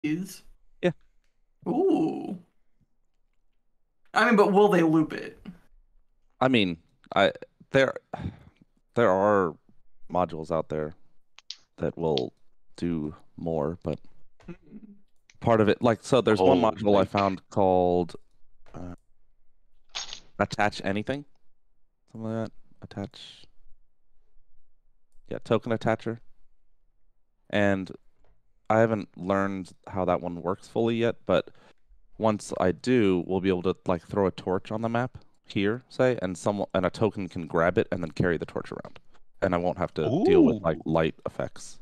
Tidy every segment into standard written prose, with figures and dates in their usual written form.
Is Yeah. ooh. I mean, but will they loop it? I mean, I there there are modules out there that will do more, but part of it, like, so there's one Oh, module I found called uh, attach anything, something like that. Attach, yeah, token attacher. And I haven't learned how that one works fully yet, but once I do, we'll be able to like throw a torch on the map here, say, and a token can grab it and then carry the torch around, and I won't have to deal with like ooh. light effects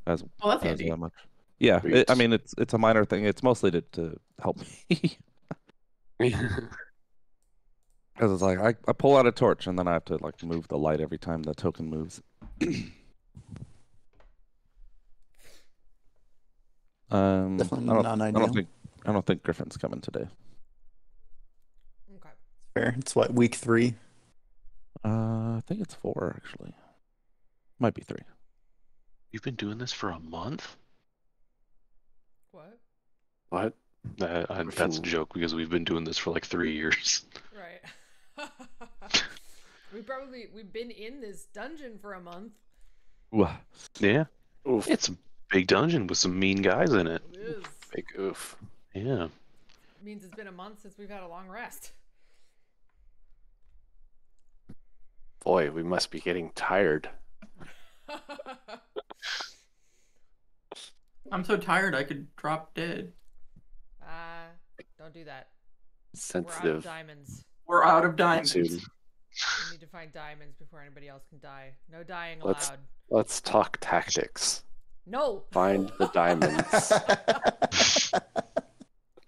as Oh, that's as handy. much. Yeah, Sweet. I mean it's a minor thing. It's mostly to help me because it's like I pull out a torch and then I have to like move the light every time the token moves. Definitely I not don't ideal. think I don't think Griffin's coming today. Okay. Fair. It's what, week 3? I think it's 4 actually. Might be 3. You've been doing this for a month? What? What? That's a joke because we've been doing this for like 3 years. Right. We've been in this dungeon for a month. Ooh. Yeah, Oof. it's a big dungeon with some mean guys in it. It is. Big oof. Yeah. Means it's been a month since we've had a long rest. Boy, we must be getting tired. I'm so tired I could drop dead. Don't do that. We're out of Sensitive. diamonds. We're out of diamonds. Soon. We need to find diamonds before anybody else can die. No dying Let's- allowed. Let's talk tactics. No. Find the diamonds.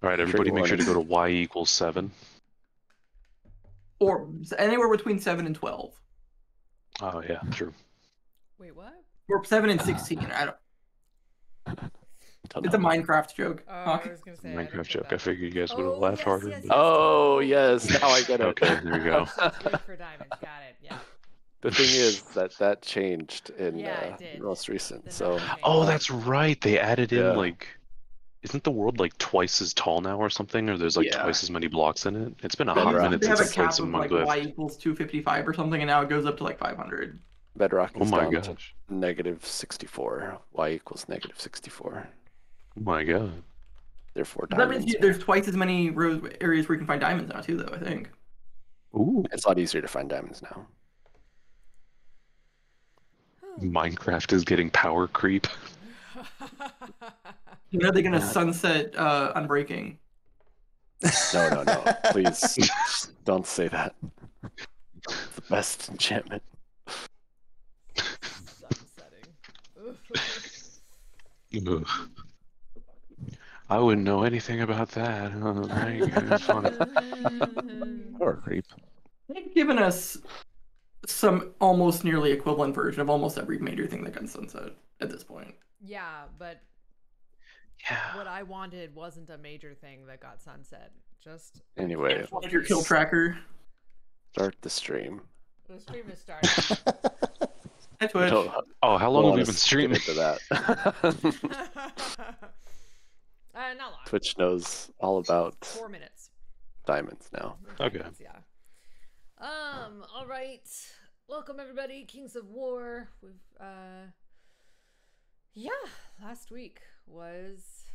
All right, everybody, make sure to go to y equals 7. Or anywhere between 7 and 12. Oh yeah, true. Wait, what? Or 7 and 16. I don't. Don't It's a know. Minecraft joke. Oh, I was gonna say. I didn't Minecraft get joke. I that. figured you guys would have Oh, laughed yes, harder. yes, but- Oh, yes. Now I get it. Okay, there you go. Look for diamonds. Got it. Yeah. The thing is that changed in Yeah, it did. most recent. The So number changed. Oh, that's right. They added in Yeah. like, isn't the world like twice as tall now or something? Or there's like Yeah. twice as many blocks in it? It's been a They hot Bedrock. minute have since a I played cap some of like Minecraft. y equals 255 or something, and now it goes up to like 500. Bedrock Oh is my down to gosh. negative 64. Y equals negative 64. Oh my god. Therefore, That means diamonds. there's twice as many areas where you can find diamonds now too, though. I think. Ooh. It's a lot easier to find diamonds now. Minecraft is getting power creep. You know they're gonna sunset Unbreaking. No. Please don't say that. It's the best enchantment. Sunsetting. Ugh. I wouldn't know anything about that. It's funny. Power creep. They've given us some almost nearly equivalent version of almost every major thing that got sunset at this point. Yeah, but Yeah. what I wanted wasn't a major thing that got sunset. Just Anyway, Like your kill tracker. start the stream. the stream is starting. Hi Twitch. Oh, how long Don't have we wanna been skip streaming? into that. Not long. Twitch knows all about 4 minutes. diamonds now. Okay. Diamonds, yeah. All right. Welcome everybody, Kings of War. We've last week was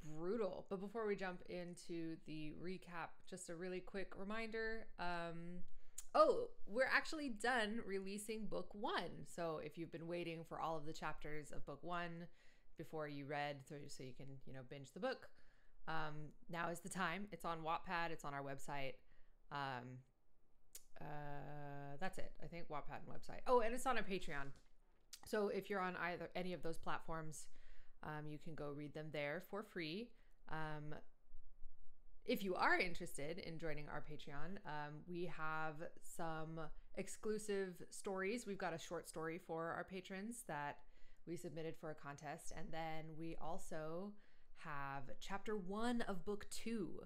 brutal. But before we jump into the recap, just a really quick reminder. We're actually done releasing book 1. So if you've been waiting for all of the chapters of book 1 before you read through so you can, binge the book, now is the time. It's on Wattpad, it's on our website. That's it. I think Wattpad and website. Oh, and it's on a Patreon. So if you're on any of those platforms, you can go read them there for free. If you are interested in joining our Patreon, we have some exclusive stories. We've got a short story for our patrons that we submitted for a contest. And then we also have chapter 1 of book 2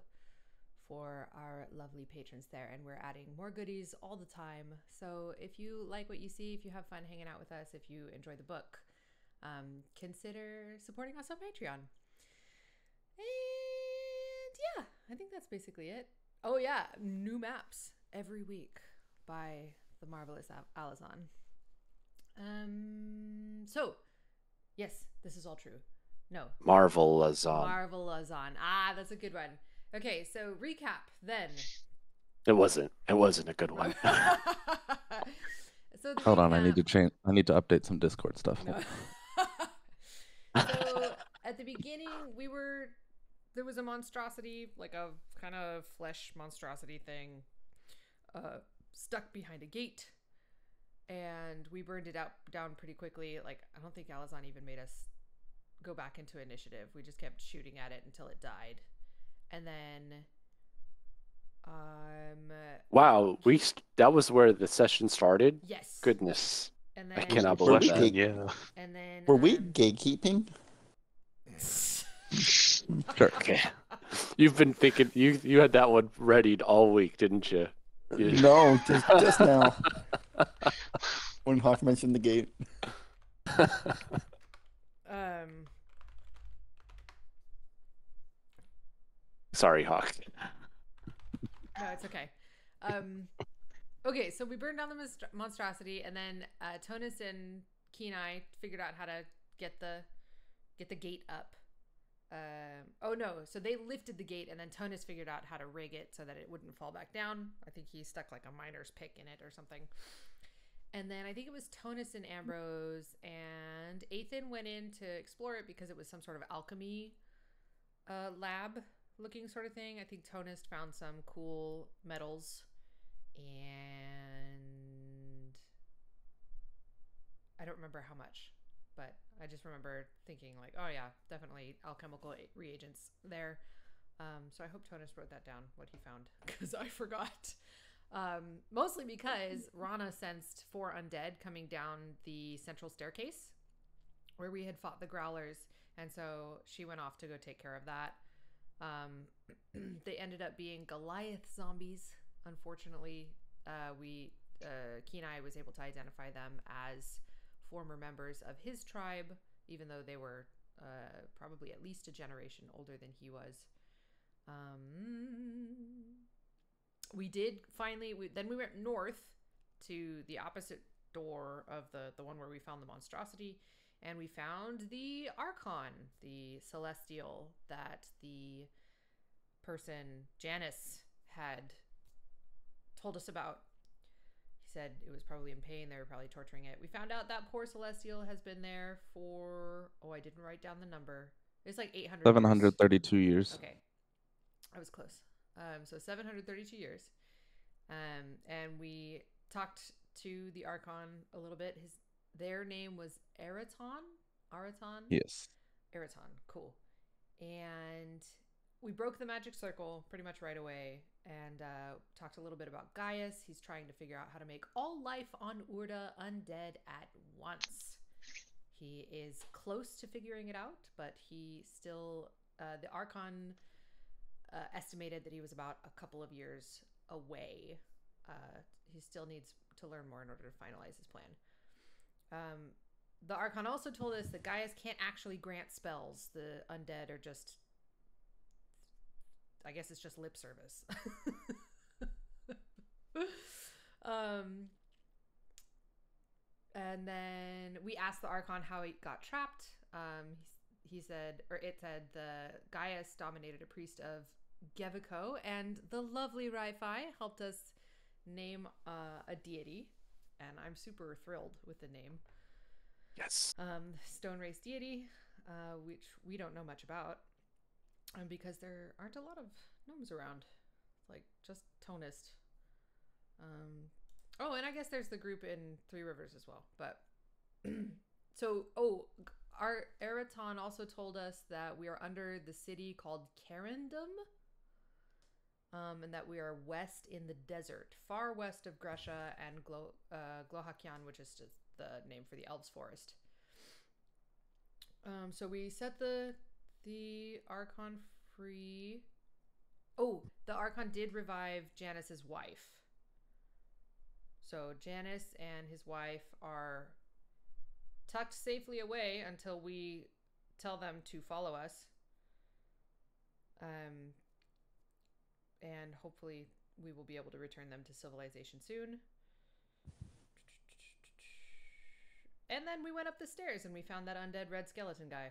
for our lovely patrons there. And we're adding more goodies all the time. So if you like what you see, if you have fun hanging out with us, if you enjoy the book, consider supporting us on Patreon. yeah, I think that's basically it. Oh yeah, new maps every week by the marvelous Alazan. So yes, this is all true. No, Marvel Azan. Marvel Azan. Ah, that's a good one. Okay, so recap then. It wasn't a good one. So the Hold on, I recap- need to change. I need to update some Discord stuff. No. So at the beginning, there was a monstrosity, like a kind of flesh monstrosity thing, stuck behind a gate, and we burned it down pretty quickly. Like, I don't think Alazan even made us go back into initiative. We just kept shooting at it until it died, and then Wow, that was where the session started. yes, Goodness, and I then cannot Were believe we that. Yeah. and then Were we gatekeeping? Sure. Okay, you've been thinking you had that one readied all week, didn't you? No, just now. When Hawk mentioned the gate. Sorry, Hawk. No, it's okay. Okay, so we burned down the monstrosity, and then Tonus and Kenai figured out how to get the gate up. Oh no, so they lifted the gate, and then Tonus figured out how to rig it so that it wouldn't fall back down. I think he stuck like a miner's pick in it or something. And then I think it was Tonus and Ambrose, and Athan went in to explore it because it was some sort of alchemy lab looking sort of thing. I think Tonus found some cool metals, and I don't remember how much, but I just remember thinking like, oh yeah, definitely alchemical reagents there. So I hope Tonus wrote that down, what he found, because I forgot. Mostly because Rana sensed 4 undead coming down the central staircase where we had fought the Growlers, and so she went off to go take care of that. They ended up being Goliath zombies. Unfortunately, Kenai was able to identify them as former members of his tribe, even though they were probably at least a generation older than he was. We did finally. Then we went north to the opposite door of the one where we found the monstrosity, and we found the Archon, the Celestial that the person Janice had told us about. He said it was probably in pain. They were probably torturing it. We found out that poor Celestial has been there for, oh, I didn't write down the number. It's like 800 years. 732 years. Okay. I was close. So 732 years. And we talked to the Archon a little bit. Their name was Araton? Yes. Araton, cool. And we broke the magic circle pretty much right away and talked a little bit about Gaius. He's trying to figure out how to make all life on Urda undead at once. He is close to figuring it out, but he still, the Archon estimated that he was about a couple of years away. He still needs to learn more in order to finalize his plan. The Archon also told us that Gaius can't actually grant spells. The undead are just, I guess it's just lip service. And then we asked the Archon how he got trapped. He said, or it said, the Gaius dominated a priest of Gevico, and the lovely Rai-Fi helped us name a deity, and I'm super thrilled with the name. Yes. Stone Race deity, which we don't know much about, because there aren't a lot of gnomes around, like just Tonist. Oh, and I guess there's the group in Three Rivers as well. But so, our Araton also told us that we are under the city called Carindum, and that we are west in the desert, far west of Gresha and Glohakian, which is just the name for the Elves Forest. So we set the Archon free. Oh, the Archon did revive Janice's wife. So Janice and his wife are tucked safely away until we tell them to follow us. and hopefully we will be able to return them to civilization soon. And then we went up the stairs and we found that undead red skeleton guy,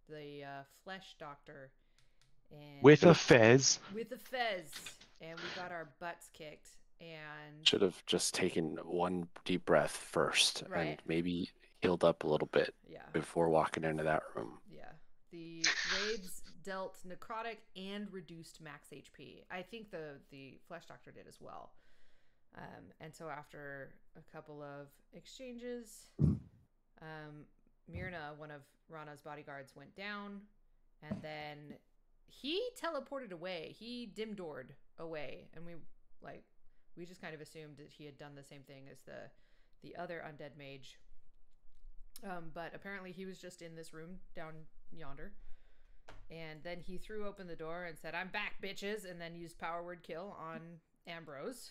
the flesh doctor, and With a fez. with a fez, and we got our butts kicked. And Should have just taken one deep breath first Right. and maybe healed up a little bit yeah, before walking into that room. yeah, the raids dealt necrotic and reduced max HP. I think the flesh doctor did as well. And so after a couple of exchanges, Myrna, one of Rana's bodyguards, went down, and then he teleported away. He dim-doored away, and we just kind of assumed that he had done the same thing as the other undead mage. But apparently he was just in this room down yonder. And then he threw open the door and said, "I'm back, bitches," and then used power word kill on Ambrose.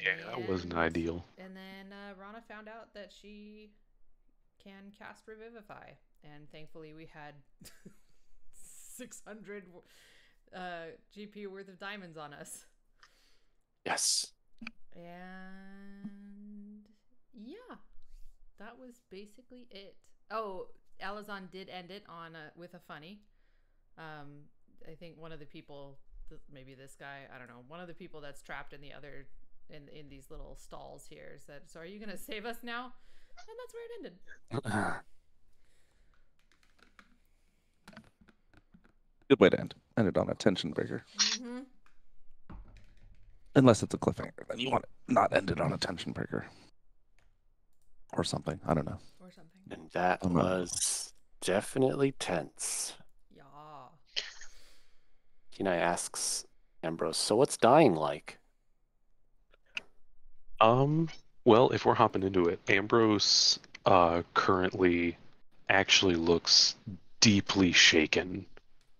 Yeah, that wasn't And- ideal. And then Rana found out that she can cast Revivify. And thankfully we had 600 GP worth of diamonds on us. Yes. And yeah, that was basically it. Oh, Alazan did end it on with a funny. I think one of the people, maybe this guy, I don't know, one of the people that's trapped in the other in these little stalls here said, "So are you gonna save us now?" And that's where it ended. Good way to end. End it on a tension breaker. Mm-hmm. Unless it's a cliffhanger, then you want it not ended on a tension breaker. Or something. I don't know. Or something. And that I'm not- was definitely tense. Yeah. Kenai asks Ambrose, "So what's dying like?" Well, if we're hopping into it, Ambrose currently actually looks deeply shaken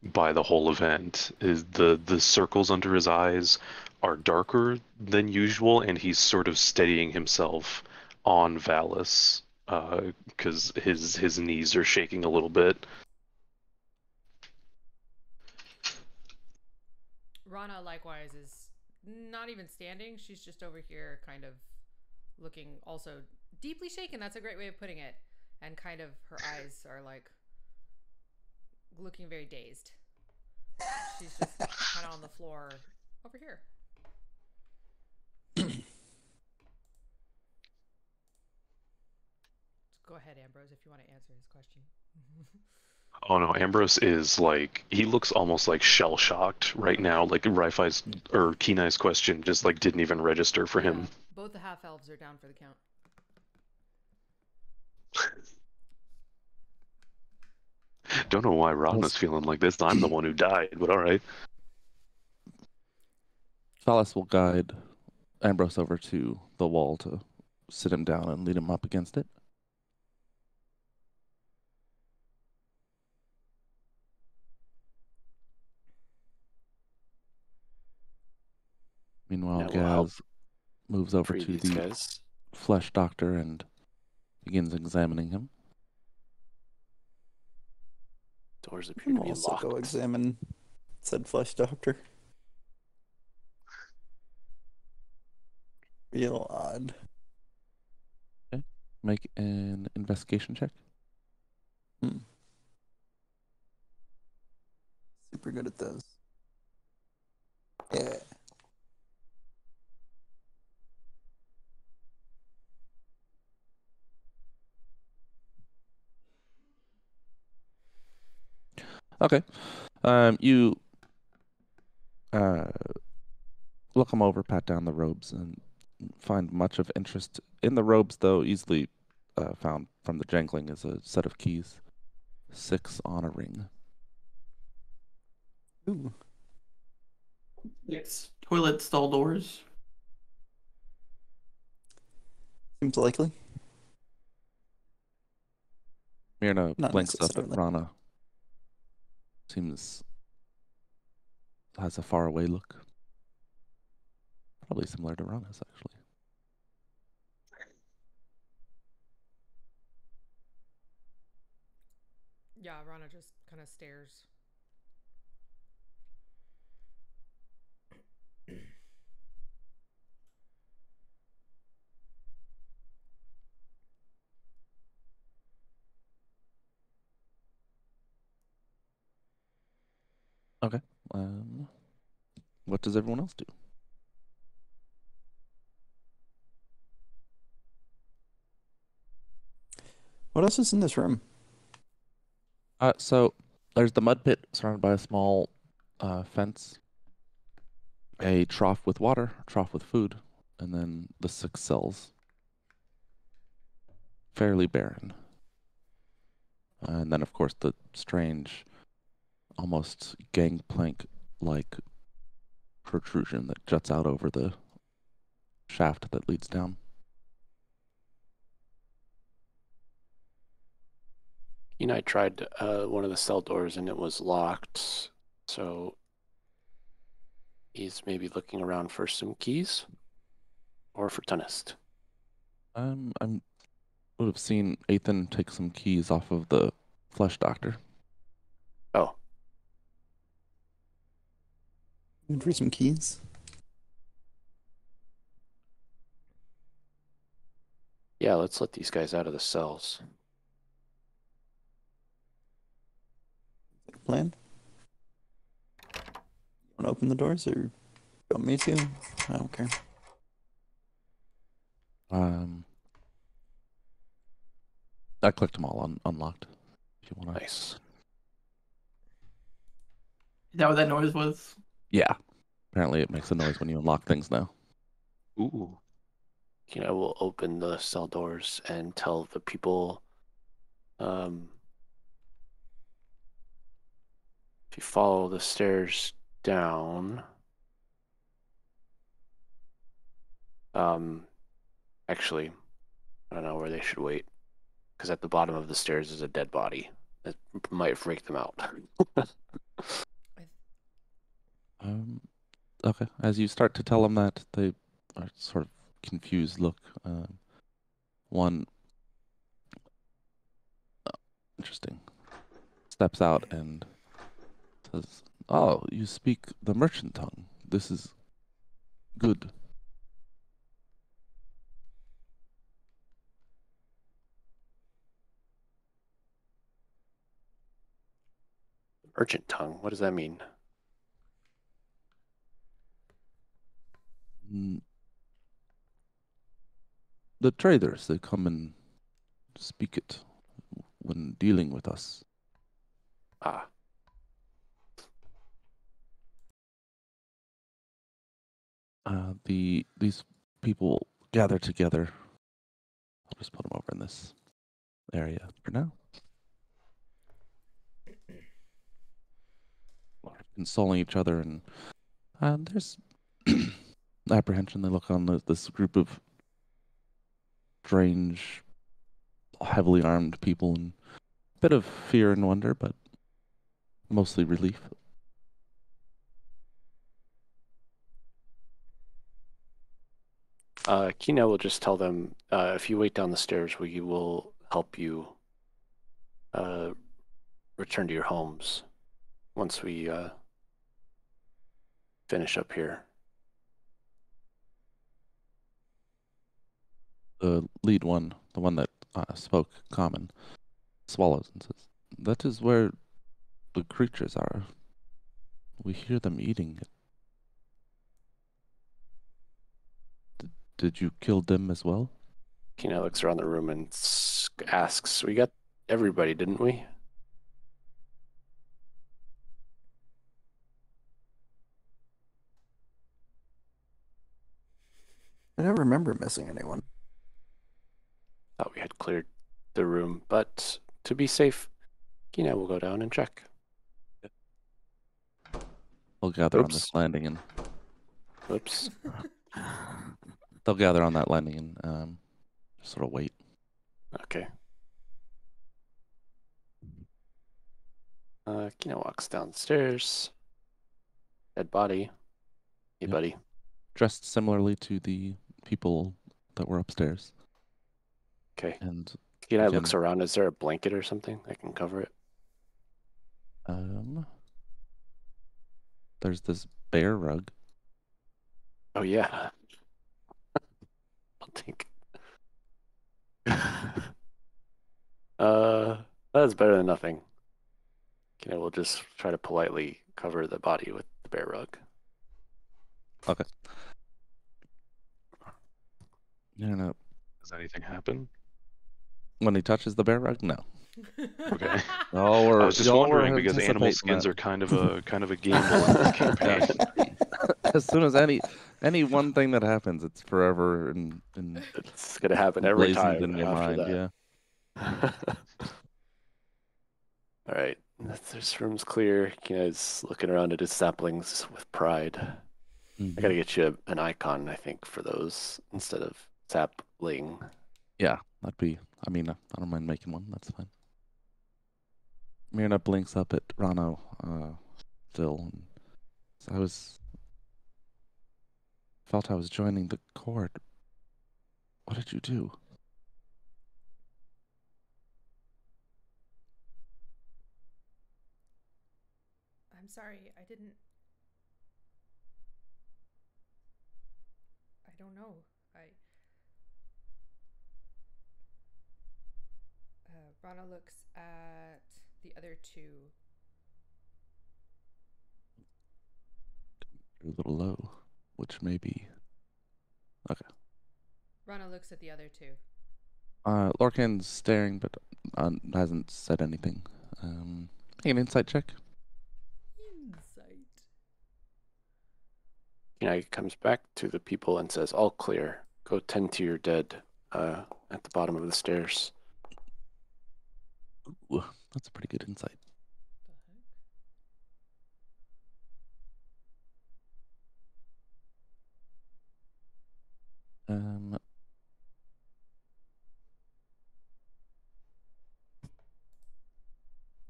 by the whole event. Is the circles under his eyes are darker than usual, and he's sort of steadying himself on Valis because his knees are shaking a little bit. Rana likewise is not even standing. She's just over here kind of looking also deeply shaken. That's a great way of putting it. And kind of her eyes are like looking very dazed. She's just kind of on the floor over here. Go ahead, Ambrose, if you want to answer his question. Oh no, Ambrose is like, he looks almost like shell shocked right now. Like Rifai's or Kenai's question just like didn't even register for him. Yeah, both the half elves are down for the count. Don't know why Rana's feeling like this. I'm the one who died, but all right. Valis will guide Ambrose over to the wall to sit him down and lead him up against it. Meanwhile, That will help Gaz moves over Free to these the guys. flesh doctor and begins examining him. Doors I appear can to be also locked. go examine said flesh doctor. Real odd. Make an investigation check. Super good at those. Yeah. Okay. You look him over, pat down the robes, and find much of interest in the robes, though easily found from the jangling is a set of keys. 6 on a ring. Ooh. It's toilet stall doors. Seems likely. Myrna Not blinks up at necessarily. Rana. Has a faraway look. Probably similar to Rana's, actually. Yeah, Rana just kind of stares. Okay. What does everyone else do? What else is in this room? So there's the mud pit surrounded by a small fence, a trough with water, a trough with food, and then the 6 cells. Fairly barren. And then, of course, the strange, almost gangplank-like protrusion that juts out over the shaft that leads down. I tried one of the cell doors and it was locked, so he's maybe looking around for some keys or for Tunnist. I would have seen Ethan take some keys off of the flesh doctor. Oh, Looking for some keys. yeah, let's let these guys out of the cells. Plan? Want to open the doors or you want me to? I don't care. I clicked them all on unlocked. If you want to. Nice. Is that what that noise was? Yeah. Apparently, it makes a noise when you unlock things now. Ooh. We'll open the cell doors and tell the people, if you follow the stairs down, actually, I don't know where they should wait, because at the bottom of the stairs is a dead body. That might freak them out. Okay. As you start to tell them that, they are sort of confused look. One interesting steps out and says, "Oh, you speak the merchant tongue. This is good." Merchant tongue, what does that mean? The traders, they come and speak it when dealing with us. Ah, These people gather together. I'll just put them over in this area for now. Consoling each other, and there's apprehension. They look on this group of strange, heavily armed people, and a bit of fear and wonder, but mostly relief. Kina will just tell them, if you wait down the stairs, we will help you return to your homes once we finish up here. The lead one, the one that spoke common, swallows and says, "That is where the creatures are. We hear them eating it. Did you kill them as well?" Kina looks around the room and asks, "We got everybody, didn't we?" I don't remember missing anyone. Thought we had cleared the room, but to be safe, Kina will go down and check. They'll gather on Oops. this landing, and Oops. they'll gather on that landing and sort of wait. Okay. Kina walks downstairs. Dead body. Hey, Yep. buddy. Dressed similarly to the people that were upstairs. Okay. And Kina again, looks around. Is there a blanket or something that can cover it? there's this bear rug. Oh yeah. I'll take. That's better than nothing. We'll just try to politely cover the body with the bear rug. Okay. No. Does anything happen? When he touches the bear rug, no. Okay. Y'all I were was just y'all were wondering because animal anticipating skins that. are kind of a gamble in this campaign. As soon as any one thing that happens, it's forever and It's gonna happen every blazoned time in your after mind. that. Yeah. All right, this room's clear. Kina's looking around at his saplings with pride. I gotta get you an icon, I think, for those instead of sapling. Yeah, that'd be. I mean, I don't mind making one. That's fine. Myrna blinks up at Rano, still. And felt I was joining the court. What did you do? I'm sorry, I don't know. Rana looks at the other two. You're a little low, which may be. Okay. Rana looks at the other two. Lorcan's staring, but hasn't said anything. Make an insight check. Insight. He comes back to the people and says, "All clear. Go tend to your dead at the bottom of the stairs." Ooh, that's a pretty good insight.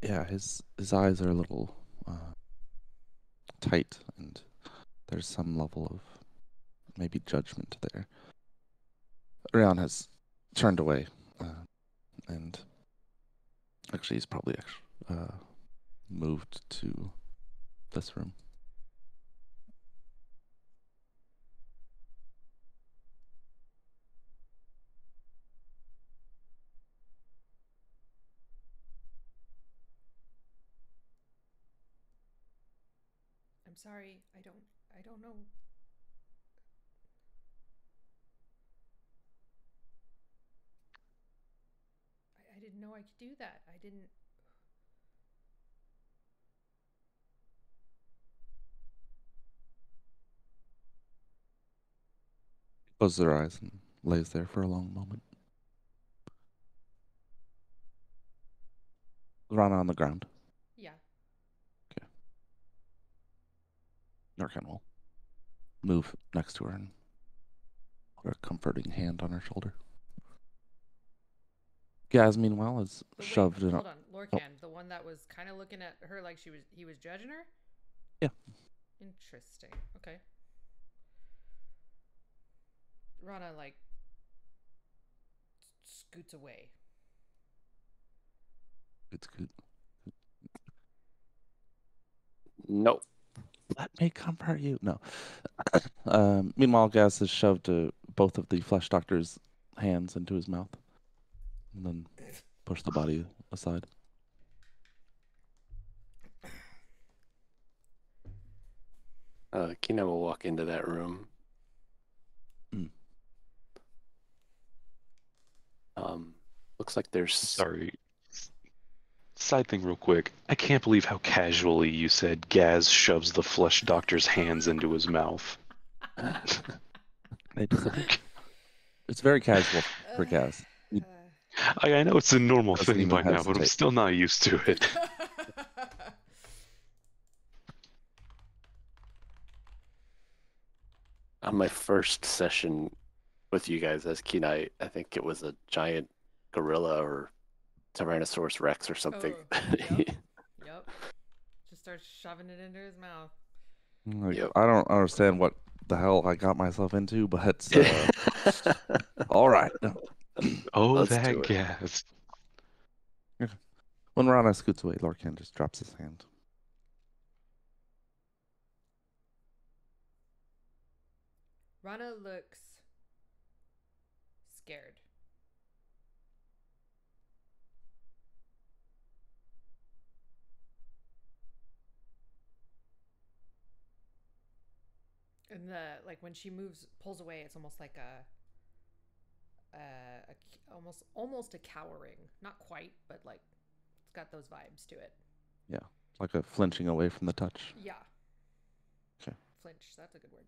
Yeah, his eyes are a little tight, and there's some level of maybe judgment there. Rian has turned away, and actually he's probably moved to this room. I'm sorry, I don't know. I didn't know I could do that. I didn't. Closes their eyes and lays there for a long moment. Rana on the ground. Yeah. Okay. Narcan will move next to her and put a comforting hand on her shoulder. Gaz, meanwhile, is shoved in. Hold on, Lorcan, the one that was kind of looking at her like he was judging her? Yeah. Interesting. Okay. Rana, like, scoots away. It's good. Nope. Let me comfort you. No. Meanwhile, Gaz has shoved both of the flesh doctor's hands into his mouth and then pushed the body aside. Kina will walk into that room. Looks like there's... Sorry. Side thing real quick. I can't believe how casually you said Gaz shoves the flesh doctor's hands into his mouth. It's very casual for Gaz. I know it's a normal Doesn't thing even by now, but I'm hesitate. still not used to it. On my first session with you guys as Kenai, I think it was a giant gorilla or Tyrannosaurus Rex or something. Yep. Just starts shoving it into his mouth. Yep. I don't understand what the hell I got myself into, but all right. Oh, Let's that do it. Gaz. When Rana scoots away, Lorcan just drops his hand. Rana looks scared. And when she pulls away, it's almost like almost a cowering. Not quite, but like it's got those vibes to it. Yeah, like a flinching away from the touch. Yeah. Okay. Flinch. That's a good word.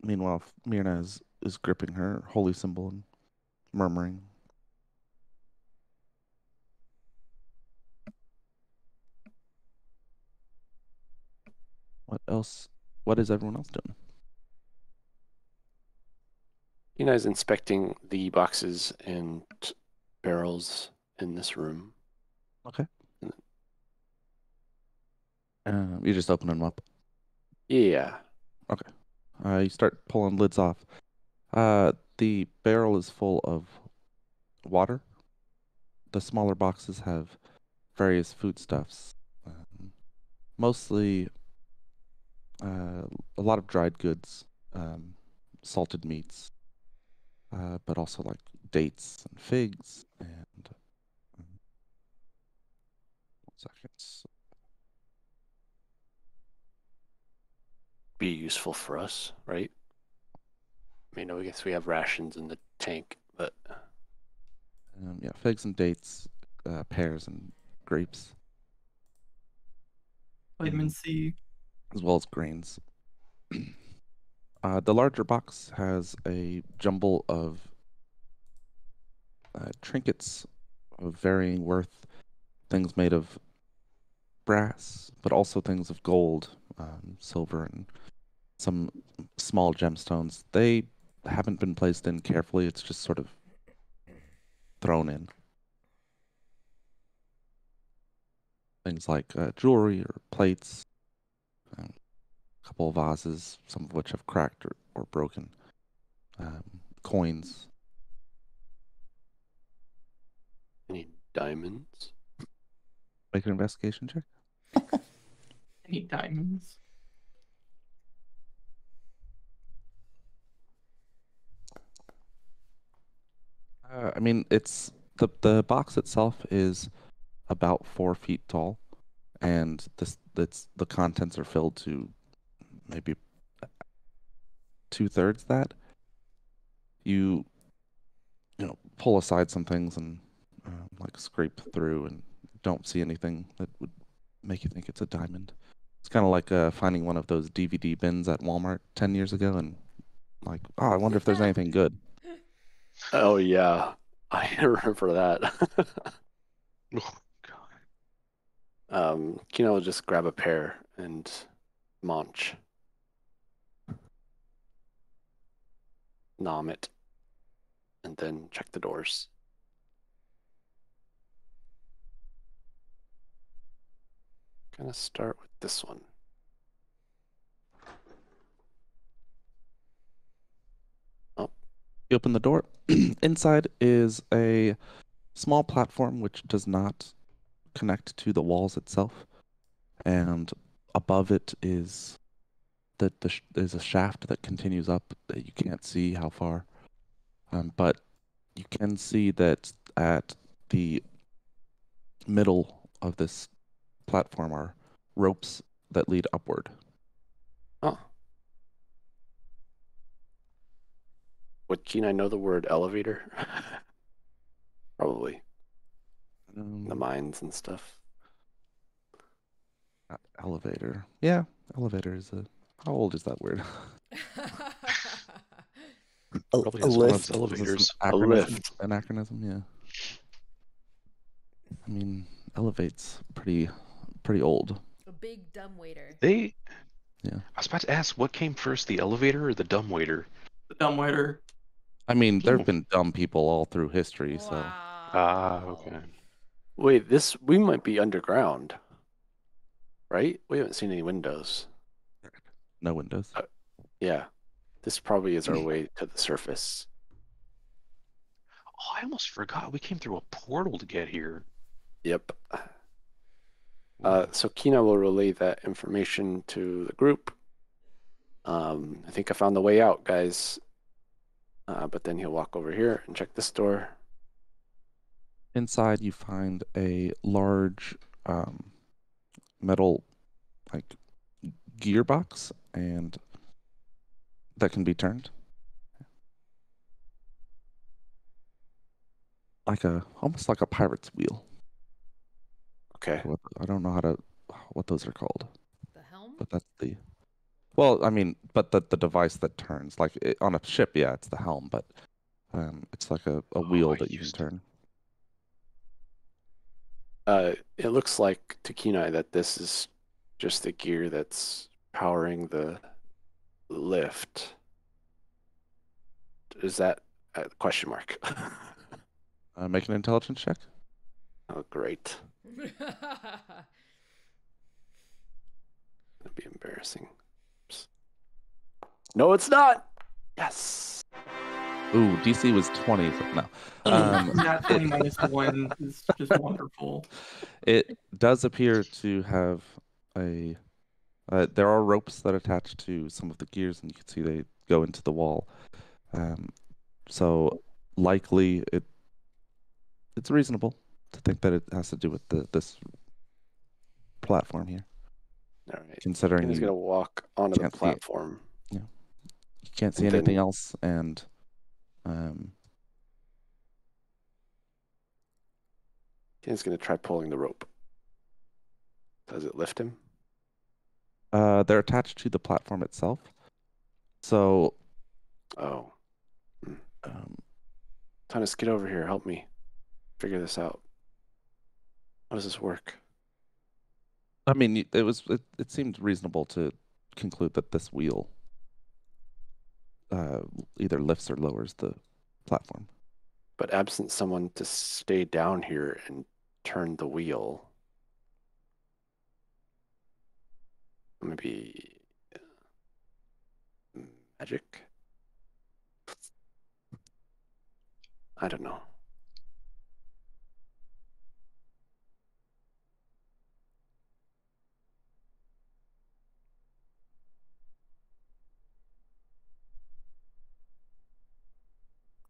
Meanwhile, Myrna is gripping her holy symbol and murmuring. What else? What is everyone else doing? Keena's inspecting the boxes and barrels in this room. Okay. You just open them up. Yeah. Okay. You start pulling lids off. The barrel is full of water. The smaller boxes have various foodstuffs. Mostly a lot of dried goods, salted meats, but also like dates and figs and 1 second. Be useful for us, right? I mean, I guess we have rations in the tank, but Yeah, figs and dates, pears and grapes, Vitamin C. as well as grains. The larger box has a jumble of trinkets of varying worth, things made of brass, but also things of gold, silver, and some small gemstones. They haven't been placed in carefully, it's just sort of thrown in. Things like jewelry or plates, a couple of vases, some of which have cracked or broken, coins. any diamonds? Make an investigation check. Any diamonds. I mean, it's the box itself is about 4 feet tall, and the contents are filled to maybe 2/3 that. You pull aside some things and like scrape through and don't see anything that would make you think it's a diamond. It's kind of like finding one of those DVD bins at Walmart 10 years ago and like, oh, I wonder if there's anything good. Oh yeah, I remember that. Oh God. Keena will just grab a pear and munch. Nom it. And then check the doors. Gonna start with this one. You open the door. Inside is a small platform which does not connect to the walls itself, and above it is there's a shaft that continues up that you can't see how far, but you can see that at the middle of this platform are ropes that lead upward. Oh. Would Keena know the word elevator? Probably. The mines and stuff. Not elevator. Yeah, elevator is a. How old is that word? Probably A has lift. elevators. Acronym, lift. Anachronism, yeah. I mean, elevate's pretty old. A big dumb waiter. Yeah. Yeah. I was about to ask, what came first, the elevator or the dumbwaiter? The dumbwaiter. I mean, there have been dumb people all through history, so. Ah, okay. Wait, we might be underground. Right? We haven't seen any windows. No windows. Yeah. This probably is our way to the surface. Oh, I almost forgot. We came through a portal to get here. Yep. So Keena will relay that information to the group. I think I found the way out, guys. But then he'll walk over here and check this door. Inside, you find a large metal like gearbox, and that can be turned almost like a pirate's wheel. Okay. I don't know what those are called, The helm? but that's the well, I mean, but the device that turns on a ship, yeah, it's the helm, but it's like a wheel I that you can used- turn. It looks like to Kenai that this is just the gear that's powering the lift. Is that a question mark? Make an intelligence check. Oh, great. That'd be embarrassing. Oops. No, it's not. Yes. Ooh, DC was 20. So no. Nat 20 minus 1 is just wonderful. It does appear to have a. There are ropes that attach to some of the gears, and you can see they go into the wall. So likely it's reasonable to think that it has to do with this platform here. All right. Considering He's you gonna walk onto the can't see it. platform. You can't see And then- anything else, and He's gonna try pulling the rope. Does it lift him? they're attached to the platform itself. So Oh, um, Thomas, get over here. Help me figure this out. How does this work? I mean, it seemed reasonable to conclude that this wheel either lifts or lowers the platform. But absent someone to stay down here and turn the wheel, maybe magic? I don't know.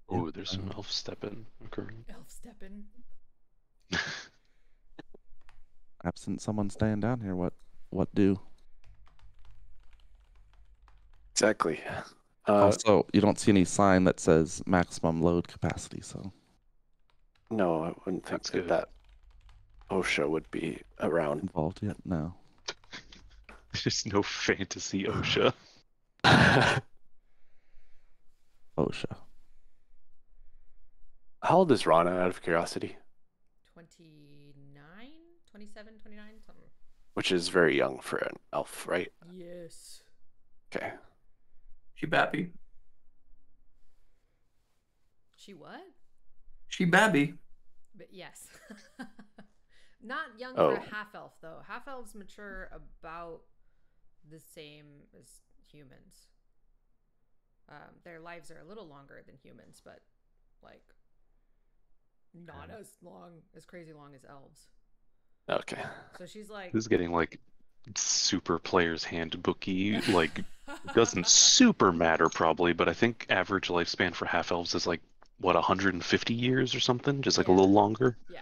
Oh, there's some elf stepping occurring. Elf stepping. Absent someone staying down here, what do? Exactly. Also, you don't see any sign that says maximum load capacity, so No, I wouldn't think That's that good. that OSHA would be around. involved yet? No. There's no fantasy OSHA. OSHA. How old is Rana, out of curiosity? 29, 27, 29, something. Which is very young for an elf, right? Yes. Okay. She babby. She what? She babby. But yes. Not young Oh. for a half elf though. Half elves mature about the same as humans. Their lives are a little longer than humans, but like not as crazy long as elves. Okay. So she's like This is getting like super player's handbooky. Like, doesn't super matter probably, but I think average lifespan for half elves is like what 150 years or something, just like a Yeah. little longer. Yeah.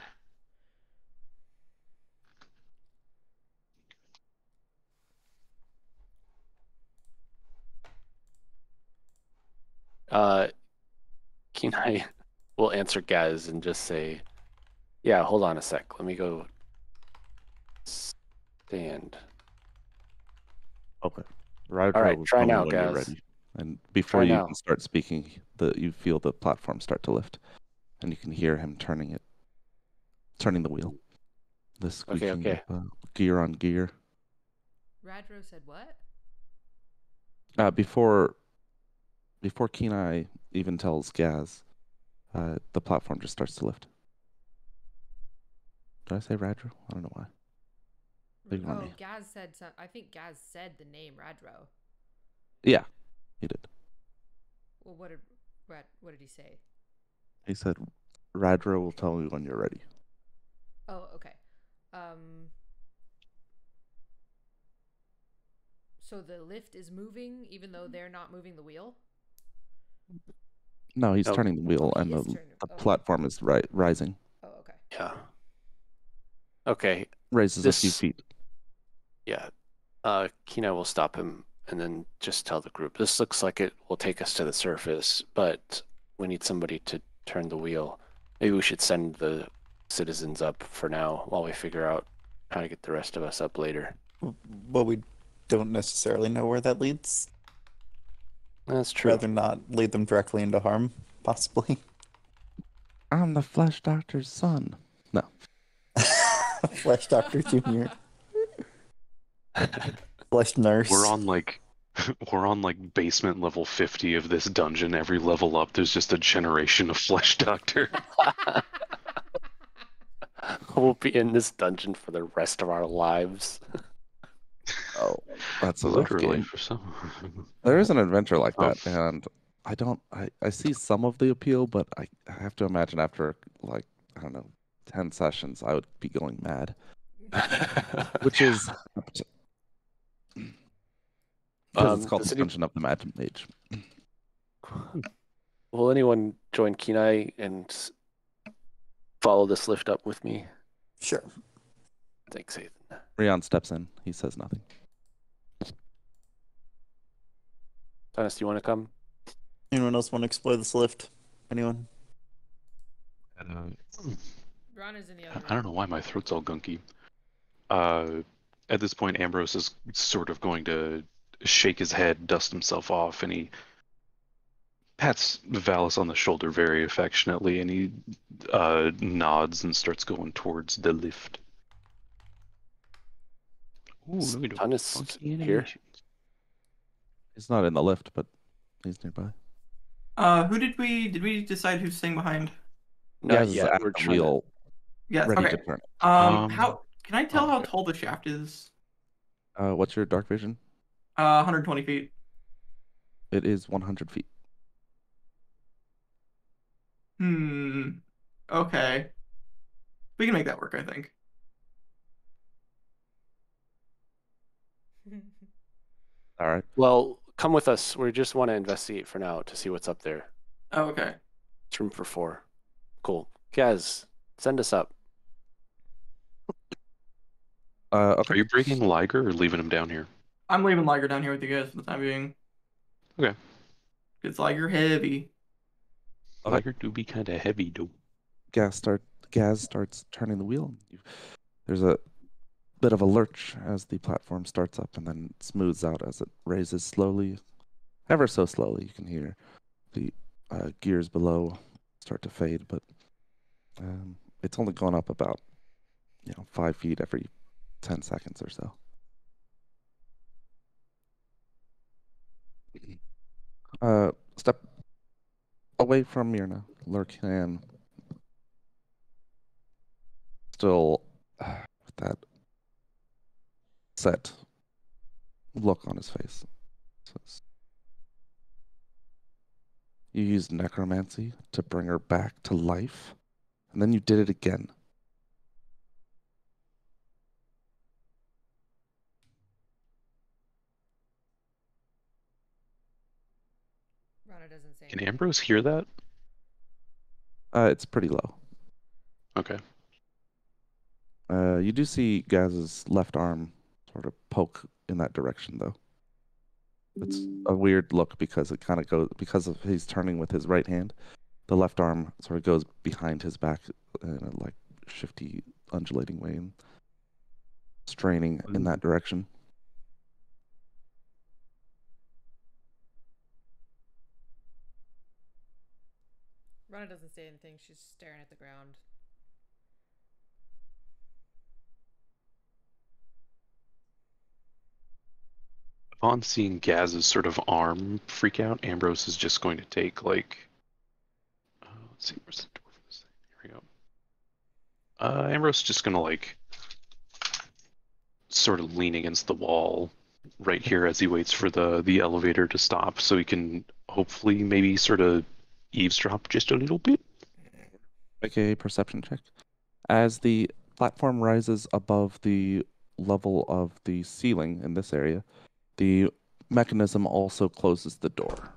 Kenai will answer Gaz and just say, yeah, hold on a sec. Let me go stand. Okay. Ryder All right, will try tell me now, when you're guys. ready. And before Try you now. can start speaking, you feel the platform start to lift, and you can hear him turning the wheel. The squeaking okay. of gear on gear. Radro said what? Before Kenai even tells Gaz, the platform just starts to lift. Did I say Radro? I don't know why. Ignore me. Gaz said I think Gaz said the name Radro. Yeah, he did. Well, what did he say? He said, Radro will tell me when you're ready. Oh, okay. So the lift is moving even though they're not moving the wheel? No, he's No. turning the wheel, Oh, and he is the turning- oh. platform is rising. Oh, okay. Yeah. Okay. Raises a few This- feet. Yeah. Kina will stop him and then just tell the group, this looks like it will take us to the surface, but we need somebody to turn the wheel. Maybe we should send the citizens up for now while we figure out how to get the rest of us up later. But we don't necessarily know where that leads. That's true. Rather not lead them directly into harm, possibly. I'm the Flesh Doctor's son. No. Flesh Doctor Jr. Flesh Nurse. We're on like basement level 50 of this dungeon. Every level up, there's just a generation of Flesh Doctor. We'll be in this dungeon for the rest of our lives. Oh, that's a rough Literally game. for some. There is an adventure like Oh. that, and I see some of the appeal, but I have to imagine after, like, I don't know, 10 sessions, I would be going mad. Which is... Because it's called does the Dungeon of the Mad Mage. Will anyone join Kenai and follow this lift up with me? Sure. Thanks, Ethan. Rion steps in. He says nothing. Thomas, do you want to come? Anyone else want to explore this lift? Anyone? Ron is in the other room. I don't know why my throat's all gunky. At this point, Ambrose is sort of going to shake his head, dust himself off, and he pats Valis on the shoulder very affectionately, and he nods and starts going towards the lift. Ooh, look at Thomas those funky here? animations. He's not in the lift, but he's nearby. Who did we decide who's staying behind? Not Gaz is yet. at We're the trying to- wheel, Yes. ready Okay. to turn. How can I tell how okay. tall the shaft is? What's your dark vision? 120 feet. It is 100 feet. Okay. We can make that work, I think. All right. Well, come with us. We just want to investigate for now to see what's up there. Oh, okay. It's room for 4. Cool. Gaz, send us up. Okay. Are you breaking Liger or leaving him down here? I'm leaving Liger down here with you guys for the time being. Okay. It's Liger heavy. Okay. Liger do be kind of heavy, though. Gaz starts turning the wheel. There's a bit of a lurch as the platform starts up and then smooths out as it raises slowly, ever so slowly. You can hear the gears below start to fade, but it's only going up about 5 feet every 10 seconds or so. Step away from Myrna. Lurkan still with that set look on his face. Says, you used necromancy to bring her back to life, and then you did it again. Rana doesn't say Can anything. Ambrose hear that? It's pretty low. Okay. You do see Gaz's left arm sort of poke in that direction, though. It's a weird look because it kind of goes, because of he's turning with his right hand, the left arm sort of goes behind his back in a like shifty, undulating way and straining in that direction. Rana doesn't say anything. She's staring at the ground. Upon seeing Gaz's sort of arm freak out, Ambrose is just going to take like, let's see, where's the door for this thing? Here we go. Ambrose is just gonna like, sort of lean against the wall right here as he waits for the elevator to stop, so he can hopefully maybe sort of eavesdrop just a little bit. Make a perception check. As the platform rises above the level of the ceiling in this area, The mechanism also closes the door.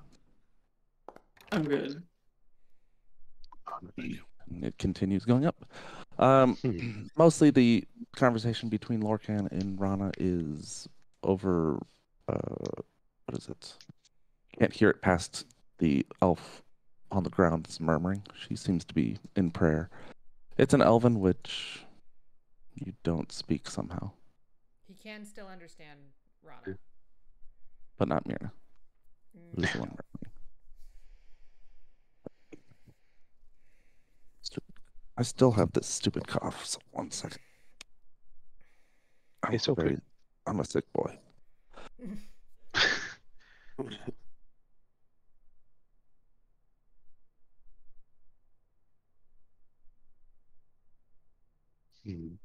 I'm good. And it continues going up. Hmm. Mostly the conversation between Lorcan and Rana is over. What is it? Can't hear it past the elf on the ground is murmuring. She seems to be in prayer. It's an elven, which you don't speak somehow, He can still understand Rana. but not Myrna. Mm, Who's the one murmuring? I still have this stupid cough. So 1 second. It's okay. I'm a sick boy. Hmm.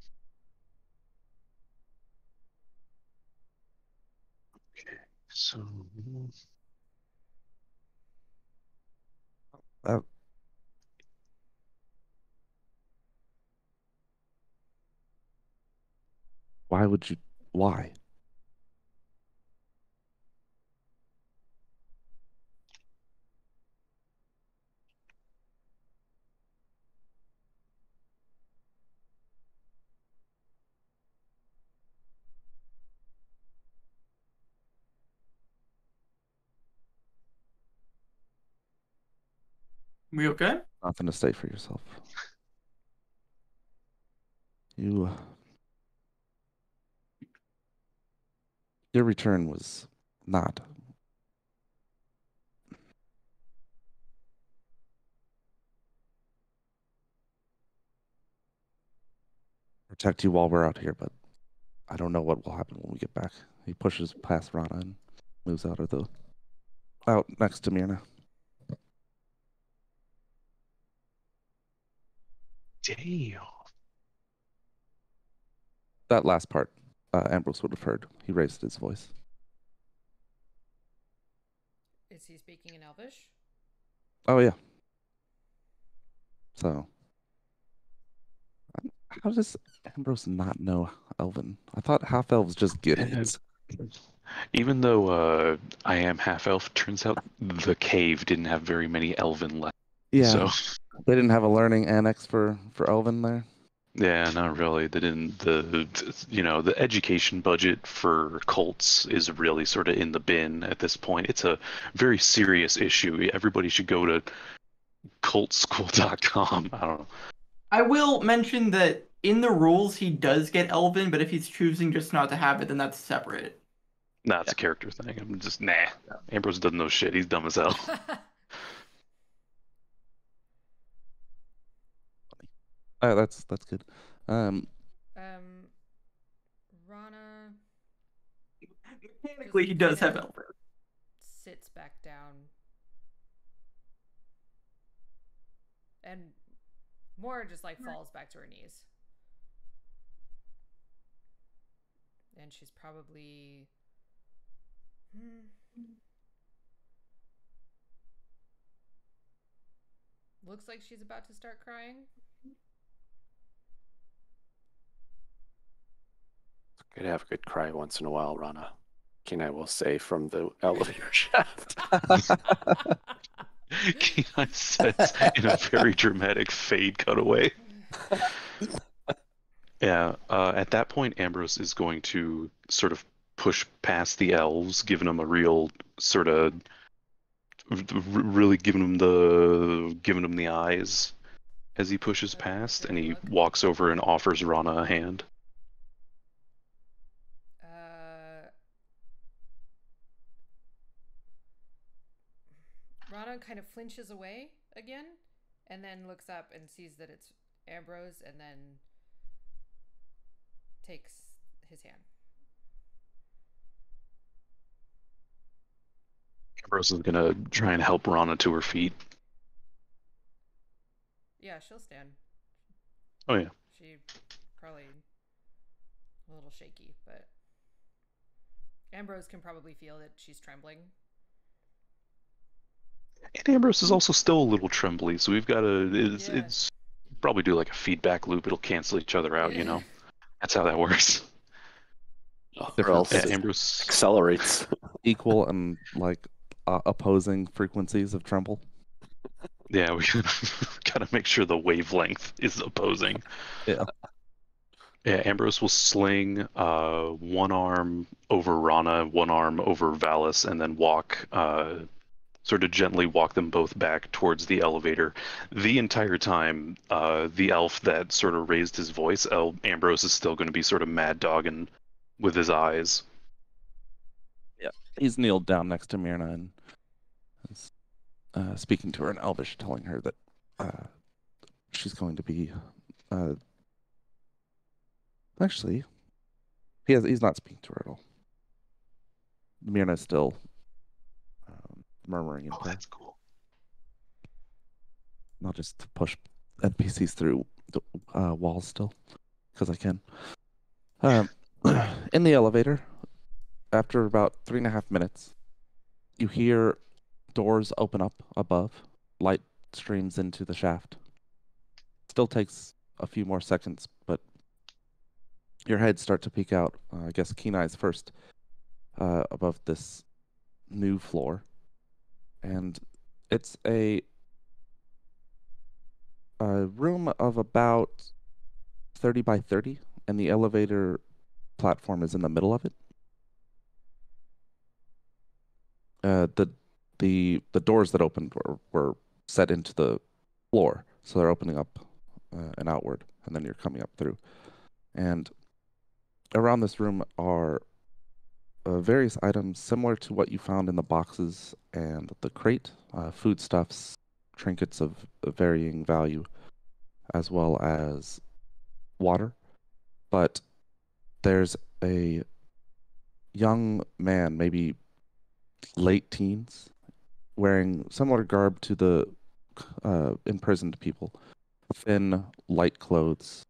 Okay, so Uh, why would you? Why? We okay? Nothing to say for yourself. You. Your return was not. Protect you while we're out here, but I don't know what will happen when we get back. He pushes past Rana and moves out next to Myrna. damn. That last part, Ambrose would have heard. He raised his voice. Is he speaking in Elvish? Oh yeah. So, how does Ambrose not know Elven? I thought half elves just get it. Even though I am half elf, turns out the cave didn't have very many elven left. Yeah. So They didn't have a learning annex for Elven there. yeah, not really. They didn't. The education budget for cults is really sort of in the bin at this point. It's a very serious issue. Everybody should go to cultschool.com. I don't know. I will mention that in the rules he does get Elven, but if he's choosing just not to have it, then that's separate. Nah, it's a character thing. I'm just nah. Ambrose doesn't know shit. He's dumb as hell. That's good. Rana. Mechanically, he does have Elven. Sits back down. And more just like falls back to her knees. And she's probably. Looks like she's about to start crying. Could have a good cry once in a while, Rana. Kenai will say from the elevator shaft. Kenai says in a very dramatic fade cutaway. Yeah, at that point, Ambrose is going to sort of push past the elves, giving them a real sort of, really giving them the eyes as he pushes past, and he walks over and offers Rana a hand. Rana kind of flinches away again, and then looks up and sees that it's Ambrose, and then takes his hand. Ambrose is gonna try and help Rana to her feet. Yeah, she'll stand. Oh yeah. She probably a little shaky, but Ambrose can probably feel that she's trembling. And Ambrose is also still a little trembly, so we've got to. It's probably do like a feedback loop. It'll cancel each other out, you know. That's how that works. Or Different else pitch. it Ambrose. accelerates. Equal and like opposing frequencies of tremble. Yeah, we gotta make sure the wavelength is opposing. Yeah. Yeah, Ambrose will sling one arm over Rana, one arm over Valis, and then walk, sort of gently walk them both back towards the elevator. The entire time, the elf that sort of raised his voice, Ambrose is still going to be sort of mad dogging with his eyes. He's kneeled down next to Myrna and is speaking to her in Elvish, telling her that she's going to be. Actually, he's not speaking to her at all. Myrna's still murmuring in Oh, prayer. that's cool. I'll just push NPCs through the walls still, because I can. In the elevator, after about 3.5 minutes, you hear doors open up above. Light streams into the shaft. Still takes a few more seconds, but your heads start to peek out. I guess Keen Eye's first above this new floor. And it's a room of about 30 by 30, and the elevator platform is in the middle of it. The doors that opened were set into the floor, so they're opening up and outward, and then you're coming up through. And around this room are various items similar to what you found in the boxes and the crate, foodstuffs, trinkets of varying value, as well as water. But there's a young man, maybe late teens, wearing similar garb to the imprisoned people. Thin, light clothes.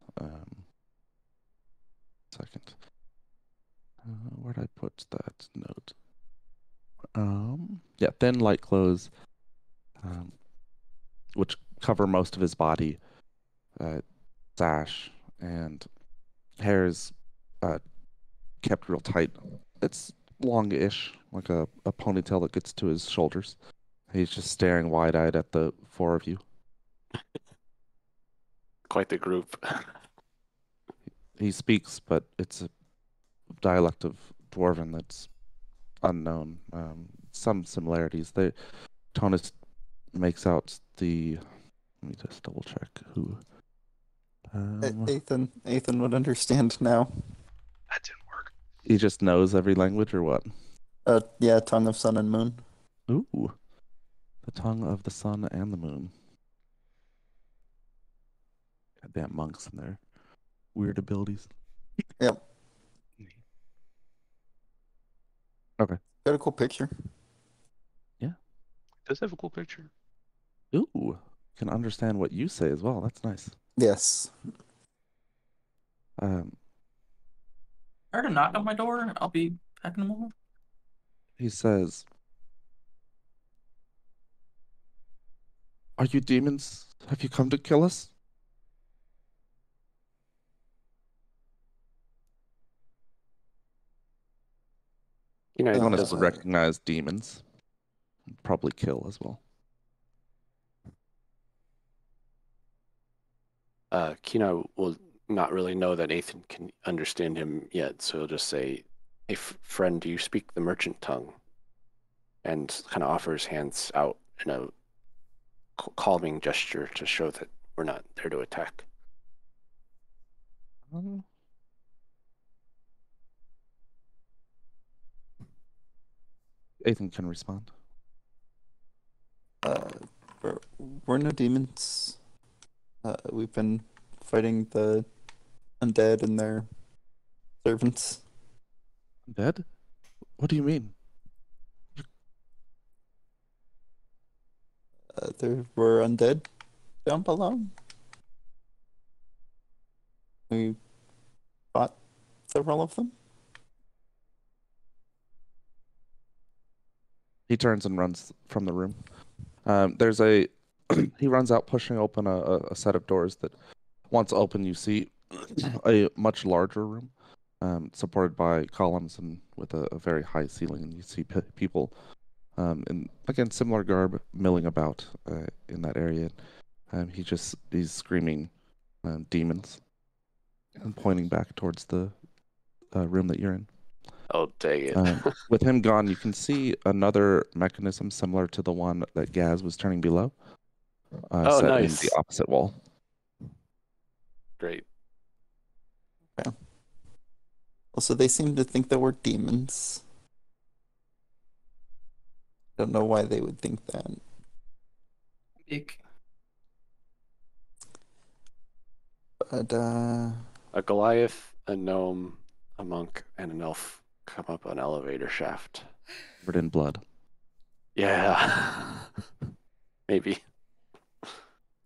Second. Where'd I put that note? Yeah, thin, light clothes, which cover most of his body. Sash and hair is kept real tight. It's long-ish, like a ponytail that gets to his shoulders. He's just staring wide-eyed at the four of you. Quite the group. He speaks, but it's a dialect of Dwarven that's unknown. Some similarities. Tonus makes out the. Let me just double check who. Ethan would understand now. That didn't work. He just knows every language, or what? Yeah, Tongue of Sun and Moon. Ooh, the tongue of the sun and the moon. Goddamn monks and their weird abilities. Yep. Okay. Got a cool picture. Does have a cool picture. Ooh, can understand what you say as well. That's nice. Yes. I heard a knock on my door. I'll be back in a moment. He says, "Are you demons? Have you come to kill us?" You know, Tonus doesn't would recognize demons. Probably kill as well. Kino will not really know that Ethan can understand him yet, so he'll just say, "Hey, friend, do you speak the merchant tongue?" And kind of offer his hands out in a calming gesture to show that we're not there to attack. Ethan can respond. We're no demons. We've been fighting the undead and their servants. Dead? What do you mean? There were undead down below. We fought several of them. He turns and runs from the room. There's a. He runs out, pushing open a set of doors that, once open, you see a much larger room. supported by columns and with a very high ceiling. And you see people in, again, similar garb milling about in that area. He's screaming demons and pointing back towards the room that you're in. Oh, dang it. With him gone, you can see another mechanism similar to the one that Gaz was turning below. Oh, set nice. in the opposite wall. Great. Well, so they seem to think that we're demons. Don't know why they would think that. Ick. But A Goliath, a gnome, a monk, and an elf come up an elevator shaft. Covered in blood. Yeah. Maybe.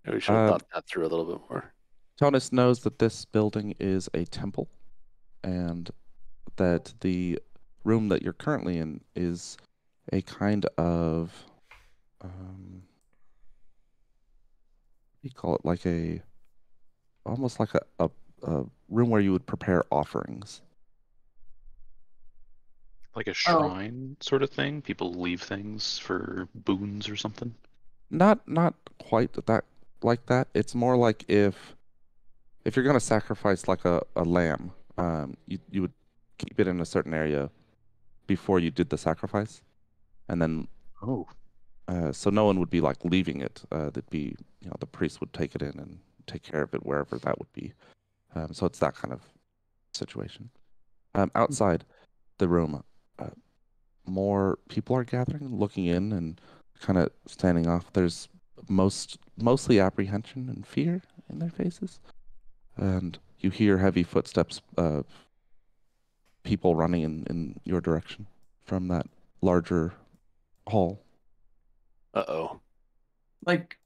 We should have thought that through a little bit more. Tonus knows that this building is a temple, and that the room that you're currently in is a kind of what do you call it? Like almost like a room where you would prepare offerings. Like a shrine sort of thing? People leave things for boons or something? Not quite that like that. It's more like if you're gonna sacrifice like a lamb, you would keep it in a certain area before you did the sacrifice, and then so no one would be like leaving it. That'd be, the priest would take it in and take care of it wherever that would be. So it's that kind of situation. Outside the room, more people are gathering, looking in, and kind of standing off. There's mostly apprehension and fear in their faces, and you hear heavy footsteps of people running in your direction from that larger hall. Uh-oh. Like,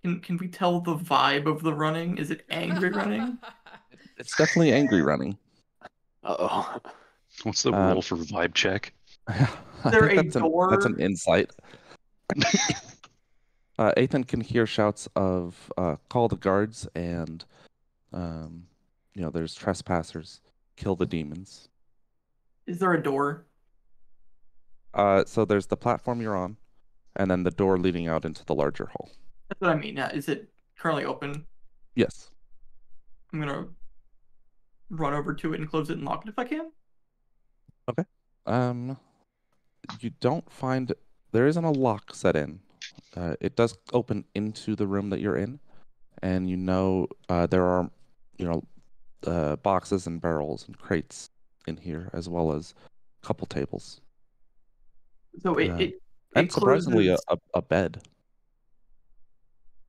can we tell the vibe of the running? Is it angry running? It's definitely angry running. Uh-oh. What's the roll for vibe check? There a that's door? an insight. Ethan can hear shouts of call the guards and there's trespassers, kill the demons. Is there a door? So there's the platform you're on, and then the door leading out into the larger hall. That's what I mean. Is it currently open? Yes. I'm gonna run over to it and close it and lock it if I can. Okay. You don't find there isn't a lock set in. It does open into the room that you're in, and there are boxes and barrels and crates in here, as well as a couple tables. So it surprisingly closes, a bed.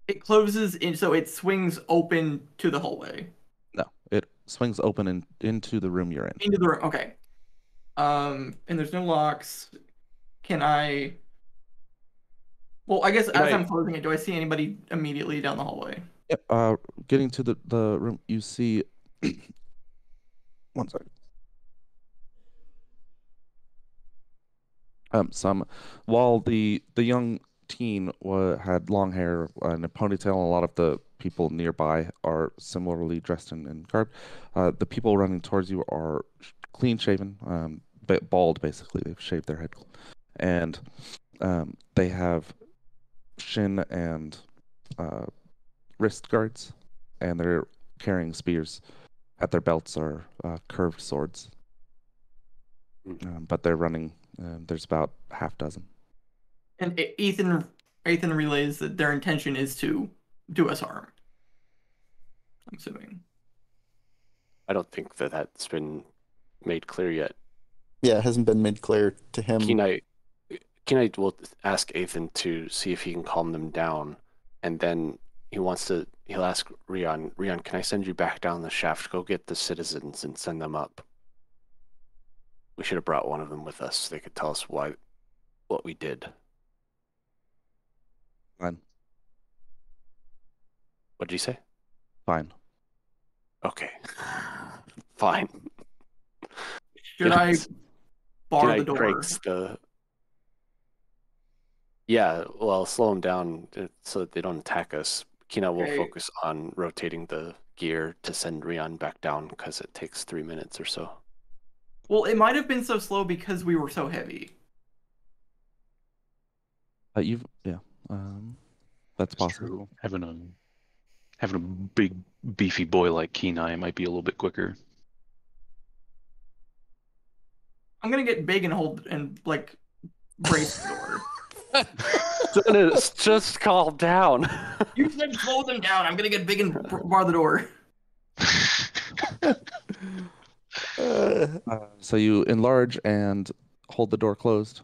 It closes in, so it swings open to the hallway. No, it swings open into the room you're in. Into the room. Okay. And there's no locks. Can I? Well, I guess as I'm closing it, do I see anybody immediately down the hallway? Yep. Getting to the room, you see. One second. While the young teen had long hair and a ponytail, and a lot of the people nearby are similarly dressed in garb. The people running towards you are clean shaven, bald basically. They've shaved their head, and they have shin and wrist guards, and they're carrying spears. At their belts are curved swords, but they're running. There's about half dozen. And Ethan relays that their intention is to do us harm. I'm assuming. I don't think that's been made clear yet. Yeah, it hasn't been made clear to him. Kenite will ask Ethan to see if he can calm them down, and then he'll ask Rion, can I send you back down the shaft? Go get the citizens and send them up. We should have brought one of them with us so they could tell us what we did. Fine. What did you say? Fine. Okay. Fine. Should I bar the door? Breaks Yeah, well, slow them down so that they don't attack us. Kina will focus on rotating the gear to send Rion back down because it takes 3 minutes or so. Well, it might have been so slow because we were so heavy. Yeah, that's possible. True. Having a big beefy boy like Kenai might be a little bit quicker. I'm gonna get big and hold and like brace the door. Dennis, just calm down. You said slow them down. I'm gonna get big and bar the door. So you enlarge and hold the door closed,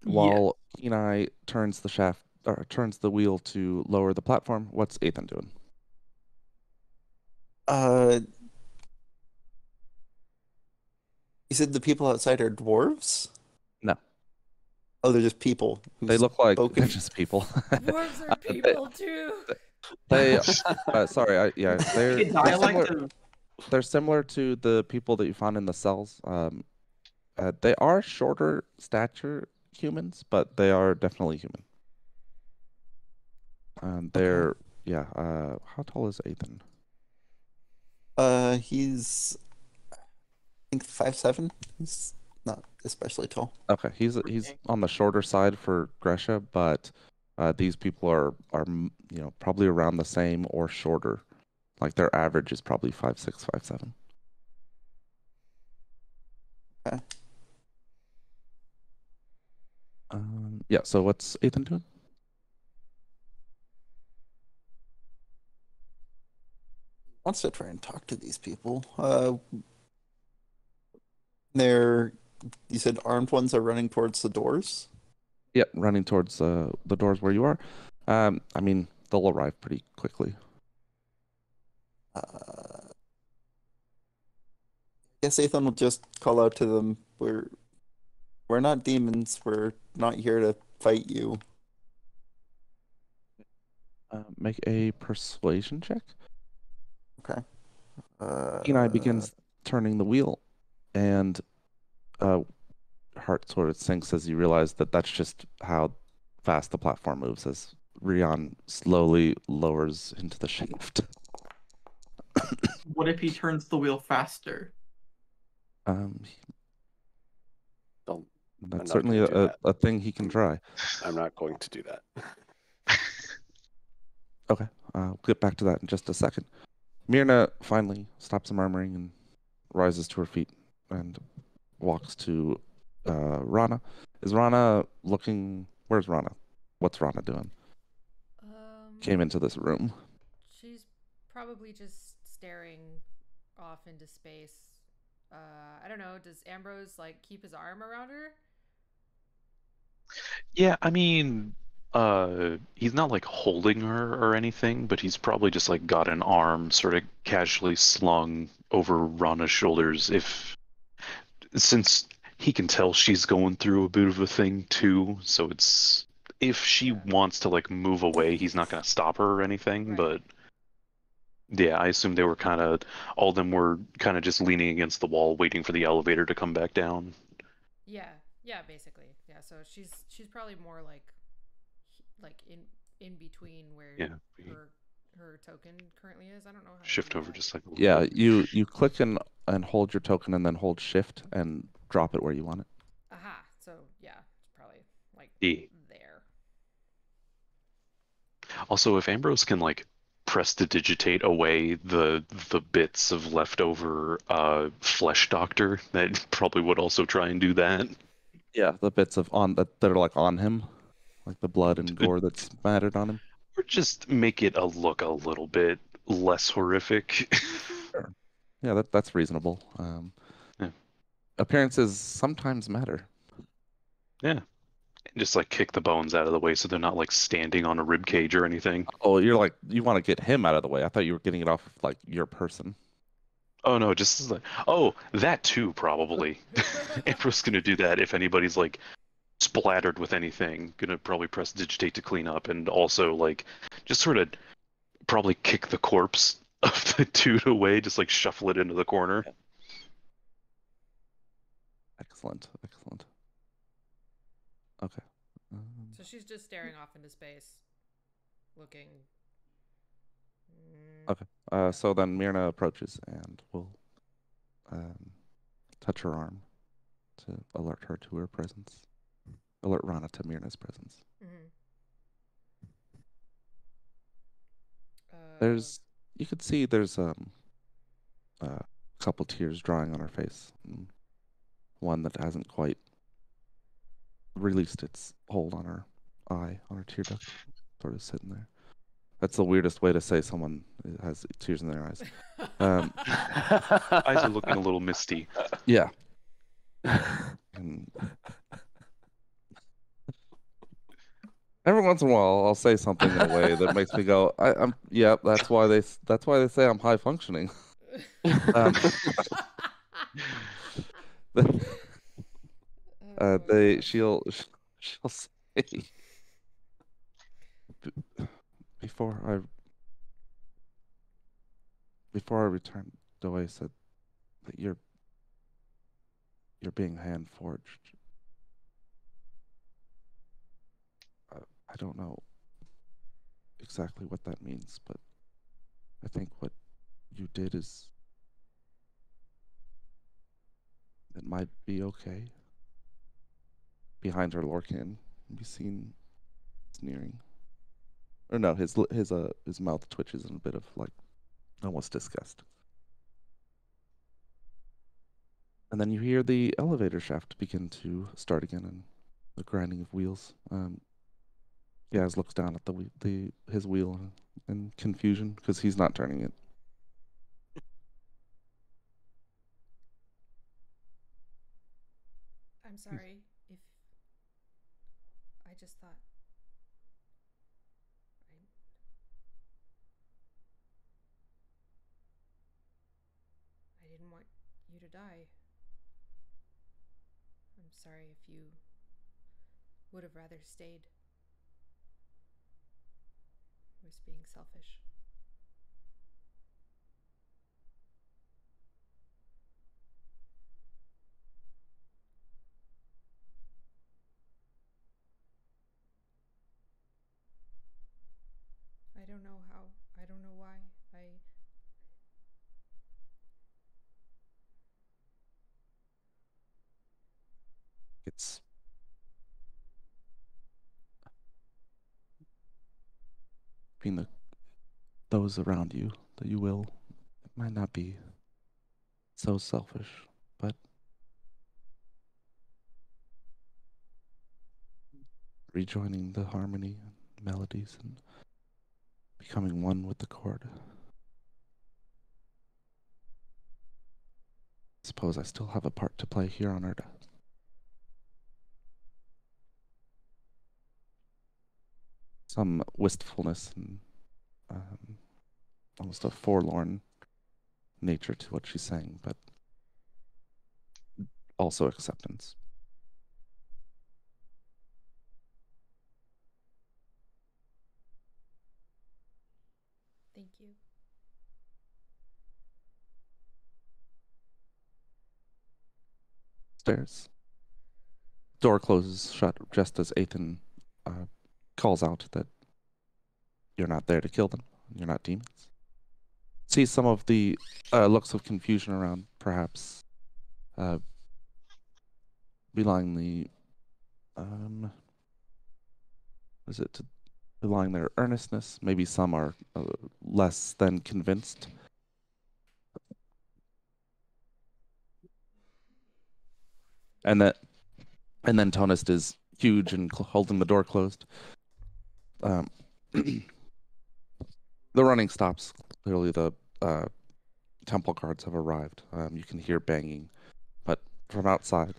while Kenai turns the wheel to lower the platform. What's Ethan doing? You said the people outside are dwarves? No. Oh, they're just people. They look like spoken? they're just people. Dwarves are people too. They, sorry, they're Dialect similar, of they're similar to the people that you found in the cells. They are shorter stature humans, but they are definitely human. They're how tall is Ethan? He's I think 5'7". He's not especially tall. Okay, he's on the shorter side for Gresha, but these people are probably around the same or shorter. Like their average is probably 5'6", 5'7". Okay. Yeah. So what's Ethan doing? Wants to try and talk to these people. You said armed ones are running towards the doors? Yep, running towards the doors where you are. I mean, they'll arrive pretty quickly. I guess Ethan will just call out to them, we're not demons, we're not here to fight you. Make a persuasion check. Okay. Kenai begins turning the wheel, and heart sort of sinks as you realize that that's just how fast the platform moves as Rion slowly lowers into the shaft. what if he turns the wheel faster? Don't. That's certainly a thing he can try. I'm not going to do that. Okay, I'll get back to that in just a second. Myrna finally stops murmuring and rises to her feet and walks to Rana. Is Rana looking? Where's Rana? What's Rana doing? Came into this room. She's probably just staring off into space. I don't know. Does Ambrose like keep his arm around her? Yeah, I mean, he's not like holding her or anything, but he's probably just like got an arm sort of casually slung over Rana's shoulders since he can tell she's going through a bit of a thing too, so it's if she wants to like move away, he's not gonna stop her or anything, Right. but yeah, I assume they were all of them were kind of just leaning against the wall waiting for the elevator to come back down. Yeah, basically. Yeah, so she's probably more like in between where her token currently is. I don't know how to Shift do over that. just like a Yeah, little. you click and hold your token and then hold shift and drop it where you want it. Aha. So yeah, it's probably like Yeah. there. Also, if Ambrose can like prestidigitate away the bits of leftover flesh doctor, that probably would also try and do that. Yeah, the bits of that are like on him, like the blood and gore that's spattered on him. Or just make it look a little bit less horrific. Sure. Yeah, that's reasonable. Yeah. Appearances sometimes matter. Yeah. Just like kick the bones out of the way so they're not like standing on a rib cage or anything. Oh, you want to get him out of the way. I thought you were getting it off of like your person. Oh no, just like that too probably. Ambrose gonna do that if anybody's like splattered with anything. Gonna probably prestidigitate to clean up and also like just sort of probably kick the corpse of the dude away, just like shuffle it into the corner. Excellent. Okay. So she's just staring off into space, looking So then Myrna approaches and will touch her arm to alert her to her presence. Alert Rana to Myrna's presence. You could see there's a couple tears drying on her face. One that hasn't quite released its hold on her eye, on her tear duct, sort of sitting there. That's the weirdest way to say someone has tears in their eyes. Eyes are looking a little misty. Yeah. And every once in a while, I'll say something in a way that makes me go, yeah, that's why they say I'm high functioning. She'll say before I returned, Doi said that you're being hand forged. I don't know exactly what that means, but I think what you did it might be okay. Behind her, Lorcan can be seen sneering. Or no, his mouth twitches in a bit of like almost disgust. And then you hear the elevator shaft begin to start again and the grinding of wheels. Yaz looks down at his wheel in confusion because he's not turning it. I'm sorry if I just thought I didn't want you to die. I'm sorry if you would have rather stayed. I was being selfish. I don't know how. I don't know why. It's between those around you that you will. It might not be so selfish, but rejoining the harmony and melodies and becoming one with the chord. I suppose I still have a part to play here on Erda. Some wistfulness and almost a forlorn nature to what she's saying, but also acceptance. Thank you. Stairs. Door closes shut just as Ethan calls out that you're not there to kill them. You're not demons. See some of the looks of confusion around, perhaps belying the belying their earnestness. Maybe some are less than convinced. And then Tonist is huge and holding the door closed. The running stops. Clearly the temple guards have arrived. You can hear banging, but from outside,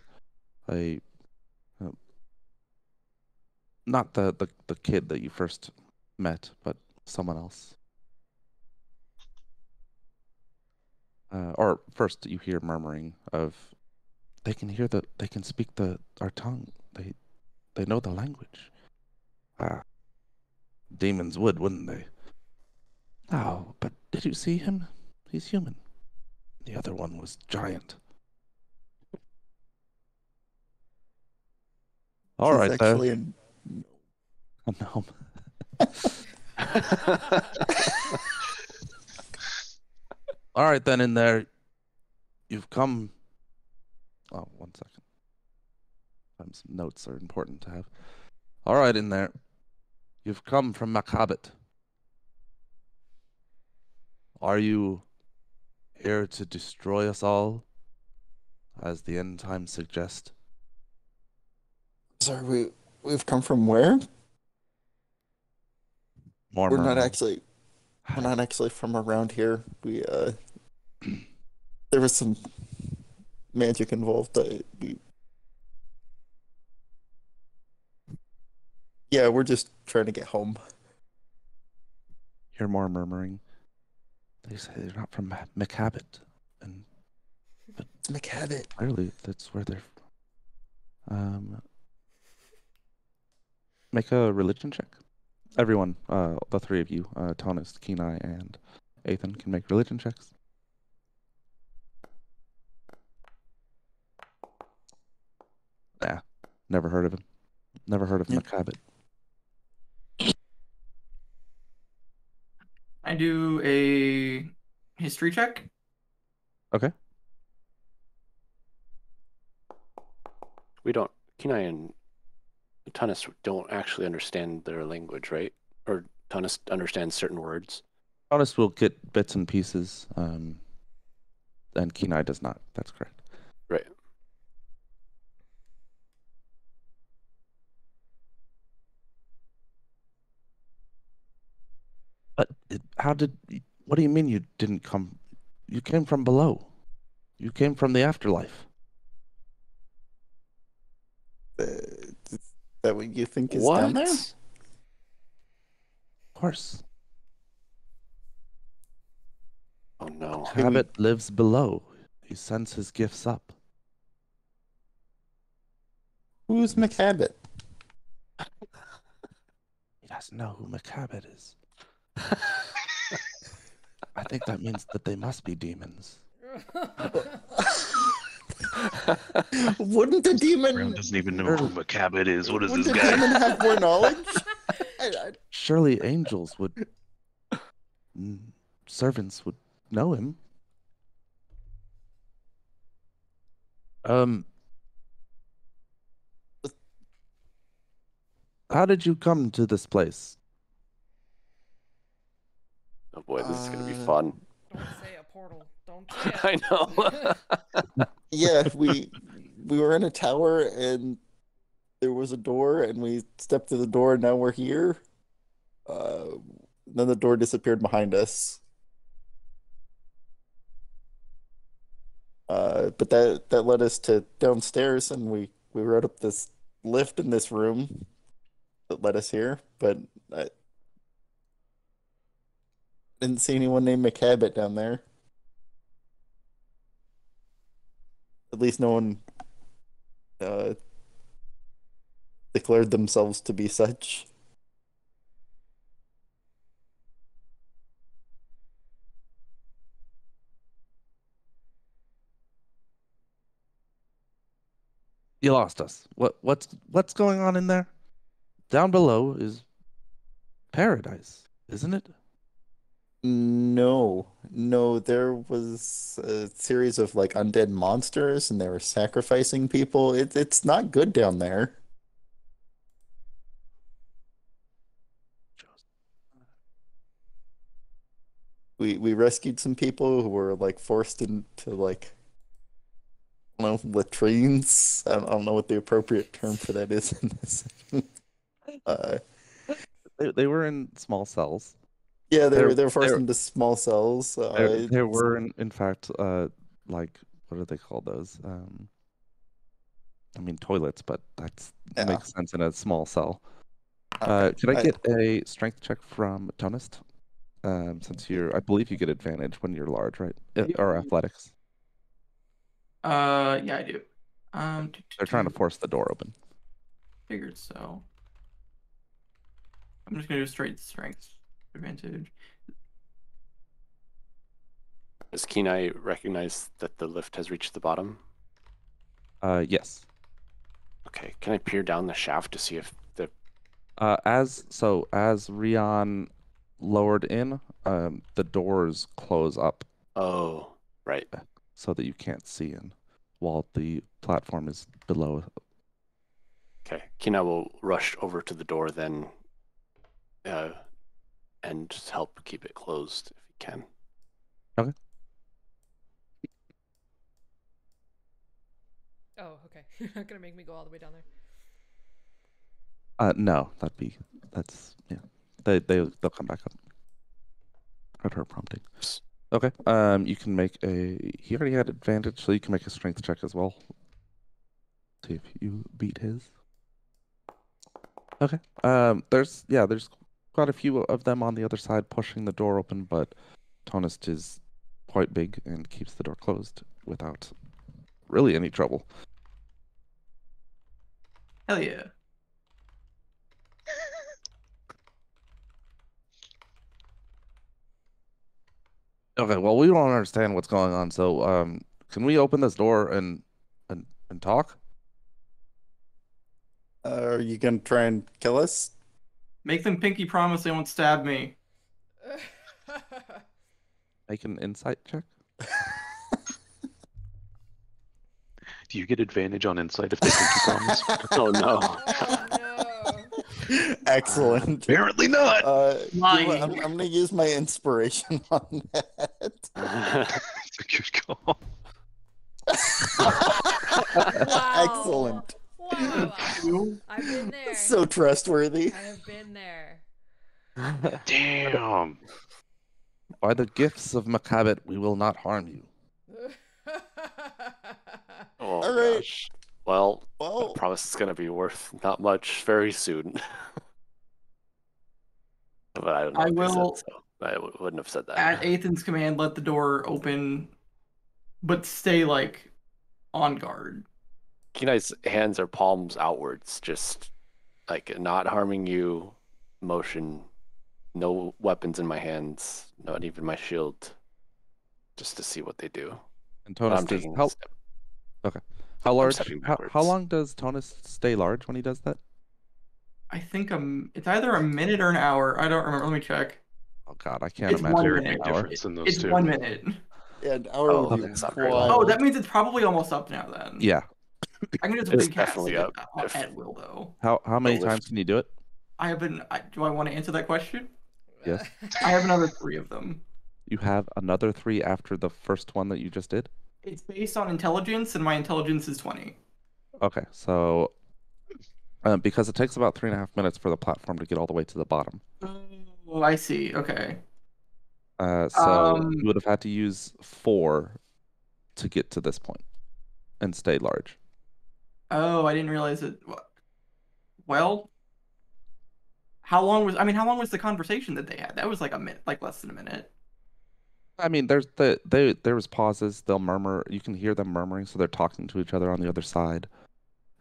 not the kid that you first met, but someone else. Or first you hear murmuring of, they can speak our tongue. They know the language. Demons wouldn't they? Oh, but did you see him? He's human. The other one was giant. All right, actually a gnome. All right, then in there, you've come. Oh, 1 second. Sometimes notes are important to have. All right, in there, you've come from Makhabit. Are you here to destroy us all, as the end times suggest? Sorry, we've come from where? More We're not murmuring. actually. We're not actually from around here. We there was some magic involved. Yeah, we're just trying to get home. Hear more murmuring. They say they're not from Makhabit, and It's Makhabit. clearly that's where they're. Make a religion check. Everyone, the three of you, Tonus, Kenai, and Ethan, can make religion checks. Nah, never heard of him. Never heard of Yep. Makhabit. I do a history check. Okay. We don't. Kenai and Tunis don't actually understand their language, right? Or Tunis understands certain words. Tonus will get bits and pieces, and Kenai does not. That's correct. Right. But how did? What do you mean you didn't come? You came from below. You came from the afterlife. Is that what you think is What? down there? Of course. Oh no. Makhabit lives below. He sends his gifts up. Who's Makhabit? He doesn't know who Makhabit is. I think that means that they must be demons. Wouldn't the demon? Brown doesn't even know who Makhabit is. What is Wouldn't this the guy? demon have more knowledge? Surely angels would. Servants would know him. How did you come to this place? Oh boy, this is gonna be fun. Don't say a portal. Don't say it. I know. Yeah, we were in a tower and there was a door and we stepped through the door and now we're here. Then the door disappeared behind us. But that led us to downstairs and we rode up this lift in this room that led us here, but I didn't see anyone named Makhabit down there. At least no one declared themselves to be such. You lost us. What's going on in there? Down below is paradise, isn't it? No, there was a series of like undead monsters and they were sacrificing people. It's not good down there. We rescued some people who were like forced into like I don't know, latrines. I don't know what the appropriate term for that is in this. They were in small cells. Yeah, they They're- were forced they're- into small cells. There were, in fact, like, what do they call those? I mean, toilets, but that Yeah. makes sense in a small cell. Okay. Could I get a strength check from Tonist? Since I believe you get advantage when you're large, right? Or athletics. Yeah, I do. They're trying to force the door open. Figured so. I'm just gonna do straight strength advantage. Does Kenai recognize that the lift has reached the bottom? Yes. Okay, can I peer down the shaft to see if the As Rion lowered in, the doors close up Oh, right. so that you can't see in while the platform is below. Okay. Kina will rush over to the door then, and just help keep it closed if he can. Okay. Oh, okay. You're not gonna make me go all the way down there. No, that's yeah. They'll come back up at her prompting. Okay. You can make a. He already had advantage, so you can make a strength check as well. See if you beat his. Okay. There's quite a few of them on the other side pushing the door open, but Tonist is quite big and keeps the door closed without really any trouble. Hell yeah. Okay, well, we don't understand what's going on, so can we open this door and talk? Are you gonna try and kill us? Make them pinky promise they won't stab me. Make an insight check. Do you get advantage on insight if they pinky promise? Oh no. Oh no. Excellent. Apparently not. Lying. I'm gonna use my inspiration on that. It's a good call. Wow. Excellent. Wow. I've been there. So trustworthy. I have been there. Damn. By the gifts of Macabit, we will not harm you. Oh, All right. gosh. Well, I Well, promise it's gonna be worth not much very soon. But I don't know. I what they said, will- so I wouldn't have said that. At Ethan's command, let the door open, but stay like on guard. Kenai's hands are palms outwards, just like not harming you. Motion, no weapons in my hands, not even my shield, just to see what they do. And But I'm Tonist is taking a how step. how large? stepping How backwards. long does Tonist stay large when he does that? I think it's either a minute or an hour. I don't remember. Let me check. Oh God, I can't It's imagine. one Very minute. big an hour. difference in those It's two. 1 minute. yeah, an hour Oh, would be that's not very wild. long. Oh, that means it's probably almost up now then. Yeah. I can just It's recast definitely it up. at will though. How many lift. times can you do it? Do I want to answer that question? Yes. I have another 3 of them. You have another 3 after the first one that you just did? It's based on intelligence, and my intelligence is 20. Okay, so because it takes about 3.5 minutes for the platform to get all the way to the bottom. Oh, I see. Okay. So you would have had to use 4 to get to this point and stay large. Oh, I didn't realize it. Well, how long was the conversation that they had? That was like a minute, like less than a minute. I mean, there was pauses. They'll murmur. You can hear them murmuring, so they're talking to each other on the other side.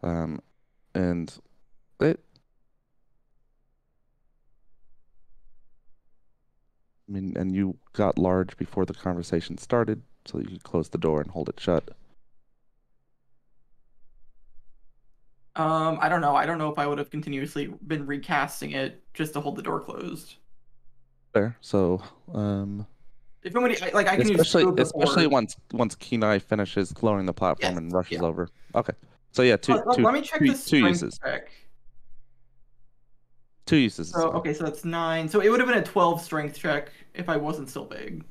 And it. I mean, and you got large before the conversation started, so you could close the door and hold it shut. I don't know. I don't know if I would have continuously been recasting it just to hold the door closed. There. So, If somebody I can use especially once Kenai finishes clearing the platform Yes, and rushes yeah. over. Okay. So yeah, Let me check two the strength uses. check. 2 uses. is So fine. okay, so that's 9. So it would have been a 12 strength check if I wasn't still big.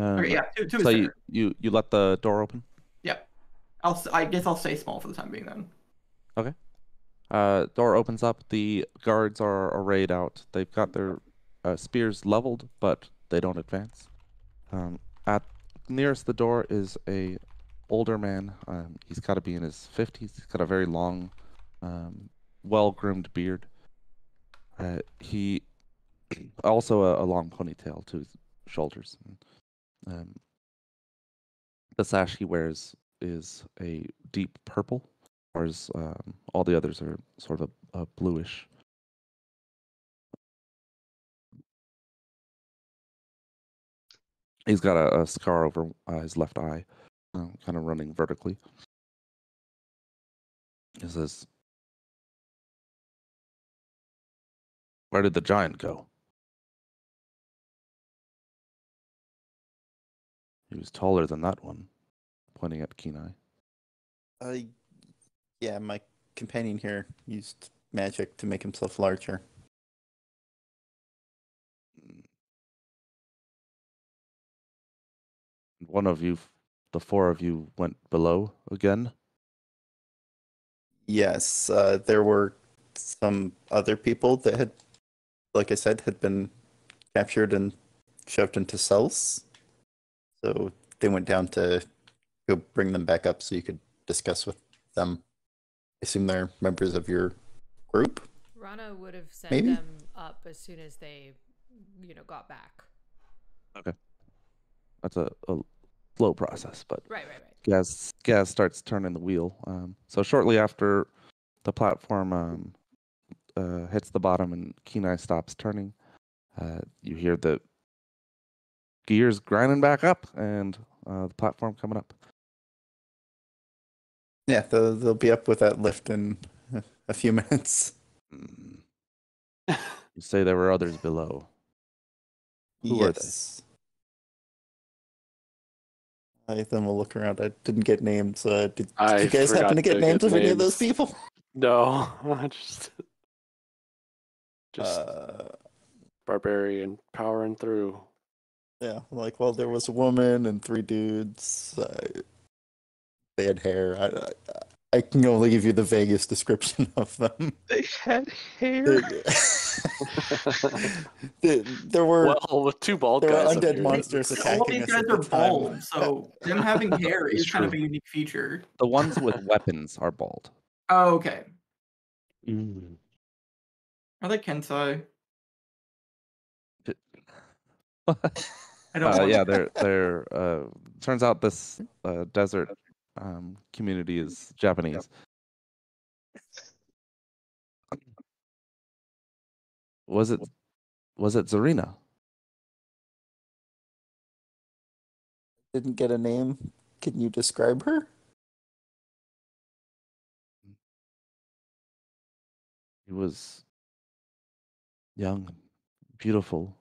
Okay, yeah, 2 is So fair. you let the door open? Yep. I guess I'll stay small for the time being then. Door opens up. The guards are arrayed out. They've got their spears leveled, but they don't advance. At nearest the door is a older man. He's got to be in his 50s. He's got a very long, well-groomed beard. He also a long ponytail to his shoulders. The sash he wears is a deep purple, whereas all the others are sort of a bluish. He's got a scar over his left eye, kind of running vertically. He says, "Where did the giant go?" He was taller than that one, pointing at Kenai. Yeah, my companion here used magic to make himself larger. One of you, the four of you, went below again. Yes, there were some other people that had, like I said, had been captured and shoved into cells. So they went down to go bring them back up so you could discuss with them. I assume they're members of your group? Rana would have sent Maybe? them up as soon as they, got back. Okay. That's a slow process, but Right. Gaz starts turning the wheel. So shortly after the platform hits the bottom and Kenai stops turning, you hear the gears grinding back up and the platform coming up. Yeah, they'll be up with that lift in a few minutes. You say there were others below. Who were they? Then we'll look around. I didn't get names. Did I you guys happen to forgot get to names get of any of those names. people? No, just barbarian powering through. Yeah, well, there was a woman and 3 dudes. They had hair. I can only give you the vaguest description of them. They had hair. There were Well, with 2 bald there were guys up undead here, monsters it's- All attacking these us guys at the are time. bald, so them having hair It's is kind of a true. unique feature. The ones with weapons are bald. Oh, okay. Mm. Are they Kensai? I don't want Yeah, they're turns out this desert community is Japanese. Was it Zarina? Didn't get a name. Can you describe her? She was young, beautiful.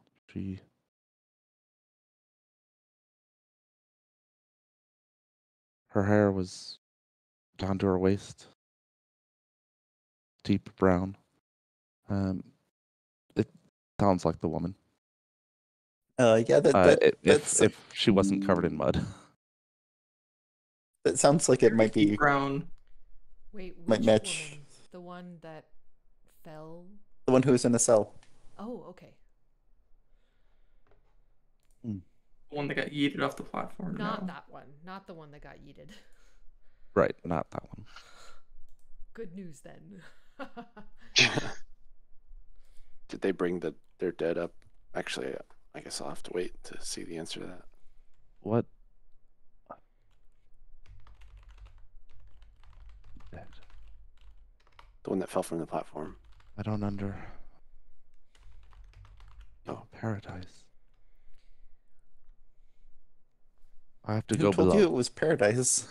Her hair was down to her waist, deep brown. It sounds like the woman. Yeah, If she wasn't covered in mud. that sounds like it might be brown. Wait, Might which match. woman? The one that fell? the one who was in a cell. Oh, okay. The one that got yeeted off the platform. Not no. that one. Not the one that got yeeted. Right, not that one. Good news then. Did they bring their dead up? Actually, I guess I'll have to wait to see the answer to that. What? Dead. The one that fell from the platform. I don't under. Oh. Paradise. I have to Who go told below. you it was paradise?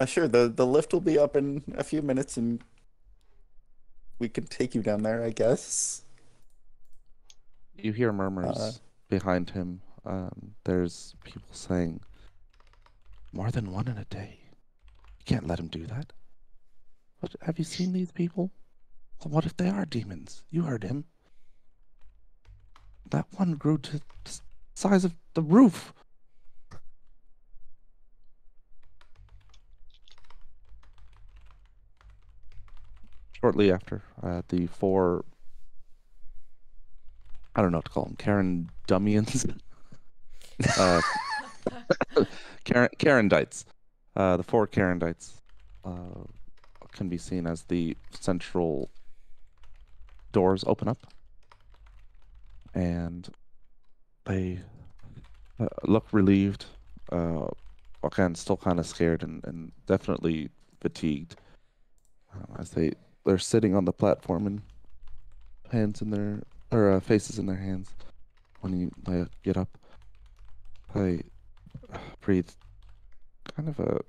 Sure, the lift will be up in a few minutes and we can take you down there, I guess. You hear murmurs behind him. There's people saying, more than one in a day. You can't let him do that. But have you seen these people? Well, what if they are demons? You heard him. That one grew to the size of the roof. Shortly after, the 4, I don't know what to call them, Karen Dummians. Karendites. The 4 Karendites can be seen as the central doors open up. And they look relieved. Again, still kind of scared and definitely fatigued. As they're sitting on the platform and hands in their or faces in their hands. When they get up, they breathe kind of a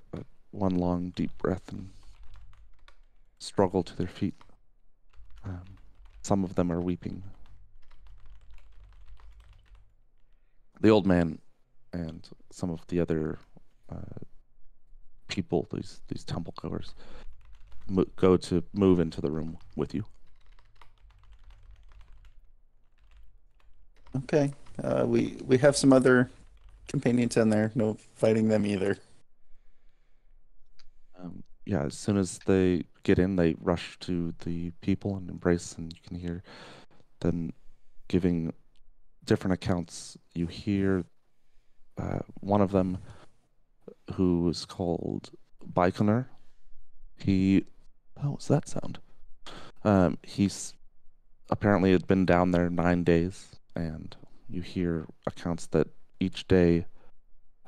one long deep breath and struggle to their feet. Some of them are weeping. the old man and some of the other people, these temple goers, go to move into the room with you. Okay. We have some other companions in there. No fighting them either. Yeah, as soon as they get in, they rush to the people and embrace, and you can hear them giving different accounts. You hear one of them, who is called Baikonur. What was that sound? He's apparently had been down there 9 days, and you hear accounts that each day,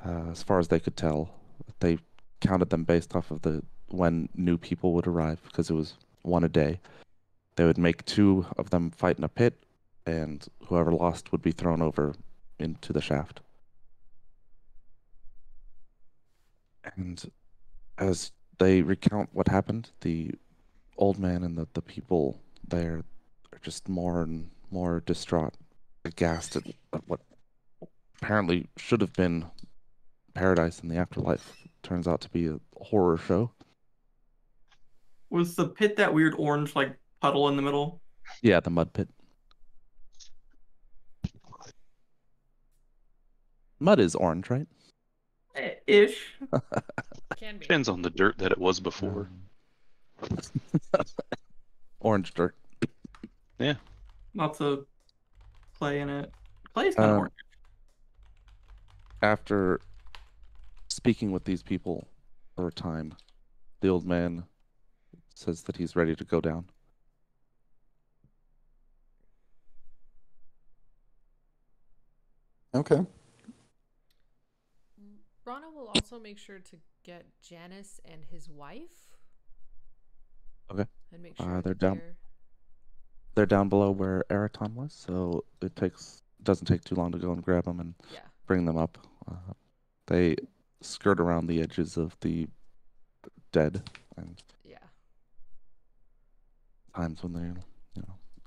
as far as they could tell, they counted them based off of when new people would arrive, because it was one a day. They would make 2 of them fight in a pit, and whoever lost would be thrown over into the shaft. And as they recount what happened, the old man and the people there are just more and more distraught, aghast at what apparently should have been paradise in the afterlife. Turns out to be a horror show. Was the pit that weird orange like puddle in the middle? Yeah, the mud pit. Mud is orange, right? Ish. Can be. Depends on the dirt that it was before. Orange dirt. Lots of clay in it. Clay is kind of orange. After speaking with these people for a time, the old man says that he's ready to go down. Okay. Rana will also make sure to get Janice and his wife. Okay. And make sure They're that down. They're down below where Eraton was, so it doesn't take too long to go and grab them and bring them up. They skirt around the edges of the dead, and times when they're,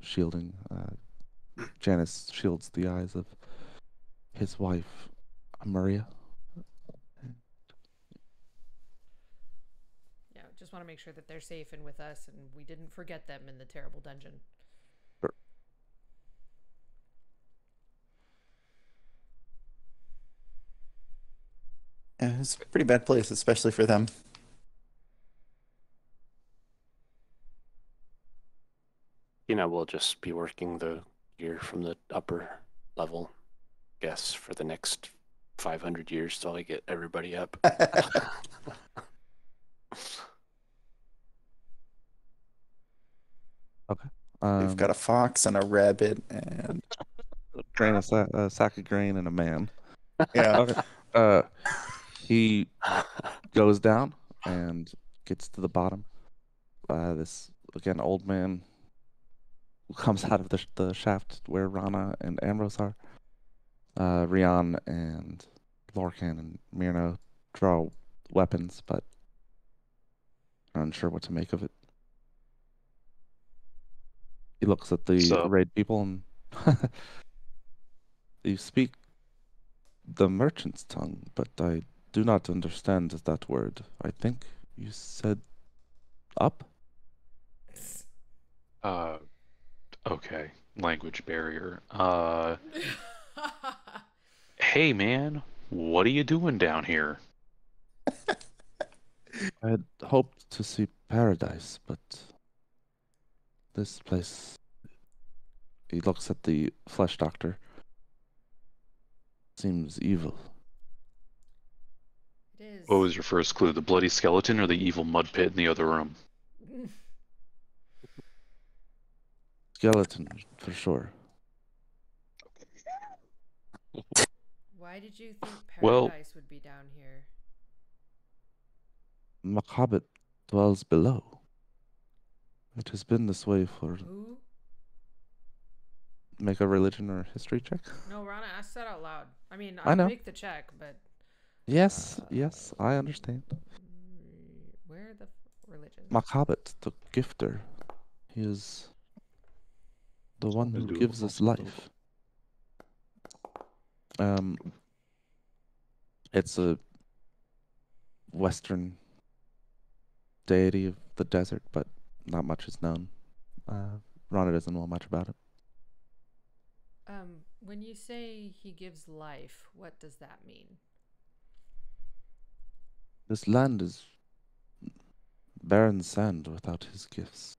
shielding. Janice shields the eyes of his wife, Maria. Yeah, just want to make sure that they're safe and with us, and we didn't forget them in the terrible dungeon. Sure. Yeah, it's a pretty bad place, especially for them. We'll just be working the gear from the upper level, guess, for the next 500 years till I get everybody up. Okay. We've got a fox and a rabbit and a sack of grain and a man. Yeah. Okay. He goes down and gets to the bottom. This again old man comes out of the shaft where Rana and Ambrose are. Rian and Lorcan and Myrna draw weapons, but are unsure what to make of it. He looks at the raid people and you speak the merchant's tongue, but I do not understand that word. I think you said up? Okay. Language barrier. Hey man, what are you doing down here? I had hoped to see paradise, but this place... He looks at the flesh doctor. Seems evil. It is. What was your first clue? The bloody skeleton or the evil mud pit in the other room? Skeleton, for sure. Why did you think paradise would be down here? Makhabit dwells below. It has been this way for... Who? Make a religion or history check? No, Rana, ask that out loud. I mean, I know. make the check, but... Yes, I understand. Where are the religions? Makhabit, the gifter. He is the one who gives us life. It's a Western deity of the desert, but not much is known. Rana doesn't know much about it. When you say he gives life, what does that mean? This land is barren sand without his gifts.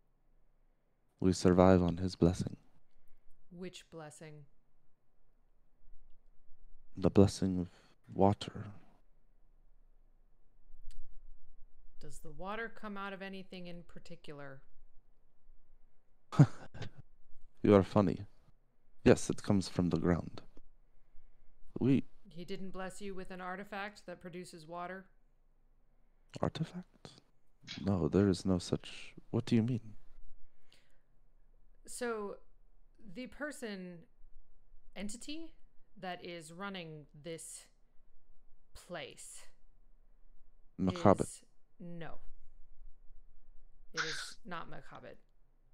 We survive on his blessing. Which blessing? The blessing of water. Does the water come out of anything in particular? You are funny. Yes, it comes from the ground. He didn't bless you with an artifact that produces water? Artifact? No, there is no such... What do you mean? So, the entity that is running this place Makhabit. No. It is not Makhabit.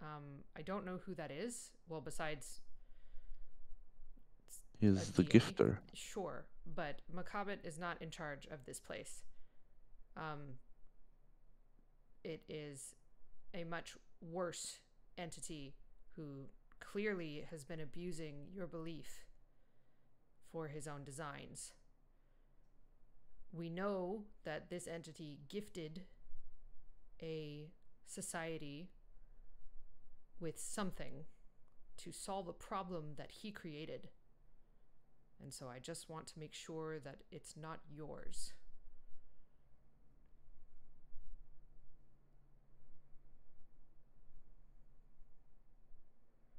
I don't know who that is. Well, besides... He is the gifter. Sure, but Makhabit is not in charge of this place. It is a much worse entity who clearly has been abusing your belief for his own designs. We know that this entity gifted a society with something to solve a problem that he created. And so I just want to make sure that it's not yours.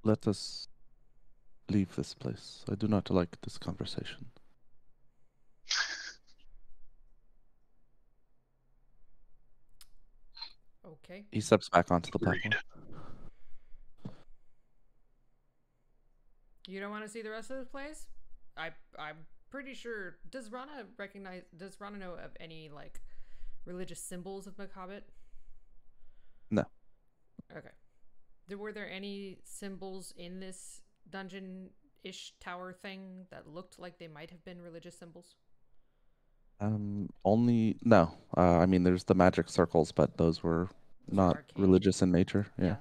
Let us leave this place. I do not like this conversation. Okay. He steps back onto the platform. You don't want to see the rest of the place? I'm pretty sure. Does Rana know of any like religious symbols of Makhabit? No. Okay. Were there any symbols in this dungeon-ish tower thing that looked like they might have been religious symbols? No. I mean, there's the magic circles, but those were not arcane. Religious in nature. Yeah.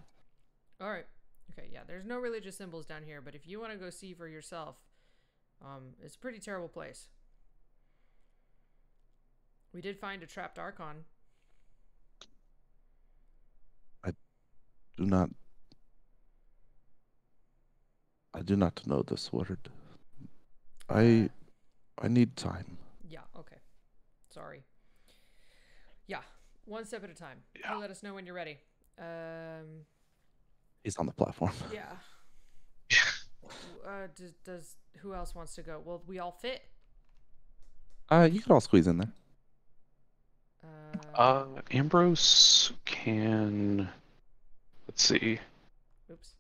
All right. Okay. Yeah. There's no religious symbols down here, but if you want to go see for yourself, it's a pretty terrible place. We did find a trapped Archon. I do not know this word. I need time. Yeah, okay. Sorry. Yeah, one step at a time. Yeah. You let us know when you're ready. He's on the platform. Yeah. Does who else wants to go? Will we all fit? You could all squeeze in there. Ambrose can. Let's see. Oops.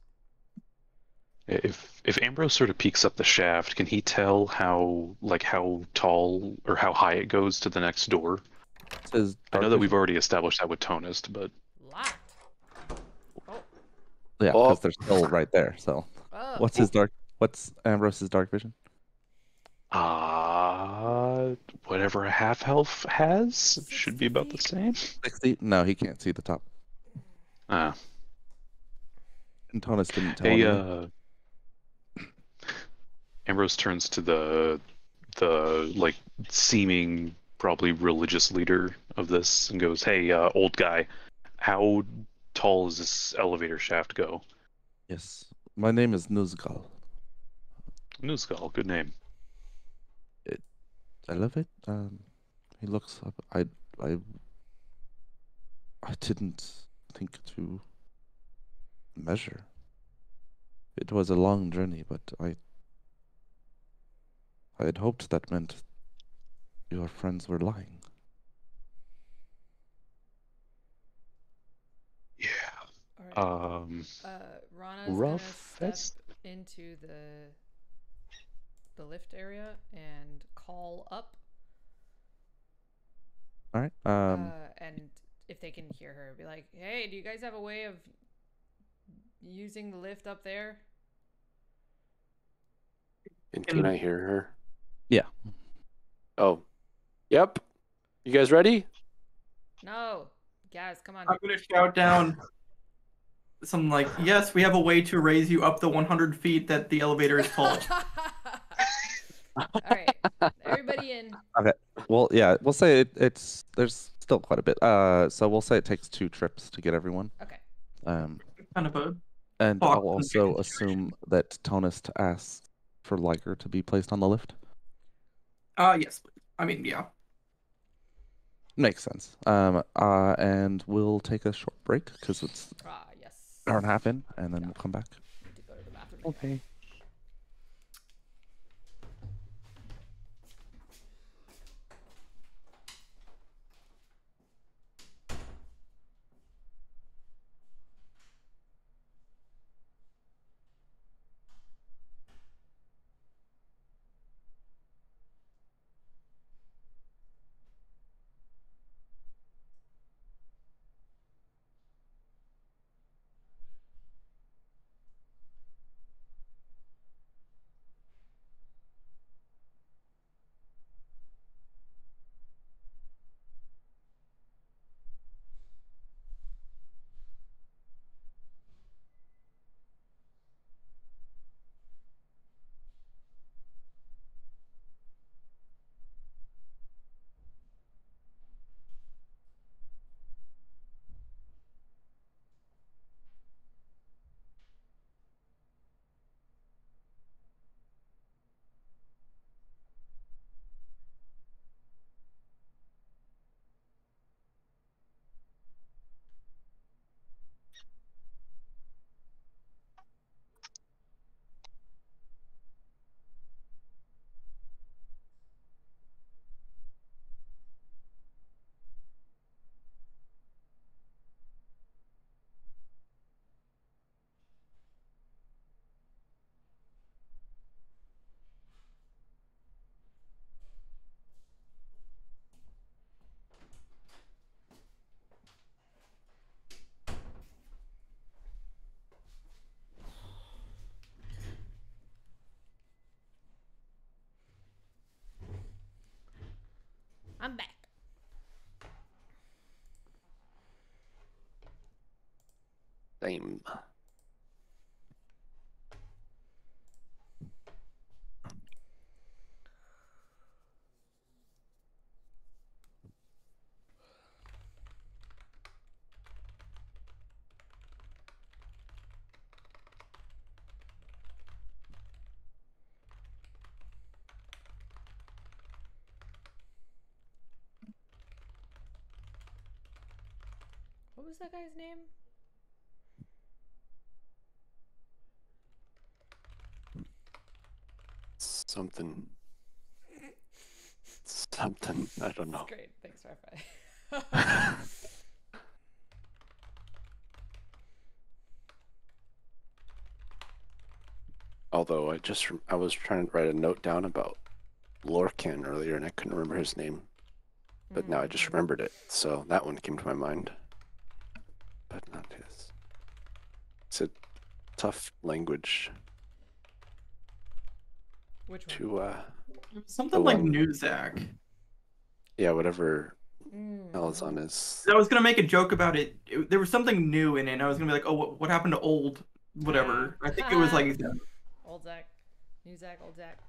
If Ambrose sort of peeks up the shaft, can he tell how tall or how high it goes to the next door? I know that we've already established that with Tonist, but Locked. Oh. Yeah, because they're still right there. So, what's Ambrose's dark vision? Whatever a half elf has should be about the same. 60? No, he can't see the top. And Tonus didn't tell him. Ambrose turns to the like seeming probably religious leader of this and goes, "Hey, old guy, how tall does this elevator shaft go?" Yes, my name is Nuzgal. Nuzgal, good name. Elevate? He looks up. I didn't think to measure. It was a long journey, but I had hoped that meant your friends were lying. Yeah. All right. Rana's rough gonna step into the lift area and call up. All right. And if they can hear her, be like, "Hey, do you guys have a way of using the lift up there?" And can I hear her? Yeah. Oh, yep. You guys ready? No. Guys, come on. I'm gonna shout down something like, "Yes, we have a way to raise you up the 100 feet that the elevator is tall." All right. Everybody in. Okay. Well, yeah, we'll say there's still quite a bit. So we'll say it takes 2 trips to get everyone. Okay. Um, Kind of a and Fuck. I'll also assume that Tonist asked for Liger to be placed on the lift. yes. I mean, yeah. Makes sense. And we'll take a short break because it's Yes. an hour and a half in, and then Yeah. we'll come back. Need to go to the bathroom. Okay. I'm back. Same. What was that guy's name? Something. Something. I don't know. Great. Thanks, Wi-Fi. Although I was trying to write a note down about Lorcan earlier and I couldn't remember his name. But now I just remembered it. So that one came to my mind. But not his. It's a tough language Which one? to Something The like one- Newzak. yeah, whatever Mm. Elazon is. I was gonna make a joke about it. There was something new in it. And I was gonna be like, "Oh, what happened to old whatever?" I think it was like, Old Zach. New Zach, old Zach.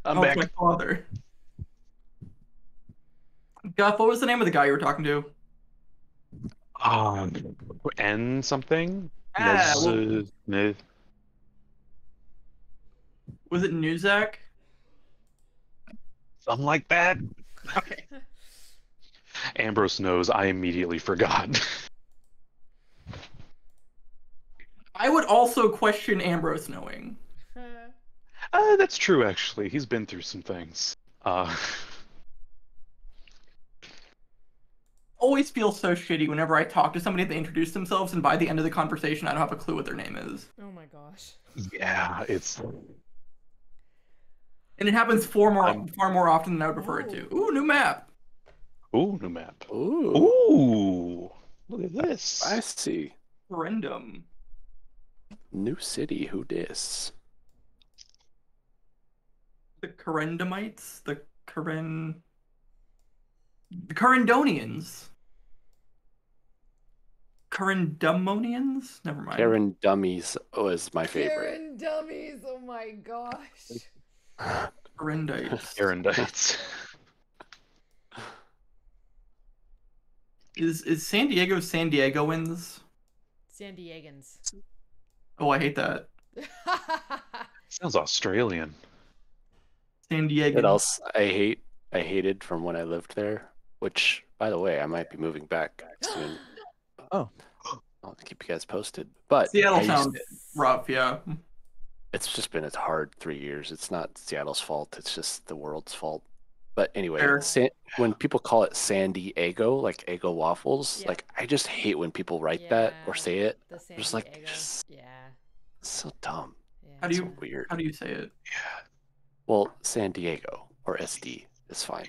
I'm "Oh, back. it's my father." Guff, what was the name of the guy you were talking to? N something? Ah, well, Nez- was it Newzak? something like that. Okay. Ambrose knows. I immediately forgot. I would also question Ambrose knowing. That's true, actually. He's been through some things. Always feel so shitty whenever I talk to somebody, they introduce themselves, and by the end of the conversation, I don't have a clue what their name is. Oh my gosh. Yeah, it's. And it happens far I'm- more often than I would prefer it to. Ooh, new map. Ooh, new map. Ooh, Ooh, look at this. I see. Referendum. New city. Who dis? the Corendamites, the Corendonians. Corendumonians? Never mind. Karen Dummies was my favorite. Karen dummies. Oh my gosh. Corendites. Erendites. Is San Diego San Diegoans? San Diegans. Oh, I hate that. Sounds Australian. San Diego. What else I hated from when I lived there, which, by the way, I might be moving back soon. Oh. I'll keep you guys posted. But Seattle I used- sounds rough, yeah. it's just been a hard 3 years. It's not Seattle's fault. It's just the world's fault. But anyway, Fair. when people call it San Diego, like Eggo waffles, Yeah. like I just hate when people write that or Yeah, say it. The San Just like, Diego. just- Yeah. It's so dumb. Yeah. How do So you weird. how do you say it? Yeah. Well, San Diego or SD is fine.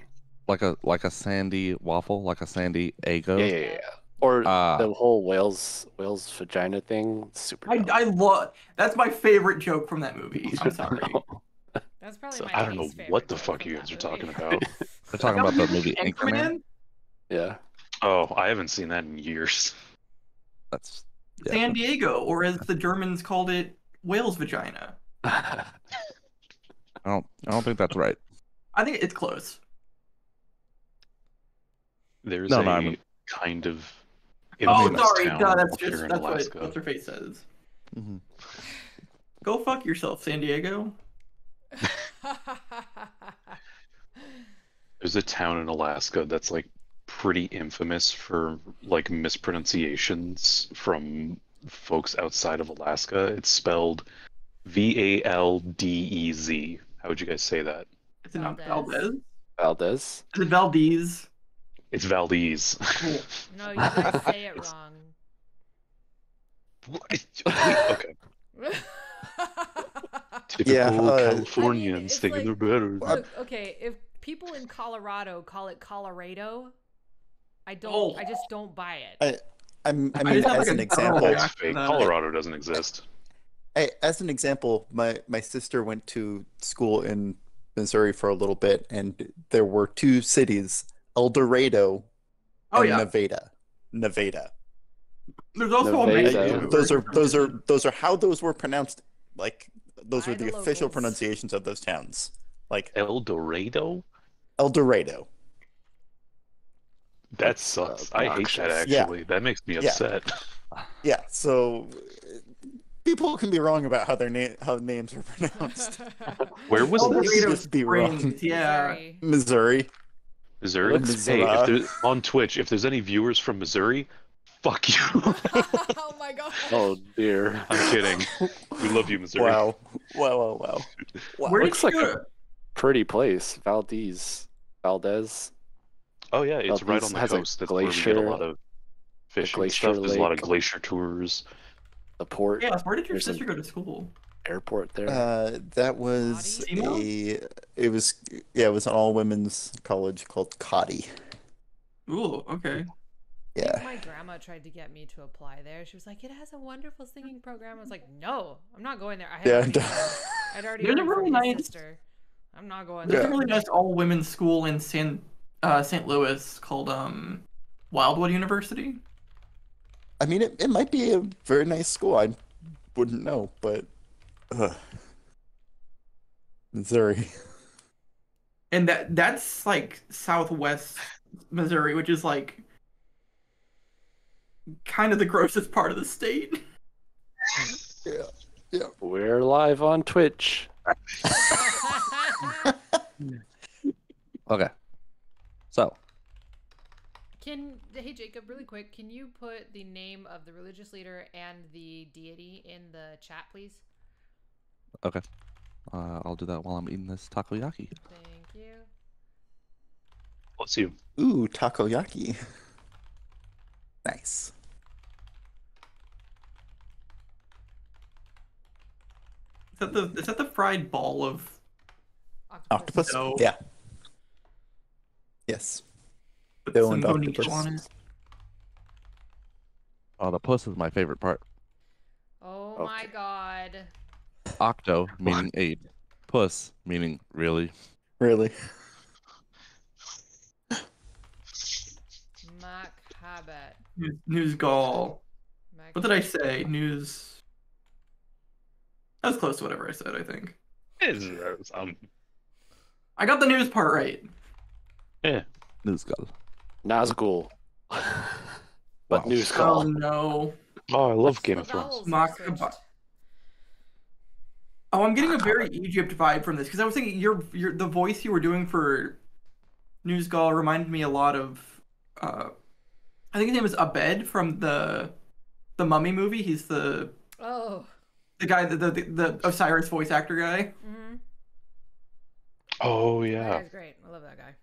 Like a sandy waffle, like a sandy Eggo. Yeah. Or Ah. the whole whale's vagina thing. Super. dumb. I love that's my favorite joke from that movie. I'm sorry. That's probably So, my I don't know least favorite what the joke fuck from you that guys are movie. talking about. They're talking about the movie Anchorman? Anchorman. Yeah. Oh, I haven't seen that in years. That's yeah. San Diego, or as the Germans called it, whale's vagina. I don't think that's right. I think it's close. There's No, a no, I mean- kind of Oh, infamous sorry. town No, that's up here just in that's what Alaska. what's her face says. Mhm. Go fuck yourself, San Diego. There's a town in Alaska that's like pretty infamous for like mispronunciations from folks outside of Alaska. It's spelled Valdez. How would you guys say that? Is it not Valdez. Valdez? Valdez. Is it Valdez? It's Valdez. Cool. No, you guys say it wrong. Okay. Typical Yeah, Californians it's thinking like- they're better. Look, okay, if people in Colorado call it Colorado, I don't. Oh. I just don't buy it. I mean, I just have, as like, an a example, general That's fake. No. Colorado doesn't exist. as an example, my sister went to school in Missouri for a little bit, and there were two cities, El Dorado Oh and yeah. Nevada. There's also a Nevada. menu. Those are how those were pronounced. Like those By were the the official locals. pronunciations of those towns. Like El Dorado? El Dorado. That That's, sucks. I hate obnoxious. that Yeah. actually. That makes me Yeah. upset. Yeah. So people can be wrong about how how names are pronounced. Where was El Well, this? Dorado- Dorado just be wrong. Springs, Yeah. Sorry. Missouri. Missouri? Looks- Hey, Missouri. if there's, on Twitch, if there's any viewers from Missouri, fuck you. Oh my god. Oh dear. I'm kidding. We love you, Missouri. Wow. Wow. Where did Looks you like go? Pretty place. Valdez. Oh yeah, it's right Valdez on the has a coast. That's where we get a glacier- lot of fishing glacier stuff. There's a lot of lake. glacier tours. The port. Yeah, where did your There's a- sister go to school? Airport there. That was Body? it was an all women's college called Cotty. Ooh, okay. I Yeah. think my grandma tried to get me to apply there. She was like, "It has a wonderful singing program." I was like, "No, I'm not going there." I had Yeah. already I'd already There's a heard really from his nice- sister. I'm not going There's there. a really nice all women's school in St. Louis called Wildwood University. I mean, it might be a very nice school. I wouldn't know, but Missouri. And that's like southwest Missouri, which is like kind of the grossest part of the state. We're live on Twitch. Okay. So Hey Jacob, really quick, can you put the name of the religious leader and the deity in the chat, please? I'll do that while I'm eating this takoyaki. Thank you. Bless you. Ooh, takoyaki. Nice. Is that the fried ball of Octopus? No. Yeah. Yes. with Bill some and bonito octopus. on it? Oh, the puss is my favorite part. Oh my Okay. god. Octo meaning 8, Puss, meaning really. Really? Makhabet. Newsgall. What did I say? News. That was close to whatever I said, I think. I got the news part right. Yeah. Newsgall. Nazgul. But Wow. news Oh call. no. Oh, I love Game The of Thrones. vowels are Makhabet. switched. Oh, I'm getting a very Egypt vibe from this because I was thinking the voice you were doing for Newsgall reminded me a lot of I think his name is Abed from the Mummy movie. He's the Oh. guy, the Osiris voice actor guy. Mm-hmm. Oh That yeah. guy's great. I love that guy.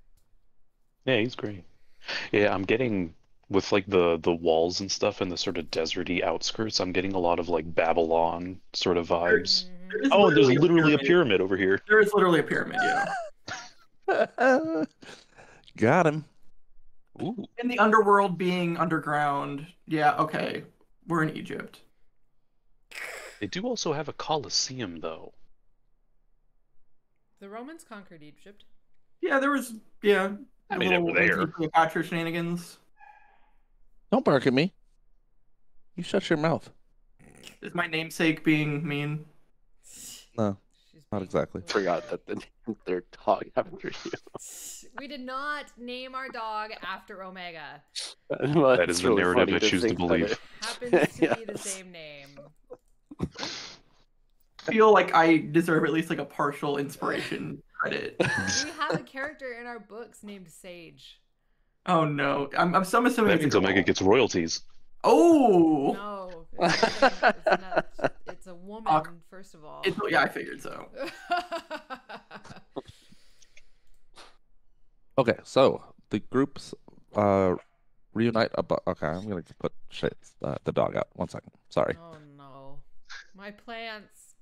Yeah, he's great. Yeah, I'm getting with like the walls and stuff and the sort of deserty outskirts, I'm getting a lot of like Babylon sort of vibes. Mhm. There is Oh, and there's literally a pyramid. pyramid over here. There is literally a pyramid, yeah. Got him. Ooh. In the underworld being underground. Yeah, okay. We're in Egypt. They do also have a Colosseum though. The Romans conquered Egypt. Yeah, there was I mean, little over there. Cleopatra shenanigans. Don't bark at me. You shut your mouth. Is my namesake being mean? No, She's not being exactly. cool. Forgot that their dog after you. We did not name our dog after Omega. Well, That it's is the really narrative funny I choose to think that believe. it- Happens to be the Yes. same name. I feel like I deserve at least like a partial inspiration credit. We have a character in our books named Sage. Oh no, I'm some assuming That it's a means Omega girl. gets royalties. Oh, No, it's a woman, first of all. yeah, I figured so. Okay, so the groups reunite about. Okay, I'm gonna put the dog out. 1 second. Sorry. Oh no. My plants.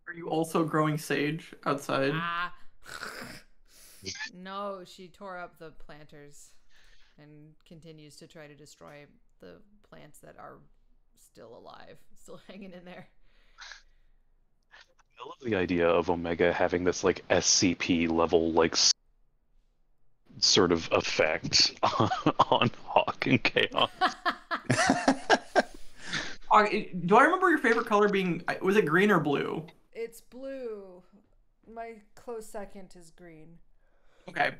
Are you also growing sage outside? Ah. No, she tore up the planters and continues to try to destroy the plants that are still alive, still hanging in there. I love the idea of Omega having this like SCP level like sort of effect on Hawk and Chaos. Do I remember your favorite color being? Was it green or blue? It's blue. My close second is green. Okay,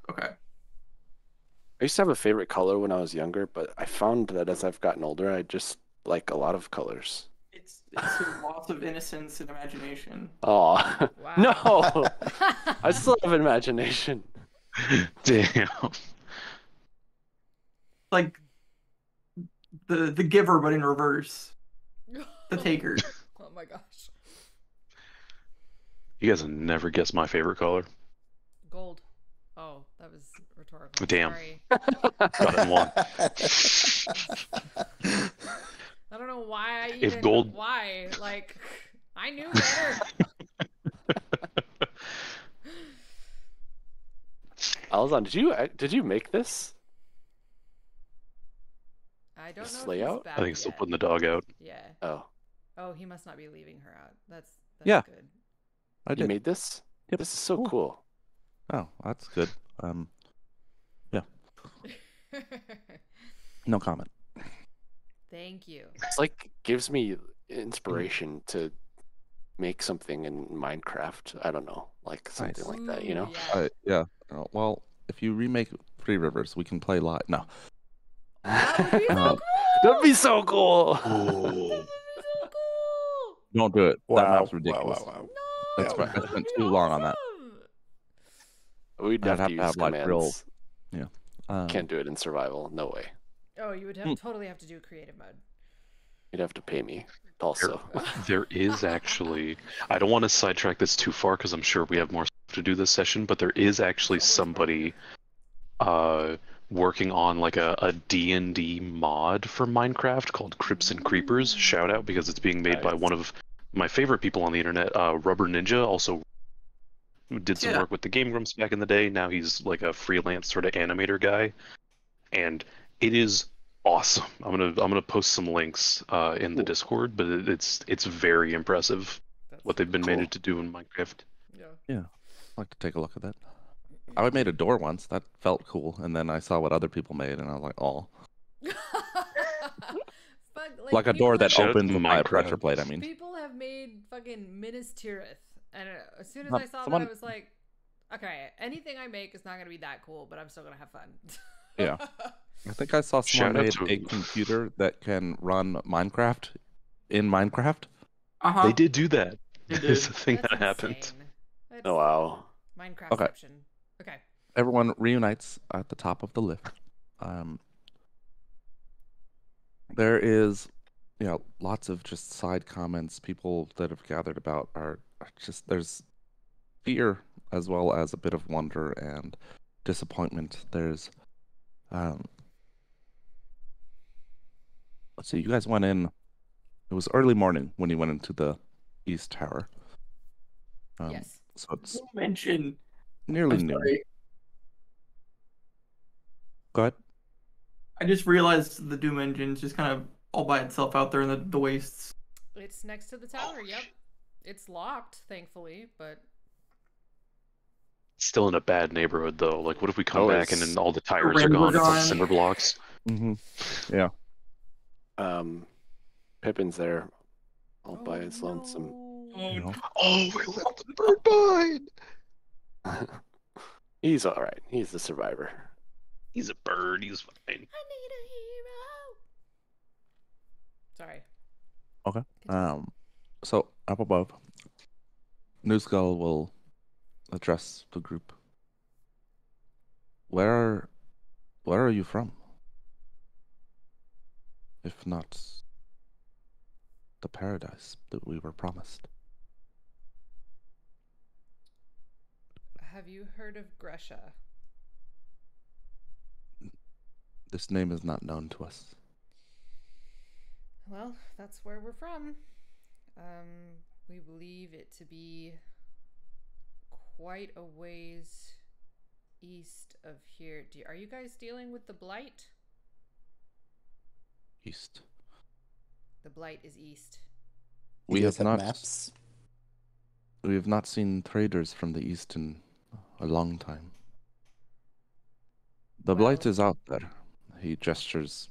okay. I used to have a favorite color when I was younger, but I found that as I've gotten older, I just like a lot of colors. It's a loss of innocence and imagination. Oh, Wow. no! I still have imagination. Damn. Like the giver, but in reverse. The taker. Oh my gosh. You guys have never guessed my favorite color. Gold. Oh, that was rhetorical. Damn. Sorry. Got it in one. I don't know why I If even gold- why. Like I knew better. Alazan, did you make this? I don't know. This if he's layout? back I think still yet. putting the dog out. Yeah. Oh, Oh, he must not be leaving her out. That's Yeah. good. I you did. made this? Yep. This is so Cool. cool. Oh, that's good. No comment. Thank you. It's like gives me inspiration to make something in Minecraft. I don't know, like something like that, you Ooh, know? Yeah. Yeah. Well, if you remake Three Rivers, we can play live. No. That would be so Um, cool. That'd be so cool. That would be so cool. Don't do it. That Wow, map's ridiculous. wow. No, That's Yeah. right. I that would spent be too long on that. awesome. We'd I'd have to use like real. commands. Yeah. Can't do it in survival. No way. Oh, you would totally have to do creative mode. You'd have to pay me also. There is actually, I don't want to sidetrack this too far because I'm sure we have more stuff to do this session, but there is actually Always somebody working on like a D&D mod for Minecraft called Crips and Creepers. Shout out because it's being made by Nice. one of my favorite people on the internet, Rubber Ninja, also did some Yeah. work with the Game Grumps back in the day. Now he's like a freelance sort of animator guy. And it is awesome. I'm gonna post some links in the Discord, but it's very impressive That's what they've been Cool. managed to do in Minecraft. Yeah. I'd like to take a look at that. I made a door once. That felt cool, and then I saw what other people made, and I was like, oh, Fuck, like a people door that have- Shout out to opens by a pressure Minecraft. plate. I mean, People have made fucking Minas Tirith, and as soon as Not- I saw someone- that, I was like, okay, anything I make is not gonna be that cool, but I'm still gonna have fun. Yeah. I think I saw someone Shout out made to- a computer that can run Minecraft in Minecraft. Uh-huh. They did do that. They It's did. a thing That's that happened. insane. That's Oh wow. Minecraftception. Okay. Everyone reunites at the top of the lift. There is, lots of just side comments. People that have gathered about are just there's fear as well as a bit of wonder and disappointment. There's, let's see, you guys went in. It was early morning when you went into the East Tower. Yes. So it's Don't mention. nearly I'm noon. sorry. Go ahead. I just realized the Doom engine's just kind of all by itself out there in the wastes. It's next to the tower. Yep. It's locked, thankfully, but Still in a bad neighborhood though. Like, what if we come Oh, back and it's- then all the tires are rims are gone? It's all gone. cinder blocks. Mm-hmm. Pippin's there, all by his Oh, lonesome. no. Oh, we left the bird behind. He's all right. He's the survivor. He's a bird. He's fine. I need a hero. Sorry. Okay. Continue. So up above, Newskull will address the group. Where are you from? If not the paradise that we were promised. Have you heard of Gresha? This name is not known to us. Well, that's where we're from. We believe it to be quite a ways east of here. Are you guys dealing with the Blight? East. The Blight is east. We You guys have not. maps. We have not seen traders from the east in a long time. The blight Well- is out there. He gestures,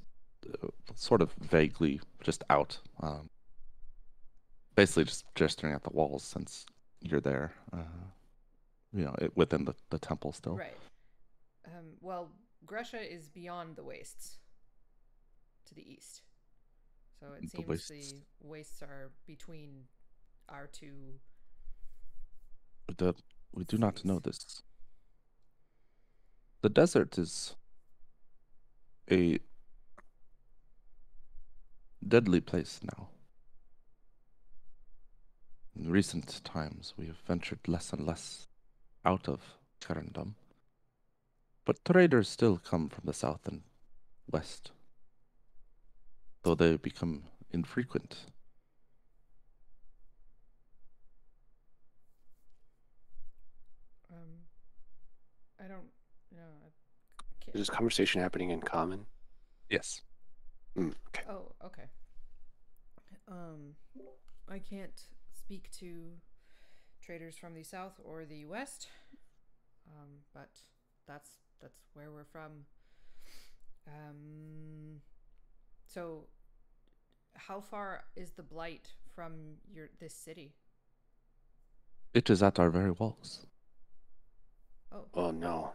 sort of vaguely, just out. Basically, just gesturing at the walls since you're there. Within the temple still. Right. Well, Gresha is beyond the wastes to the east. So it The seems wastes. the wastes are between our two. We do not know cities. this. The desert is a deadly place now. In recent times, we have ventured less and less out of Carandum. But traders still come from the south and west, though they become infrequent. I don't know. Is this conversation happening in common? Yes. Okay. Oh, okay. I can't speak to traders from the south or the west, but that's where we're from. So, how far is the Blight from this city? It is at our very walls. Oh, Oh no.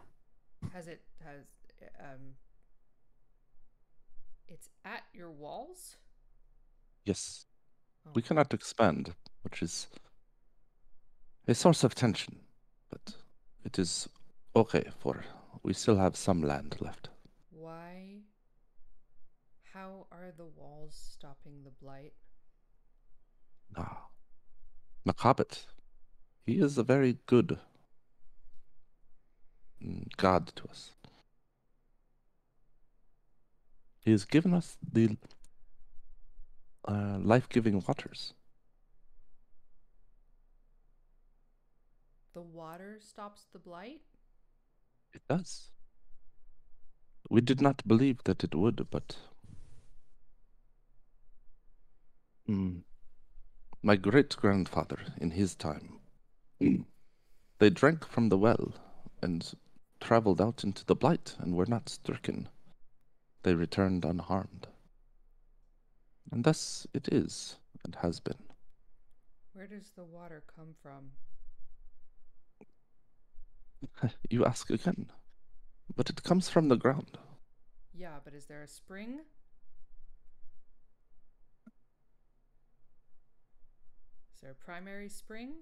it's at your walls? Yes. Oh. We cannot expand, which is a source of tension, but it is okay for we still have some land left. Why? How are the walls stopping the Blight? Makhabit, he is a very good god to us. He has given us the life-giving waters. The water stops the Blight? It does. We did not believe that it would, but My great-grandfather, in his time, they drank from the well and traveled out into the Blight and were not stricken. They returned unharmed. And thus it is and has been. Where does the water come from? You ask again, but it comes from the ground. Yeah, but is there a spring? Is there a primary spring?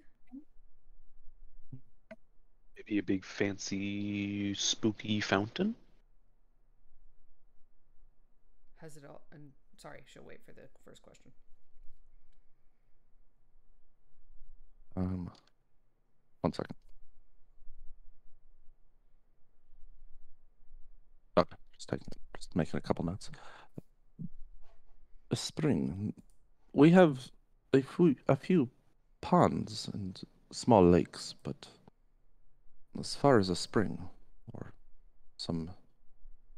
Maybe a big fancy spooky fountain? Has it all? And sorry, she'll wait for the first question. One second. Okay, just making a couple notes. A spring. We have a few ponds and small lakes, but as far as a spring or some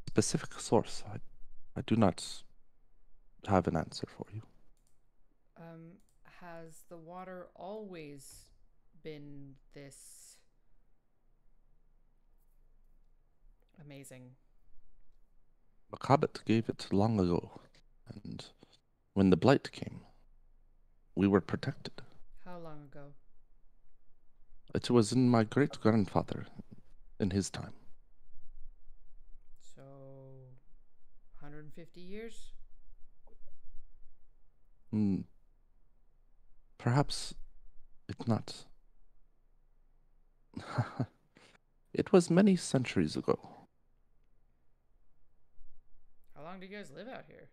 specific source, I do not have an answer for you. Has the water always been this amazing? Makabit gave it long ago, and when the Blight came, we were protected. How long ago? It was in my great-grandfather, in his time. So, 150 years? Perhaps it's not. It was many centuries ago. How long do you guys live out here?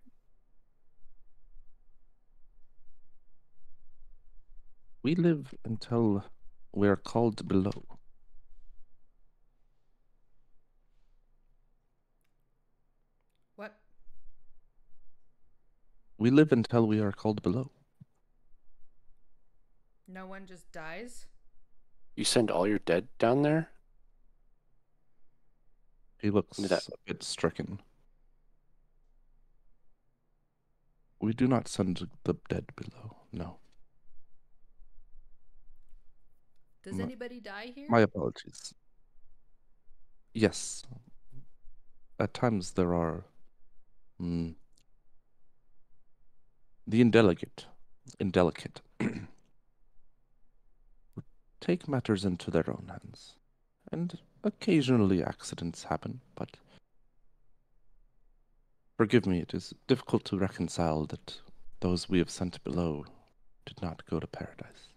We live until we're called below. What? We live until we are called below. No one just dies? You send all your dead down there? He looks Maybe that- a bit stricken. We do not send the dead below, no. Does anybody die here? My apologies. Yes. At times there are the indelicate would take matters into their own hands. And occasionally accidents happen, but forgive me, it is difficult to reconcile that those we have sent below did not go to paradise.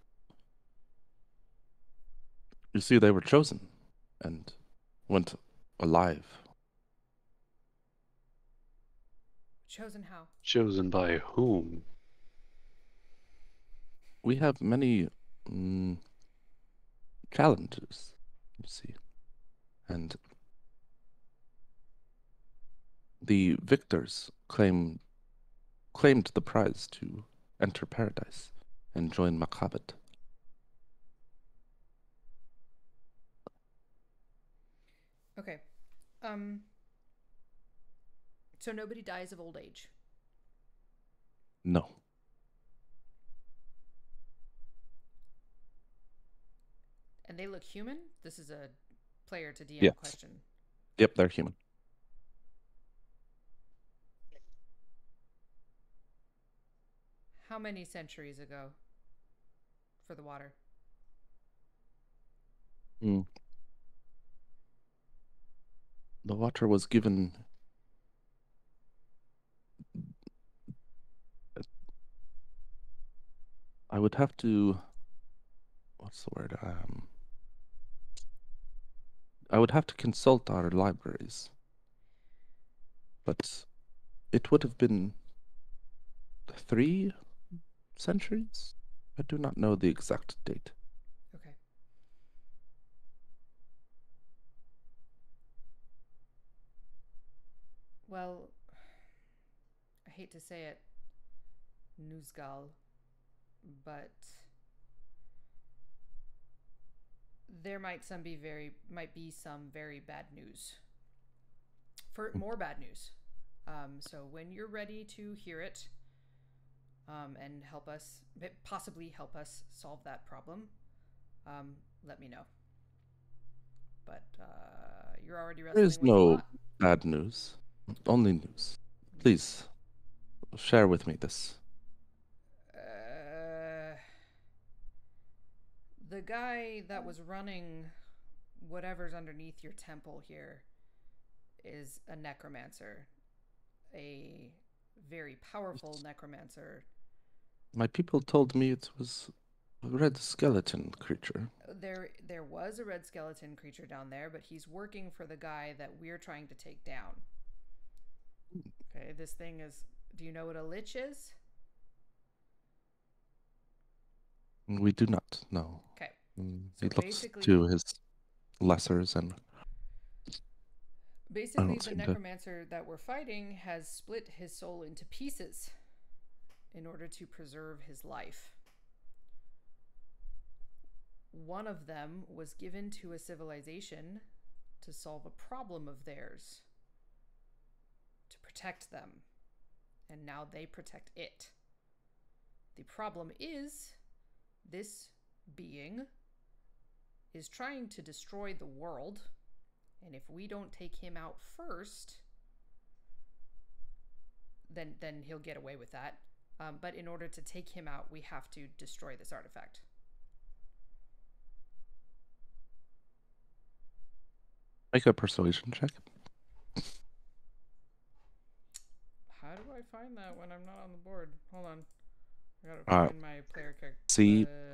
You see, they were chosen and went alive. Chosen how? Chosen by whom? We have many challenges, you see, and the victors claimed the prize to enter paradise and join Makabit. Okay. So nobody dies of old age. No. And they look human? This is a player to DM Yes. question. Yep, they're human. How many centuries ago for the water? The water was given I would have to what's the word? I would have to consult our libraries. But it would have been 3 centuries? I do not know the exact date. Okay. Well, I hate to say it, Nuzgal, but there might be some very bad news. For more bad news. So when you're ready to hear it, and possibly help us solve that problem, let me know. But you're already There wrestling is with a no lot. bad news, only news. Please, share with me this. The guy that was running whatever's underneath your temple here is a necromancer. A very powerful necromancer. My people told me it was a red skeleton creature. There was a red skeleton creature down there, but he's working for the guy that we're trying to take down. Okay, this thing is... Do you know what a lich is? We do not know. Okay. He So looks basically- to his lessers and Basically, the seem to- necromancer that we're fighting has split his soul into pieces in order to preserve his life. One of them was given to a civilization to solve a problem of theirs, to protect them, and now they protect it. The problem is, this being is trying to destroy the world, and if we don't take him out first, then he'll get away with that. But in order to take him out, we have to destroy this artifact. make a persuasion check. How do I find that when I'm not on the board? Hold on. I gotta find my player character.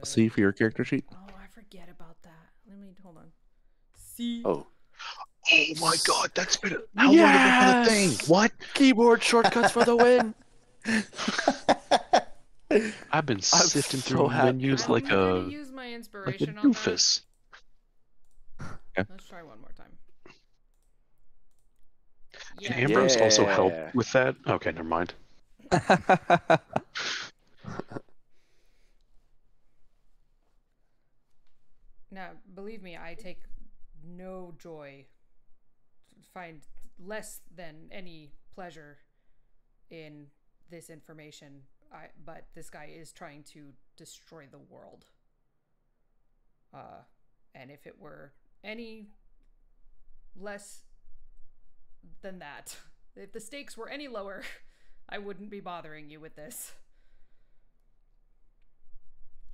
See for your character sheet. Oh, I forget about that. Let me hold on. See. Oh, Oh my god, that's been how long have it been a thing? What? keyboard shortcuts for the win. I've been sifting so through happy. menus I'm like gonna a use my like a inspiration on that. doofus. Let's try one more time. Can Ambrose also help Yeah. with that? Okay, never mind. Now, believe me, I take no joy, find less than any pleasure in this information. But this guy is trying to destroy the world. And if it were any less than that, if the stakes were any lower, I wouldn't be bothering you with this.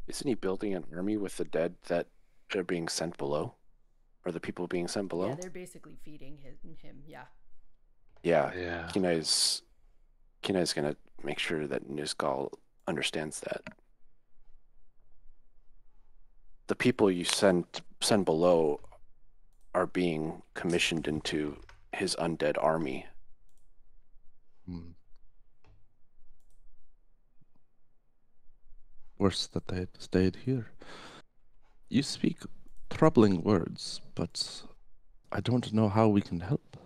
Isn't he building an army with the dead that are being sent below? Or the people being sent below? Yeah, they're basically feeding him. Yeah. Yeah. Yeah. Kina's gonna make sure that Nusgal understands that. The people you send below are being commissioned into his undead army. Hmm. Worse that they had stayed here. You speak troubling words, but I don't know how we can help.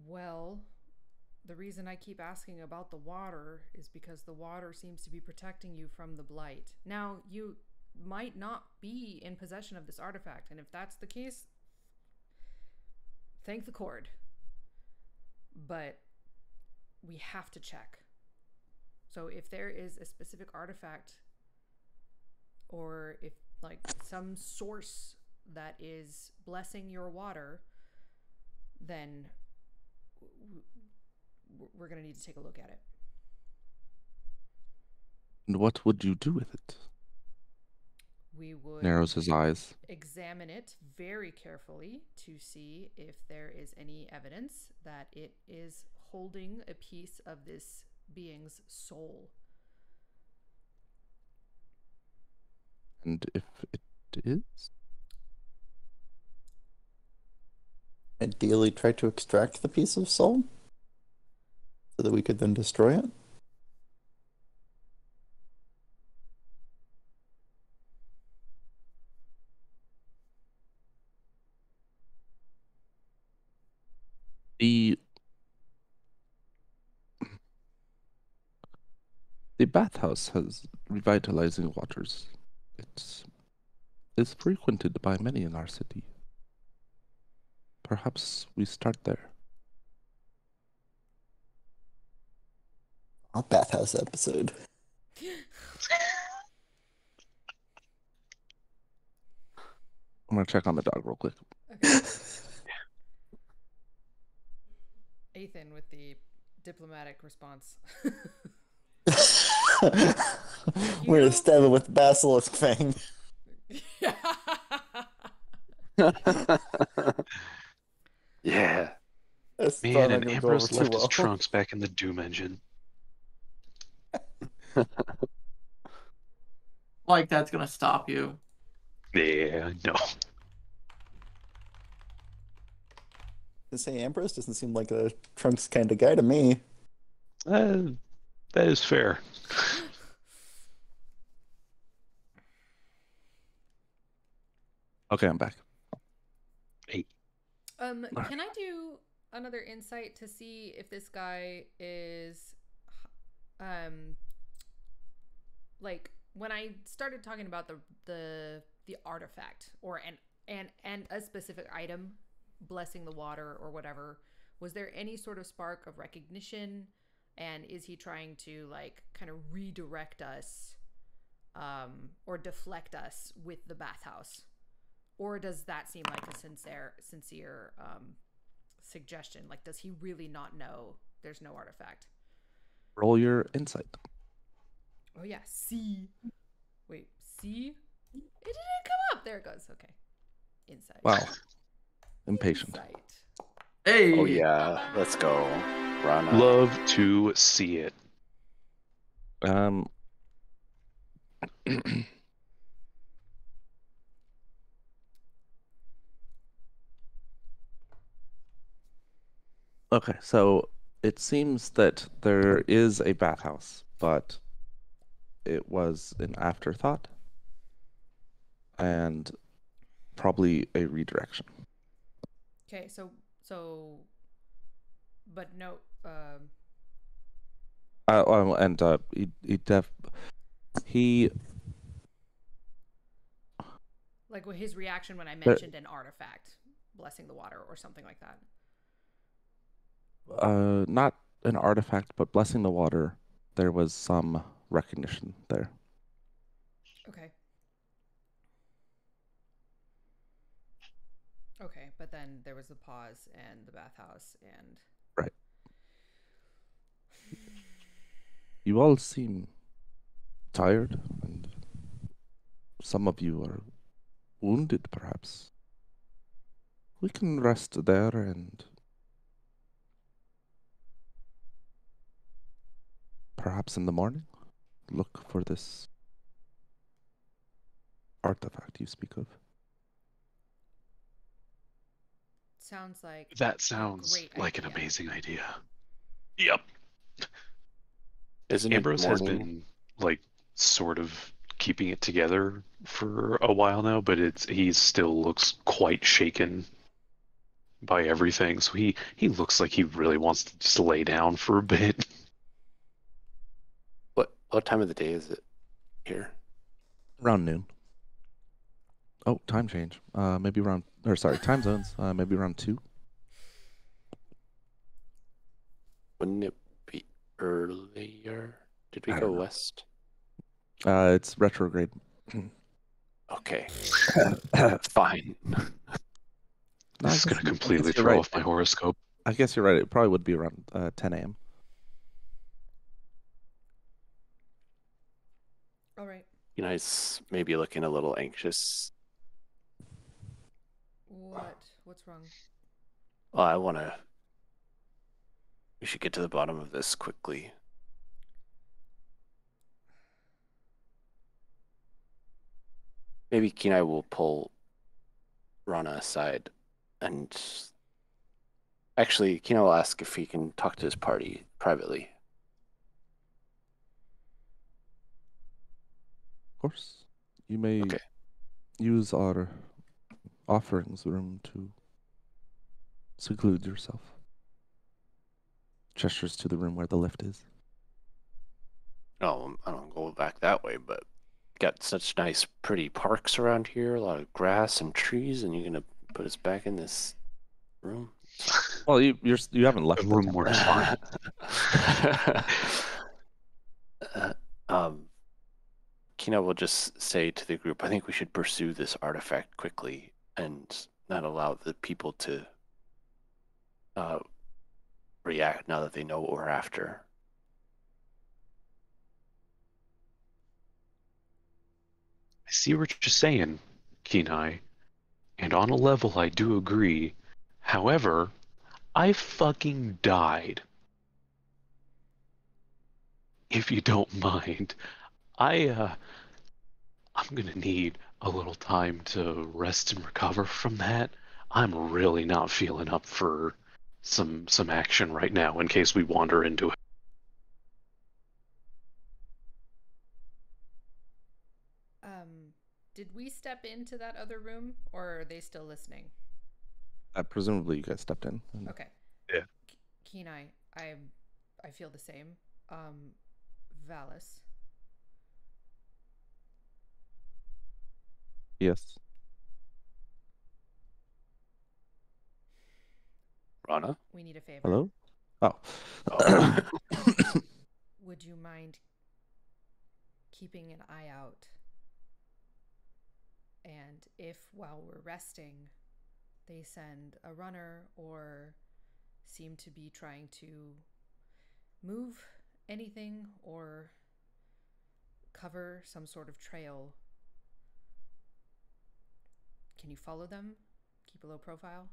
Well, the reason I keep asking about the water is because the water seems to be protecting you from the blight. Now, you might not be in possession of this artifact, and if that's the case, thank the Cord. But we have to check. So if there is a specific artifact, or if like some source that is blessing your water, then we're going to need to take a look at it. And what would you do with it? We would Narrows his eyes. examine it very carefully to see if there is any evidence that it is holding a piece of this being's soul. And if it is? Ideally, try to extract the piece of soul so that we could then destroy it. The bathhouse has revitalizing waters. It is frequented by many in our city. Perhaps we start there. A bathhouse episode. I'm gonna check on the dog real quick. Okay. Ethan with the diplomatic response. We're gonna stab it with the basilisk fang. Yeah. That's Man, probably and not gonna go Ambrose over too left his well. trunks back in the Doom engine. Like that's gonna stop you. Yeah, no. To say Ambrose doesn't seem like a trunks kind of guy to me. That is fair. Okay, I'm back. Can I do another insight to see if this guy is, like when I started talking about the artifact or and a specific item, blessing the water or whatever, was there any sort of spark of recognition, and is he trying to like kind of redirect us, or deflect us with the bathhouse? Or does that seem like a sincere suggestion? Like, does he really not know there's no artifact? Roll your insight. Oh yeah, see. Wait, see? It didn't come up. There it goes. Okay. Insight. Wow. Impatient. Insight. Hey. Oh yeah, let's go. Rana. Love to see it. Okay, so it seems that there is a bathhouse, but it was an afterthought and probably a redirection. Okay, so but no he like with his reaction when I mentioned an artifact, blessing the water or something like that. Not an artifact, but blessing the water, there was some recognition there. Okay. Okay, but then there was the pause and the bathhouse and... Right. You all seem tired, and some of you are wounded, perhaps. We can rest there and perhaps in the morning look for this artifact you speak of. Sounds like That sounds great like an idea. amazing idea. Yep. Isn't Ambrose it has morning? been like sort of keeping it together for a while now, but he still looks quite shaken by everything. So he looks like he really wants to just lay down for a bit. What time of the day is it here? Around noon. Oh, time change. Maybe around, or sorry, time zones. Maybe around 2. Wouldn't it be earlier? Did we I go don't know. west? It's retrograde. Okay. Fine. This is going to completely you're throw right. off my horoscope. I guess you're right. It probably would be around 10 a.m. All right. You guys may be looking a little anxious. What's wrong? Oh, we should get to the bottom of this quickly. Maybe Kenai will pull Rana aside and actually Kenai will ask if he can talk to his party privately. Of course. You may Okay. use our offerings room to seclude yourself. Gestures to the room where the lift is. No, I don't go back that way, but got such nice, pretty parks around here, a lot of grass and trees, and you're gonna put us back in this room? Well, you haven't left A the room temple. more fun. Kina will just say to the group, I think we should pursue this artifact quickly and not allow the people to react now that they know what we're after. I see what you're saying, Kenai, and on a level I do agree. However, I fucking died. If you don't mind, I'm gonna need a little time to rest and recover from that. I'm really not feeling up for some action right now in case we wander into it. Did we step into that other room, or are they still listening? Presumably, you guys stepped in. Okay. Yeah. Kenai, I feel the same. Valis. Yes. Rana? We need a favor. Hello? Oh. Would you mind keeping an eye out? And if while we're resting, they send a runner or seem to be trying to move anything or cover some sort of trail, can you follow them? Keep a low profile?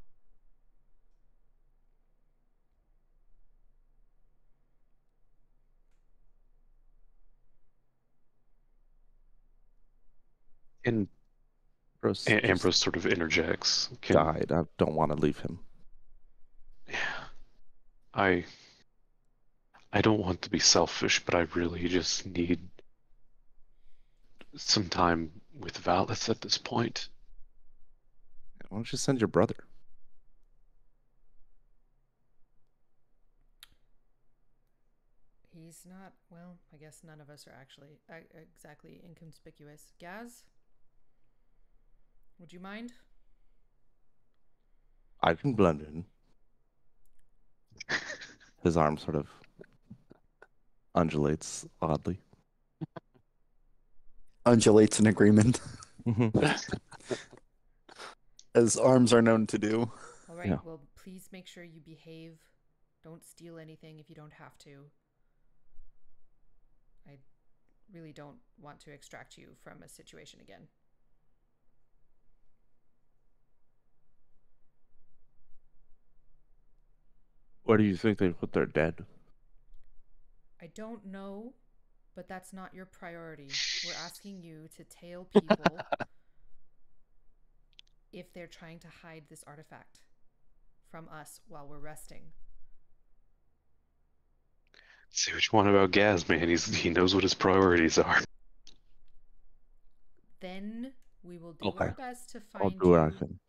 And Ambrose Ambrose sort of interjects. died. I don't want to leave him. Yeah. I don't want to be selfish, but I really just need some time with Valis at this point. Why don't you send your brother? He's not, well, I guess none of us are actually exactly inconspicuous. Gaz? Would you mind? I can blend in. His arm sort of undulates oddly. Undulates in agreement, Mm-hmm. as arms are known to do. All right, Yeah. well, please make sure you behave. Don't steal anything if you don't have to. I really don't want to extract you from a situation again. Where do you think they put their dead? I don't know, but that's not your priority. We're asking you to tail people if they're trying to hide this artifact from us while we're resting. Say what you want about Gaz, man. He knows what his priorities are. Then we will do Okay. our best to I'll find do what I you. can.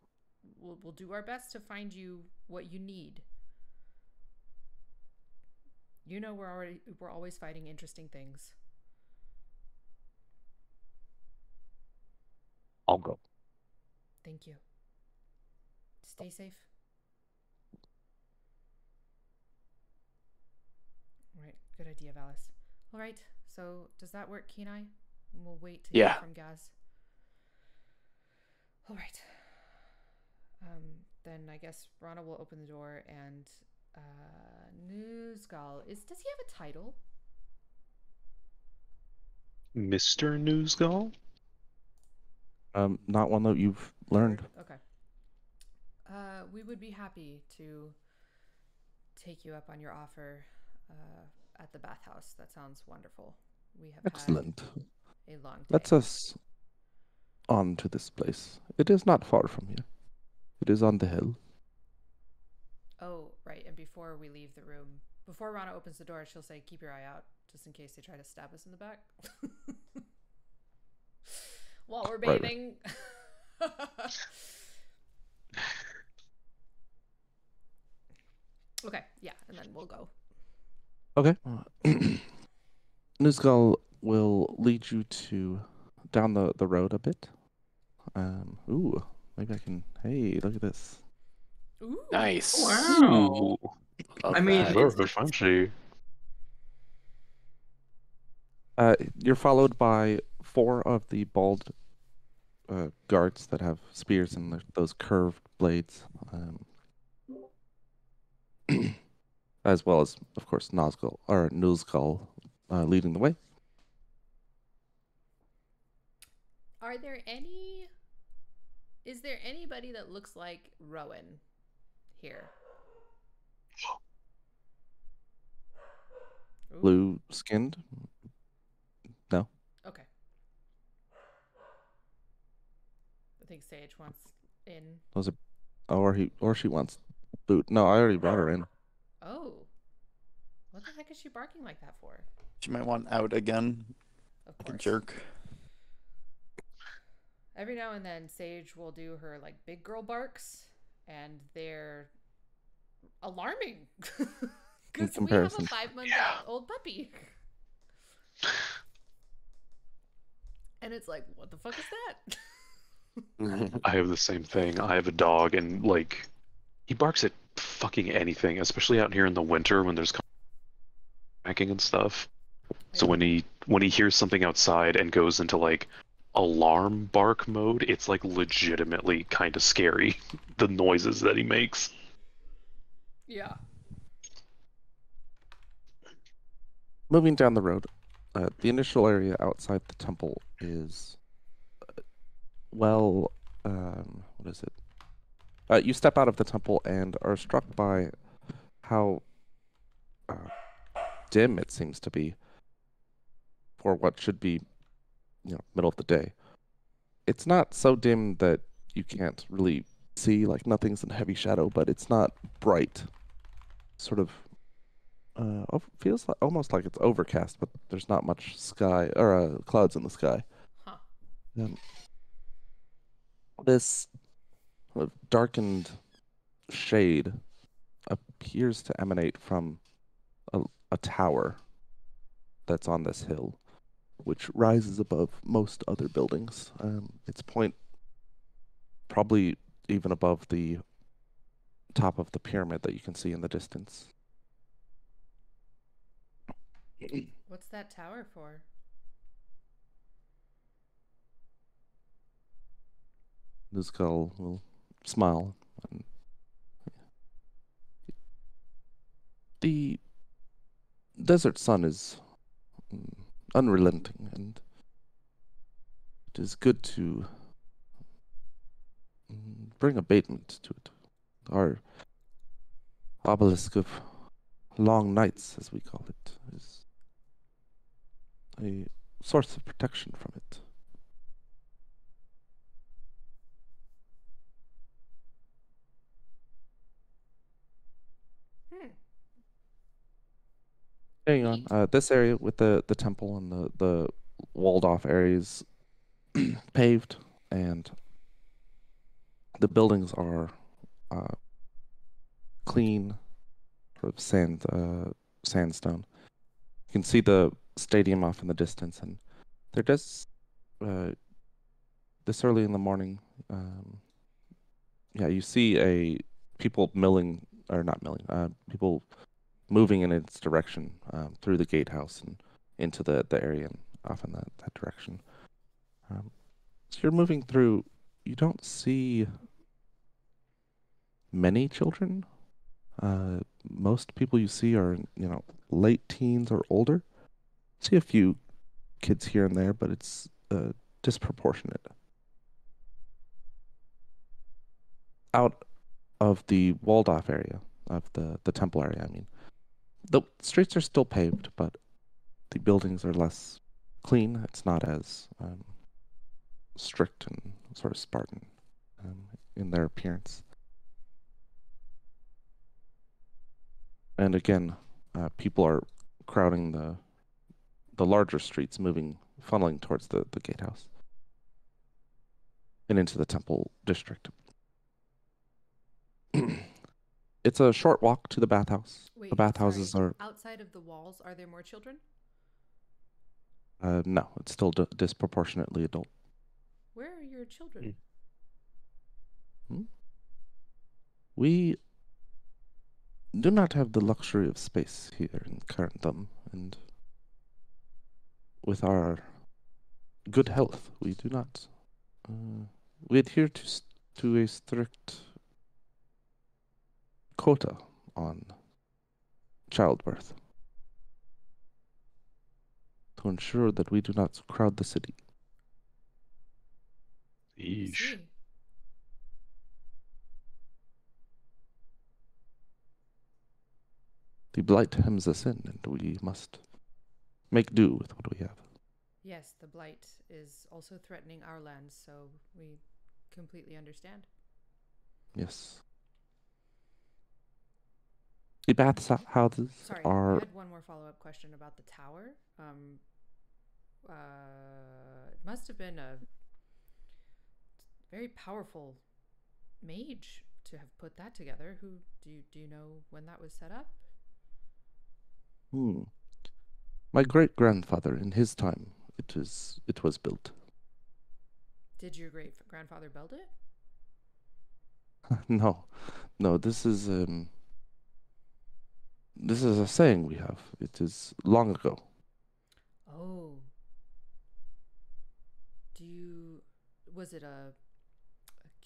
We'll do our best to find you what you need. You know we're always fighting interesting things. I'll go. Thank you. Stay safe. All right, good idea, Valis. All right, so does that work, Kenai? And we'll wait to hear Yeah. from Gaz. All right. Then I guess Rana will open the door and Newsgal does he have a title? Mr. Newsgall? Not one that you've learned. Okay. We would be happy to take you up on your offer at the bathhouse. That sounds wonderful. We have Excellent. had a long day. Let's us on to this place. It is not far from here. It is on the hill. Oh, right. And before we leave the room, before Rana opens the door, she'll say, keep your eye out, just in case they try to stab us in the back. While we're Right. bathing. Okay, yeah, and then we'll go. Okay. Nuzgal will lead you to down the road a bit. Ooh, maybe I can. Hey, look at this. Ooh. Nice. Wow. Love I mean, that. it's- Very fancy. You're followed by 4 of the bald guards that have spears and those curved blades, as well as, of course, Nuzgal leading the way. Are there any? Is there anybody that looks like Rowan here? Ooh, Blue skinned. No. okay. I think Sage wants in. Those are, or she wants boot. No, I already brought her in. Oh. What the heck is she barking like that for? She might want out again, Of like a course. jerk. Every now and then, Sage will do her like big girl barks, and they're alarming. Because we have a comparison. 5-month-old puppy. And it's like, what the fuck is that? I have the same thing. I have a dog, and like, he barks at fucking anything, especially out here in the winter when there's hacking and stuff. So when he hears something outside and goes into like alarm bark mode, it's like legitimately kind of scary. The noises that he makes. Yeah. Moving down the road, the initial area outside the temple is, what is it? You step out of the temple and are struck by how dim it seems to be for what should be, middle of the day. It's not so dim that you can't really see, like nothing's in heavy shadow, but it's not bright. Sort of feels like, almost like it's overcast, but there's not much sky or clouds in the sky. Huh. This darkened shade appears to emanate from a tower that's on this hill, which rises above most other buildings. Its point probably even above the top of the pyramid that you can see in the distance. What's that tower for? Nuzgal will smile. And the desert sun is unrelenting, and it is good to bring abatement to it. Our obelisk of long nights, as we call it, is a source of protection from it. Hang on. This area with the temple and the walled off areas paved, and the buildings are clean, sort of sandstone. You can see the stadium off in the distance, and there does this early in the morning. You see people milling, or not milling, people moving in its direction through the gatehouse and into the area and off in that direction. So you're moving through. You don't see many children. Most people you see are, late teens or older. See a few kids here and there, but it's disproportionate. Out of the walled off area of the temple area, I mean, the streets are still paved, but the buildings are less clean. It's not as strict and sort of Spartan in their appearance. And again, people are crowding the larger streets, funneling towards the gatehouse and into the temple district. It's a short walk to the bathhouse. Wait, The bathhouses sorry. are Outside of the walls, are there more children? no, it's still disproportionately adult. Where are your children? We do not have the luxury of space here in Carindum, and with our good health, we do not. We adhere to a strict quota on childbirth to ensure that we do not crowd the city. I Yeesh. see. The blight hems us in, and we must make do with what we have. Yes, the blight is also threatening our lands, so we completely understand. Yes. The bathhouses Sorry, I are. had one more follow-up question about the tower. It must have been a very powerful mage to have put that together. Who do you know when that was set up? My great grandfather, in his time, it was built. Did your great grandfather build it? No, this is a saying we have. It is long ago. Oh. Was it a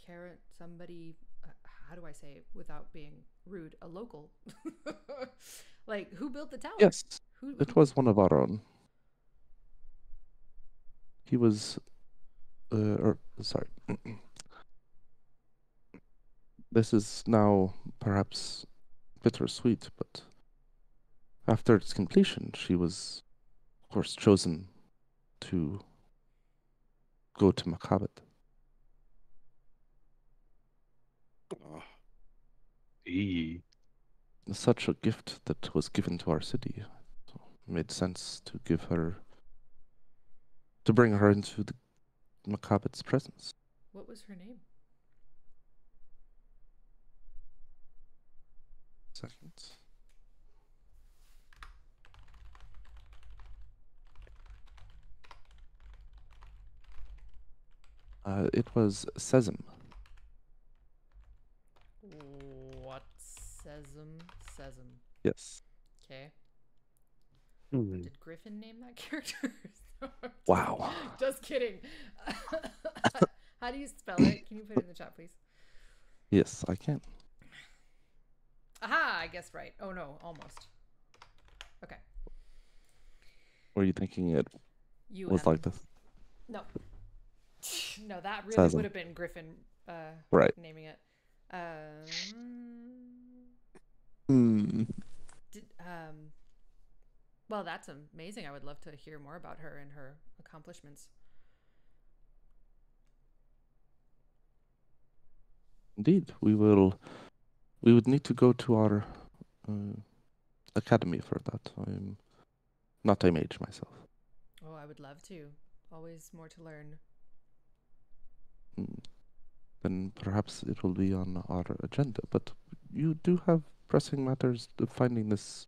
carrot, somebody, how do I say it without being rude, a local? Like, who built the tower? Yes, Who, it was one of our own. He was, sorry. This is now perhaps bittersweet, but after its completion, she was, of course, chosen to go to Makabit. Eee. Such a gift that was given to our city. So it made sense to bring her into the Makabit's presence. what was her name? Second. It was Sesam. What? Sesam? Yes. Okay. Hmm. Did Griffin name that character? No, Wow. Just kidding. How do you spell it? Can you put it in the chat, please? Yes, I can. Aha, I guessed right. Oh no, almost. Okay. Were you thinking it You was like this? No. No, that really Sesam. would have been Griffin Right. naming it. Well, that's amazing. I would love to hear more about her and her accomplishments. Indeed, we would need to go to our academy for that. I'm not a mage myself. Oh, I would love to. Always more to learn. Then perhaps it will be on our agenda. But you do have pressing matters of finding this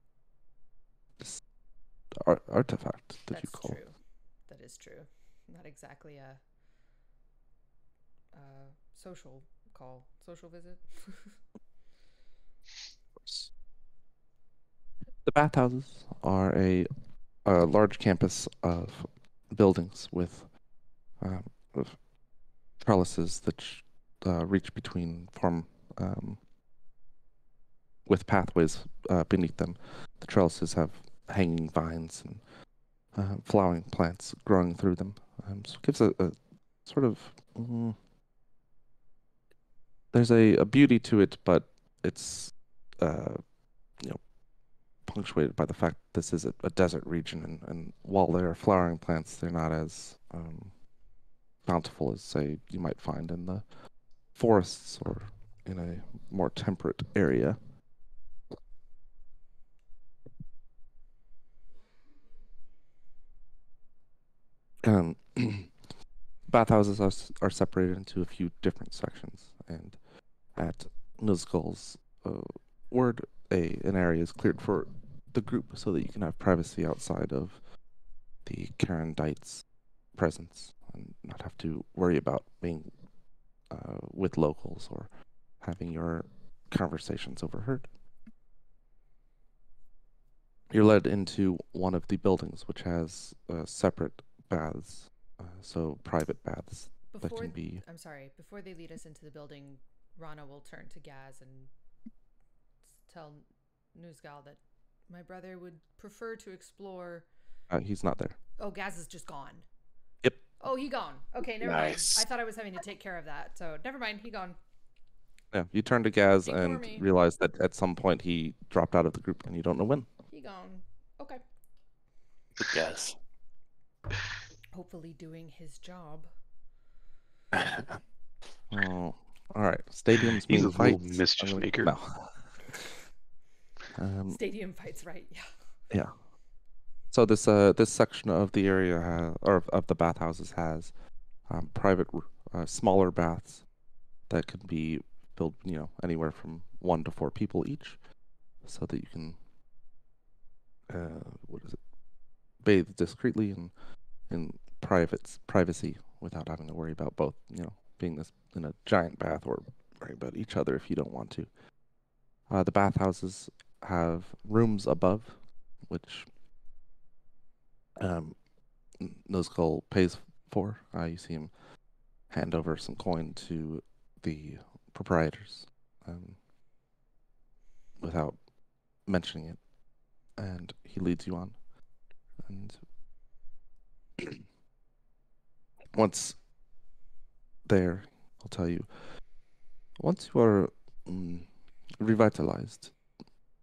artifact that That's you call. true. That is true. Not exactly a social call, social visit. The bathhouses are a large campus of buildings with trellises that reach between with pathways beneath them. The trellises have hanging vines and flowering plants growing through them. So it gives a sort of there's a beauty to it, but it's punctuated by the fact this is a desert region, and while there are flowering plants, they're not as bountiful as, say, you might find in the forests or in a more temperate area. Bathhouses are separated into a few different sections, and at Nuzgul's word, an area is cleared for the group so that you can have privacy outside of the Karendites' presence and not have to worry about being with locals or having your conversations overheard. You're led into one of the buildings, which has separate baths, so private baths that Before can be. I'm sorry, before they lead us into the building, Rana will turn to Gaz and tell Newsgal that my brother would prefer to explore. He's not there. Oh, Gaz is just gone. Yep. Oh, he gone. Okay, never Nice. mind. I thought I was having to take care of that, so never mind. He gone. Yeah, you turn to Gaz Ignore and me. realize that at some point he dropped out of the group, and you don't know when. He gone. Okay. Good guess. Hopefully doing his job. Oh, all right. Stadiums He's mean a little fights. mischief maker. No. Stadium fights, right? Yeah. Yeah. So this section of the area of the bathhouses has private smaller baths that can be filled, anywhere from 1 to 4 people each, so that you can bathe discreetly and in privacy without having to worry about both, being this in a giant bath or worry about each other if you don't want to. The bathhouses have rooms above, which Nozgul pays for. You see him hand over some coin to the proprietors without mentioning it, and he leads you on. And once there, I'll tell you, once you are revitalized,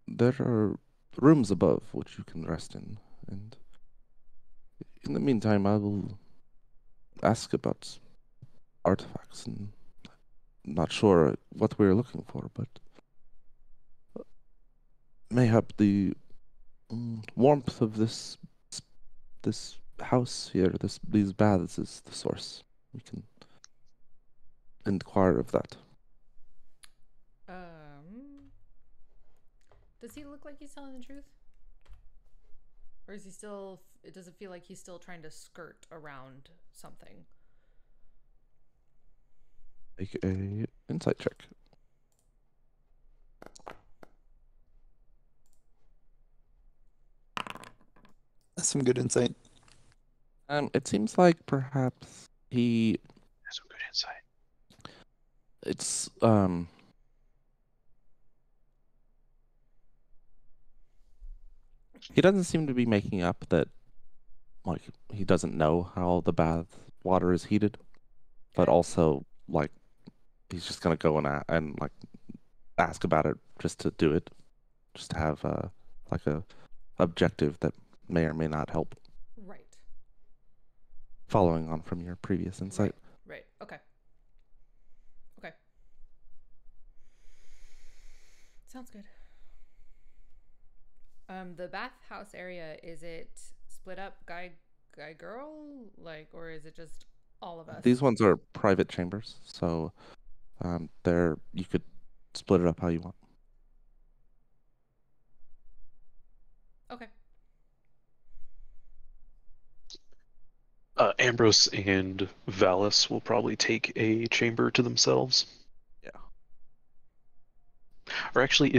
there are rooms above which you can rest in, and in the meantime, I will ask about artifacts, and not sure what we're looking for, but mayhap the warmth of this house here, these baths, is the source. We can inquire of that. Does he look like he's telling the truth? Or is he still, does it feel like he's still trying to skirt around something? Make a insight check. That's some good insight. It seems like perhaps he. That's some good insight. It's he doesn't seem to be making up that, like, he doesn't know how the bath water is heated, but Okay. also, like, he's just gonna go and like ask about it just to do it, just to have like a objective that may or may not help. Right. Following on from your previous insight. Right. Okay. Okay. Sounds good. The bathhouse area, is it split up guy girl, like, or is it just all of us? These ones are private chambers, so you could split it up how you want. Okay. Ambrose and Valis will probably take a chamber to themselves. Yeah. Or actually,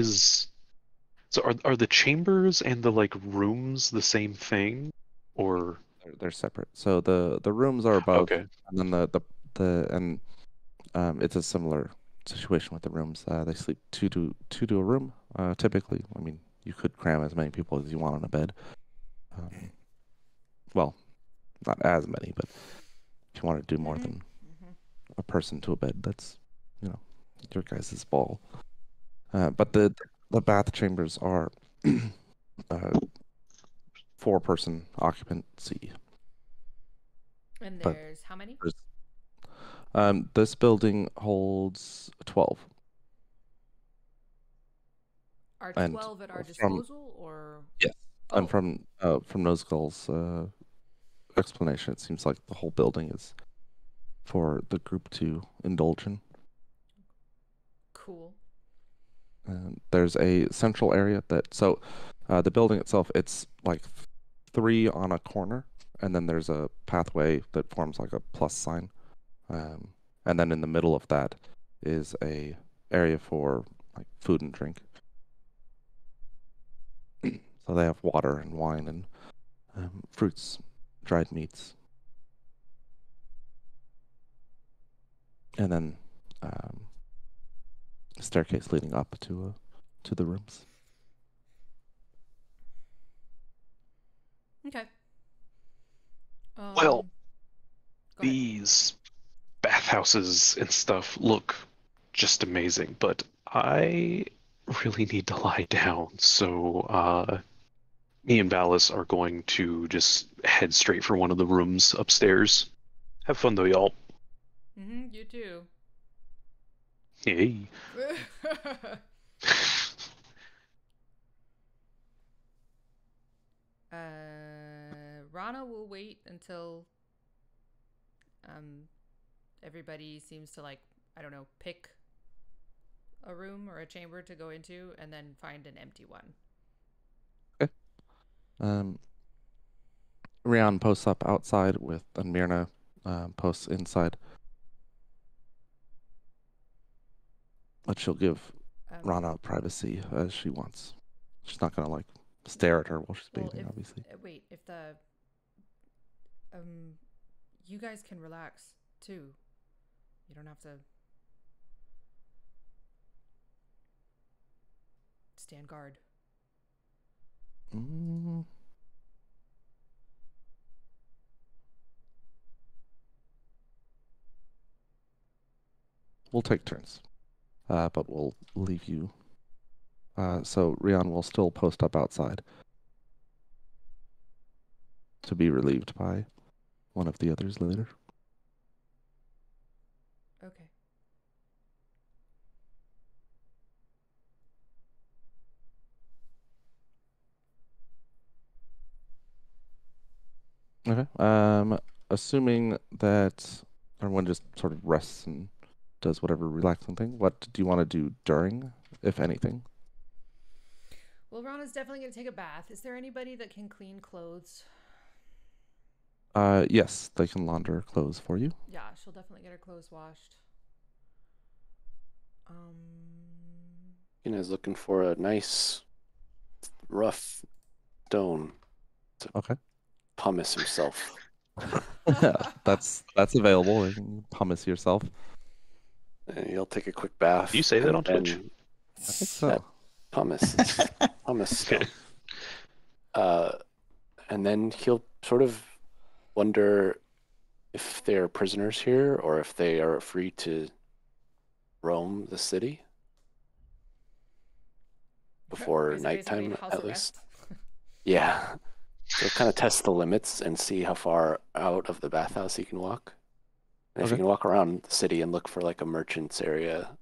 are the chambers and the like rooms the same thing, or They're separate. So the rooms are above, okay? and then it's a similar situation with the rooms. They sleep two to a room. Typically, I mean, you could cram as many people as you want on a bed. Well, not as many, but if you want to do more than a person to a bed, that's your guys' ball. But the bath chambers are 4-person occupancy. And But there's how many? This building holds 12. Are and 12 at our from- disposal, or? Yes. Oh. And from Nozgul's explanation, it seems like the whole building is for the group to indulge in. Cool. There's a central area so the building itself, it's like 3 on a corner, and then there's a pathway that forms like a plus sign, and then in the middle of that is a area for like food and drink. So they have water and wine and fruits, dried meats. And then a staircase leading up to the rooms. Okay. Well, Go ahead. these bathhouses and stuff look just amazing, but I really need to lie down. So, me and Valis are going to just head straight for one of the rooms upstairs. Have fun though, y'all. You too. Hey. Rana will wait until everybody seems to, like, I don't know, pick a room or a chamber to go into and then find an empty one. Rian posts up outside and Myrna posts inside. But she'll give Rana privacy as she wants. She's not gonna, like, stare at her while she's bathing, obviously. Wait, if the you guys can relax too. You don't have to stand guard. We'll take turns, but we'll leave you. So Rian will still post up outside to be relieved by one of the others later. Okay. Okay. Assuming that everyone just sort of rests and does whatever relaxing thing, what do you want to do during, if anything? Well, Rana's definitely going to take a bath. Is there anybody that can clean clothes? Yes, they can launder clothes for you. Yeah, she'll definitely get her clothes washed. Kina's looking for a nice, rough stone to pumice himself. That's available. You can pumice yourself. And he'll take a quick bath. Do you say that on Twitch? I think so. Pumice. Pumice stone. And then he'll sort of wonder if they're prisoners here or if they are free to roam the city before nighttime, at least. Yeah. So kind of test the limits and see how far out of the bathhouse he can walk. And if he can walk around the city and look for like a merchant's area,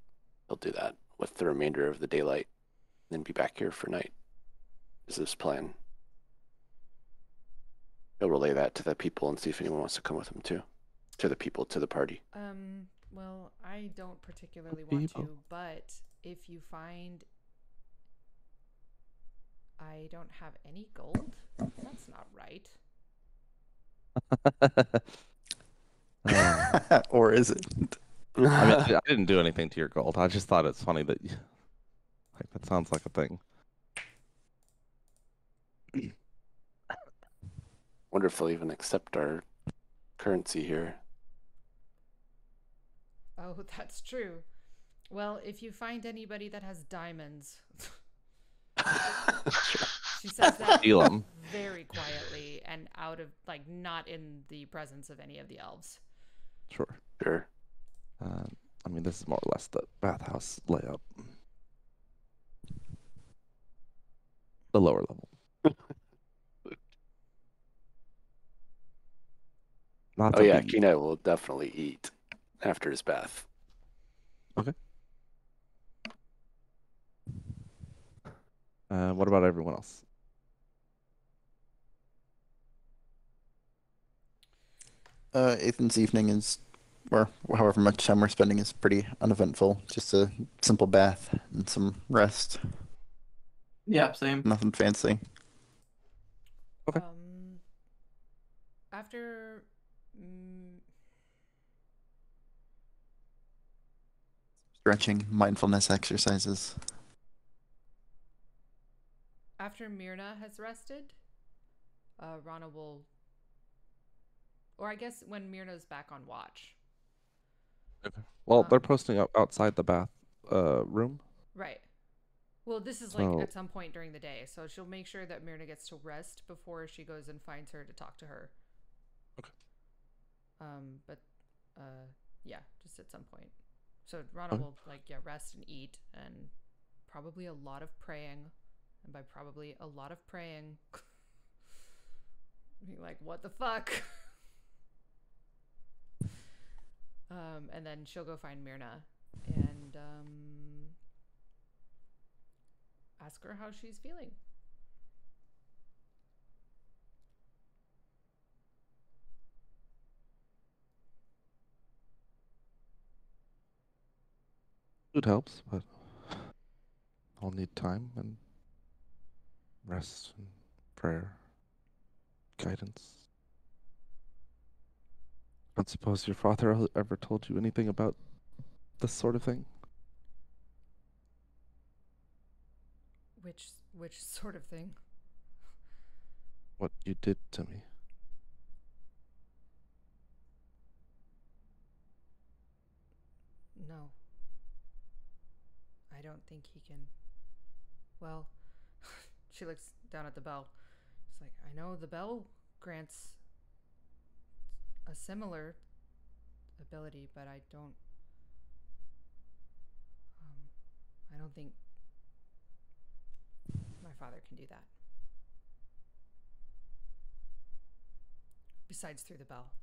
he'll do that with the remainder of the daylight and then be back here for night. Is his plan. He'll relay that to the people and see if anyone wants to come with him too. To the people, to the party. Well, I don't particularly want to, but if you find I don't have any gold, that's not right. Or is it? I mean, I didn't do anything to your gold. I just thought it's funny that that sounds like a thing. Wonder if they'll even accept our currency here. Oh, that's true. Well, if you find anybody that has diamonds, she says that very quietly and out of, like, not in the presence of any of the elves. Sure. I mean, this is more or less the bathhouse layout. The lower level. Oh yeah, Kina will definitely eat after his bath. Okay. What about everyone else? Ethan's evening is, or however much time we're spending, is pretty uneventful. Just a simple bath and some rest. Yeah, same. Nothing fancy. Okay. After Stretching, mindfulness exercises. after Myrna has rested, Rana will, or I guess when Myrna's back on watch. Well, they're posting up outside the bath room. Right. Well, this is like So- at some point during the day, so she'll make sure that Myrna gets to rest before she goes and finds her to talk to her. Okay. But yeah, just at some point. So Rana Okay. will like rest and eat, and probably a lot of praying, and by probably a lot of praying, be like, what the fuck? And then she'll go find Myrna and ask her how she's feeling. Food helps, but I'll need time and rest and prayer, guidance. I don't suppose your father ever told you anything about this sort of thing? Which sort of thing? What you did to me? No. I don't think he can. Well, she looks down at the bell. She's like, I know the bell grants a similar ability, but I don't think my father can do that. Besides through the bell.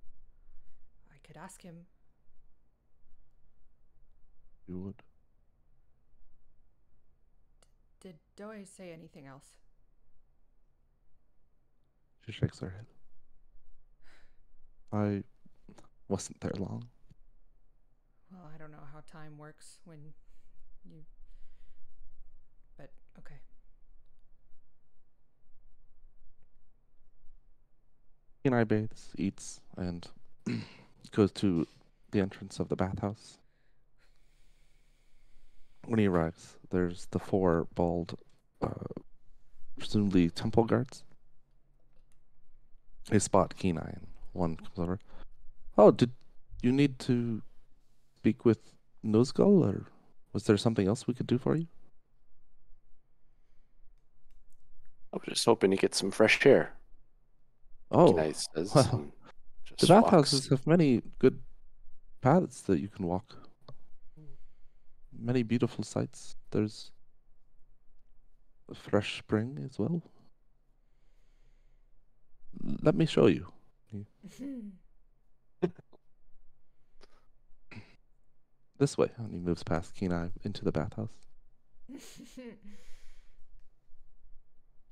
I could ask him. You would? Did Doe say anything else? She shakes her head. I wasn't there long. Well, I don't know how time works when you... But, okay. Kenai bathes, eats, and goes to the entrance of the bathhouse. When he arrives, there's the 4 bald, presumably temple guards. They spot Kenai, and one comes over. Oh, did you need to speak with Nozgul, or was there something else we could do for you? I was just hoping to get some fresh air. Oh, Kenai says, well, and the just walks. bathhouses have many good paths that you can walk. Many beautiful sights. There's a fresh spring as well. Let me show you. This way. And he moves past Kenai into the bathhouse.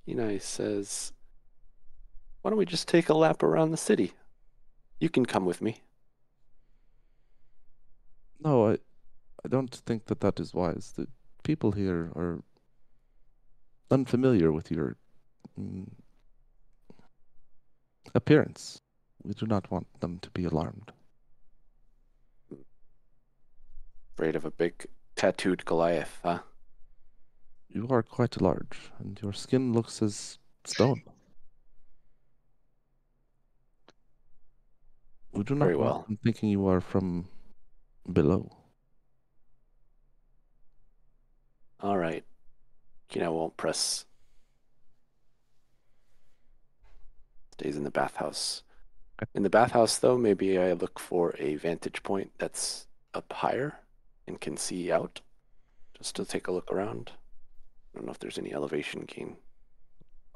Kenai says, why don't we just take a lap around the city? You can come with me. No, I don't think that is wise. The people here are unfamiliar with your appearance. We do not want them to be alarmed. Afraid of a big tattooed Goliath, huh? You are quite large, and your skin looks as stone. We do not Very want well. them thinking you are from below. All right. Kenai won't press. Stays in the bathhouse. In the bathhouse, though, maybe I look for a vantage point that's up higher and can see out, just to take a look around. I don't know if there's any elevation gain.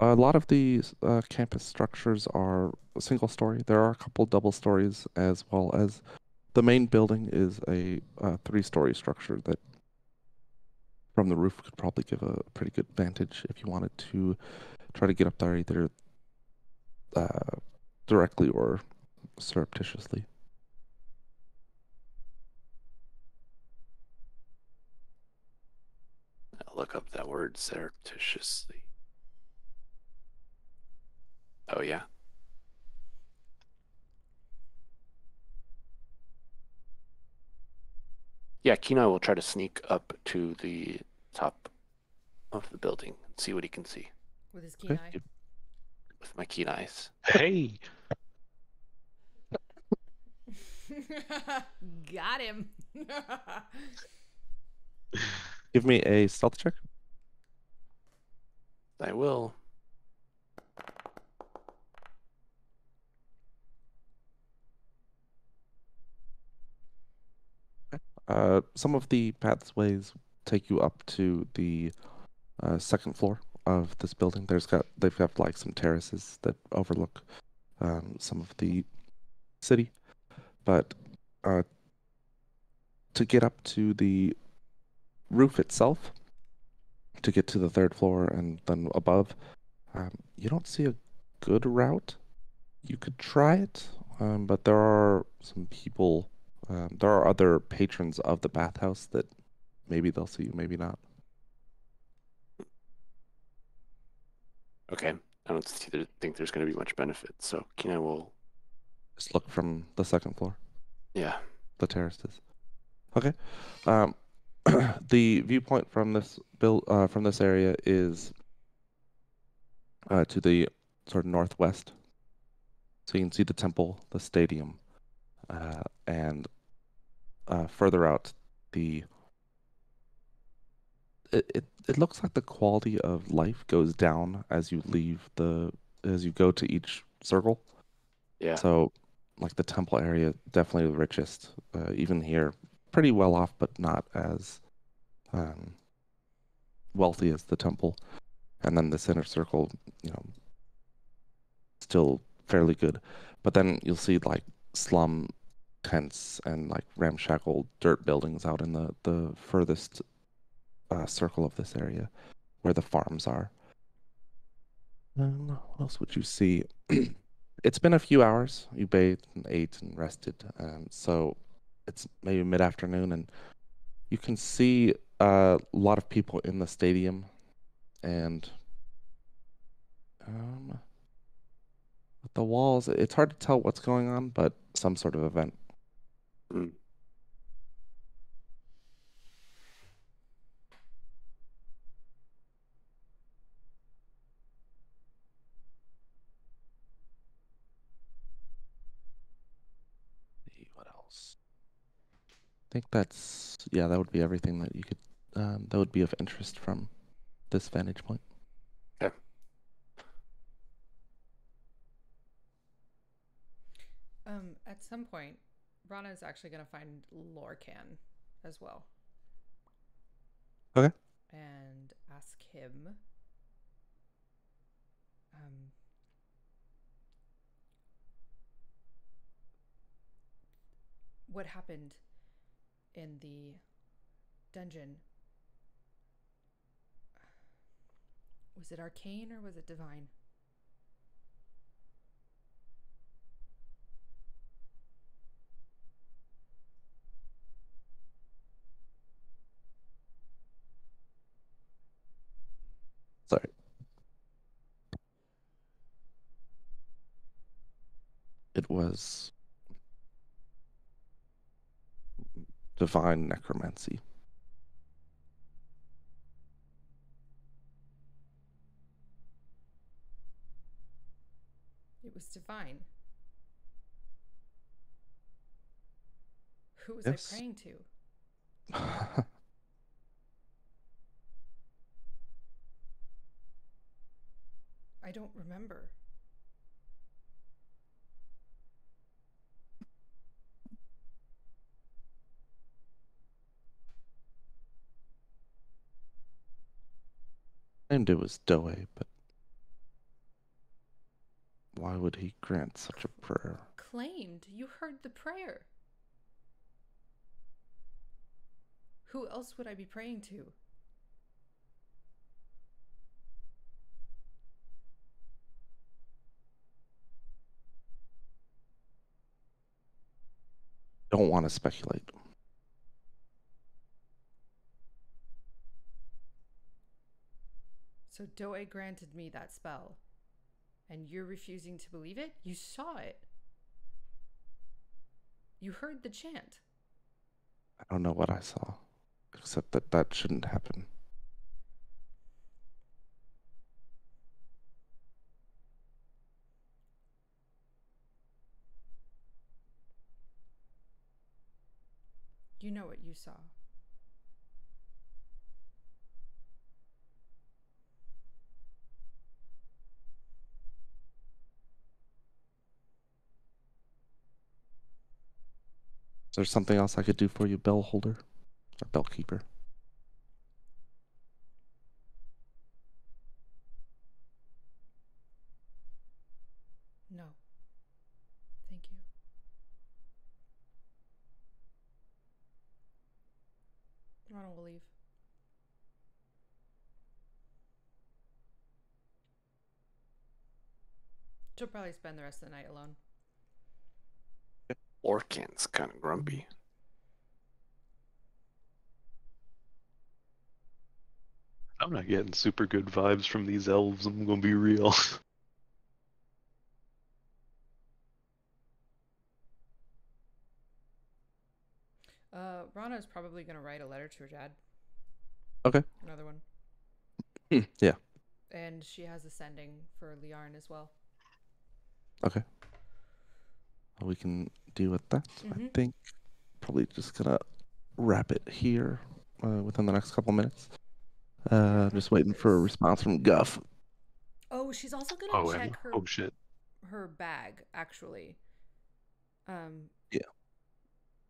A lot of these campus structures are single story. There are a couple double stories, as well as the main building is a 3-story structure that from the roof could probably give a pretty good vantage if you wanted to try to get up there either directly or surreptitiously. I'll look up that word surreptitiously. Oh, yeah. Yeah, Kenai will try to sneak up to the top of the building and see what he can see. With his keen Okay. eye. with my keen eyes. Hey, Got him. Give me a stealth check. I will. Some of the pathways take you up to the second floor of this building. They've got like some terraces that overlook some of the city, but to get up to the roof itself, to get to the third floor and then above, you don't see a good route. You could try it, but there are some people. There are other patrons of the bathhouse that maybe they'll see you, maybe not. Okay. I don't think there's going to be much benefit. So Kina will. Just look from the second floor, Yeah. the terraces. Okay. The viewpoint from this from this area is to the sort of northwest. So you can see the temple, the stadium, and further out, it looks like the quality of life goes down as you go to each circle. Yeah. So, like the temple area, definitely the richest. Even here, pretty well off, but not as wealthy as the temple. And then the center circle, still fairly good. But then you'll see like slum tents and like ramshackle dirt buildings out in the furthest circle of this area where the farms are. What else would you see? It's been a few hours. You bathed and ate and rested, so it's maybe mid-afternoon, and you can see a lot of people in the stadium, and with the walls, it's hard to tell what's going on, but some sort of event. Mm. What else? I think that would be everything that you could that would be of interest from this vantage point. Okay. At some point, Rana is actually going to find Lorcan as well. Okay. And ask him. What happened in the dungeon? Was it arcane or was it divine? Sorry. It was divine necromancy. It was divine. Who was Yes. I praying to? I don't remember. And it was Doe, but why would he grant such a prayer? Claimed you heard the prayer. Who else would I be praying to? Don't want to speculate. So Doe granted me that spell. And you're refusing to believe it? You saw it. You heard the chant. I don't know what I saw, except that shouldn't happen. you saw. Is there something else I could do for you, bell holder or bell keeper? No. Thank you. Rana will leave. She'll probably spend the rest of the night alone. Orcan's kind of grumpy. I'm not getting super good vibes from these elves, I'm gonna be real. Rana is probably going to write a letter to her dad. Okay. Another one. Yeah. And she has a sending for Liarn as well. Okay. We can deal with that. I think probably just gonna wrap it here within the next couple minutes. Just waiting for a response from Guff. Oh, she's also going to check Oh shit. her bag, actually. Yeah.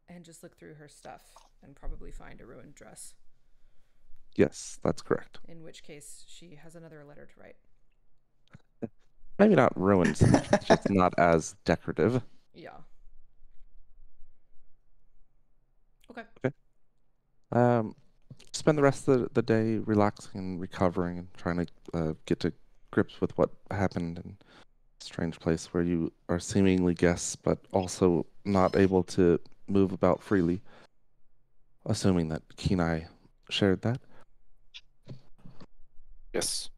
And just look through her stuff and probably find a ruined dress. Yes, that's correct. In which case, she has another letter to write. Maybe not ruined, just not as decorative. Yeah. Okay. Spend the rest of the day relaxing and recovering and trying to get to grips with what happened in a strange place where you are seemingly guests, but also not able to move about freely. Assuming that Kenai shared that. Yes.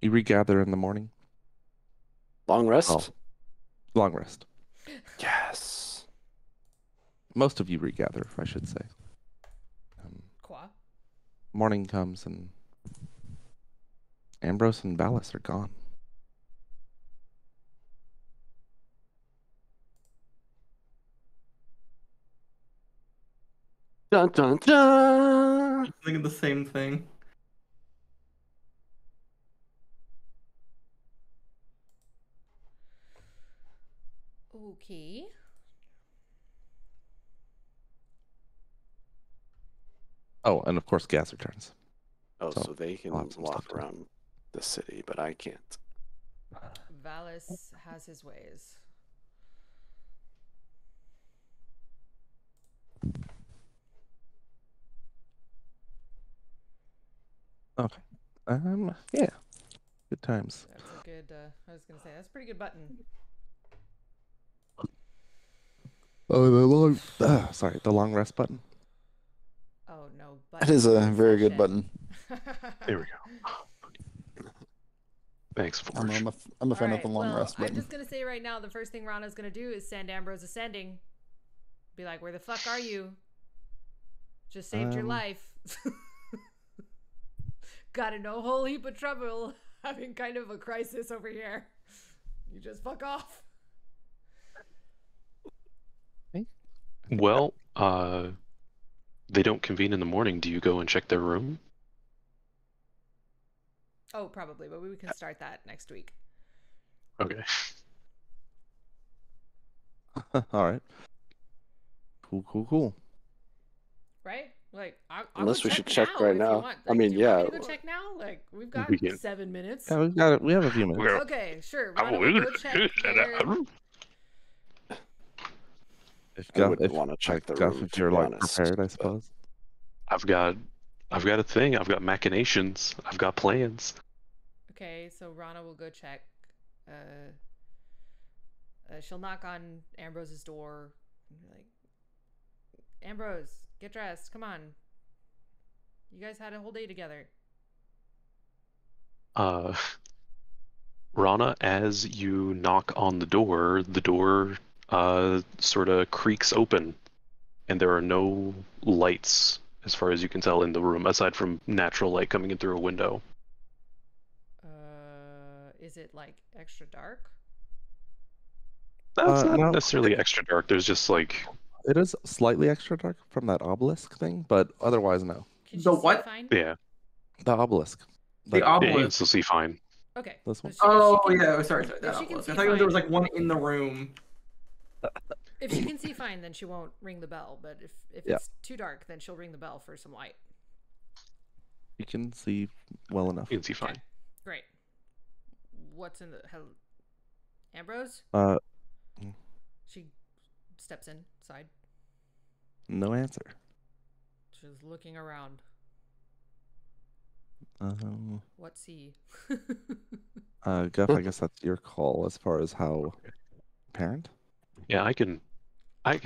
You regather in the morning. Long rest? Oh, long rest. Yes. Most of you regather, I should say. Qua? Morning comes and Ambrose and Valis are gone. Dun dun dun! I'm thinking the same thing. Okay. Oh, and of course Gas returns. Oh, So, so they can I'll have some walk stuff to do. around the city, but I can't. Valis has his ways. Okay. Yeah. Good times. That's a good, I was going to say, that's a pretty good button. Oh, the long. Sorry, the long rest button. Oh, no. That is a very good button. There we go. Thanks, I'm, Forge. I'm a fan of Alright, the long well, rest I'm button. just going to say right now, the first thing Rana's going to do is send Ambrose ascending. Be like, where the fuck are you? Just saved your life. Got in a whole heap of trouble. Having kind of a crisis over here. You just fuck off. Well, they don't convene in the morning. Do you go and check their room? Oh, probably, but we can start that next week. Okay. All right. Cool. Right? Like, Unless will we should check right if you now. want. I Like, mean, do you want me yeah. to go check now? Like, we've got We can- 7 minutes. Yeah, we got it. We have a few minutes. We're- Okay, sure. Oh, Rana we're will gonna go check do their... that. If I wouldn't want to check the Guff, room, if to you're be like honest, prepared, I but- suppose. I've got a thing. I've got machinations. I've got plans. Okay, so Rana will go check. She'll knock on Ambrose's door. And be like, Ambrose, get dressed. Come on. You guys had a whole day together. Rana, as you knock on the door sort of creaks open, and there are no lights, as far as you can tell, in the room, aside from natural light coming in through a window. Is it like extra dark? That's not no, necessarily extra dark. There's just like it is slightly extra dark from that obelisk thing, but otherwise no. Can she The see what? fine? yeah, The obelisk. The Like, yeah, you can obelisk. still see fine. Okay. This one? If she Oh can- yeah, sorry, that if she can obelisk. see I thought there was fine- like one in the room. If she can see fine, then she won't ring the bell. But if Yeah. it's too dark, then she'll ring the bell for some light. You can see well enough. You can see fine. Great. What's in the hell? Ambrose? Uh, She steps inside. no answer. She's looking around. What's he? Guff, I guess that's your call as far as how apparent. Yeah, I can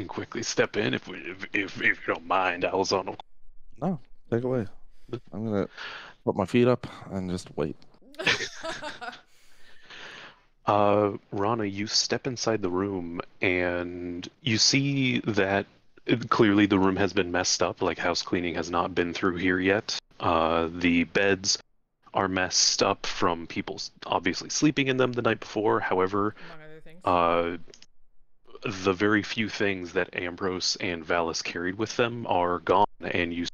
quickly step in if you don't mind, Alazano. No, take it away. I'm gonna put my feet up and just wait. Rana, you step inside the room and you see that clearly the room has been messed up, like house cleaning has not been through here yet. The beds are messed up from people obviously sleeping in them the night before. However, Among other things. the very few things that Ambrose and Valis carried with them are gone, and you.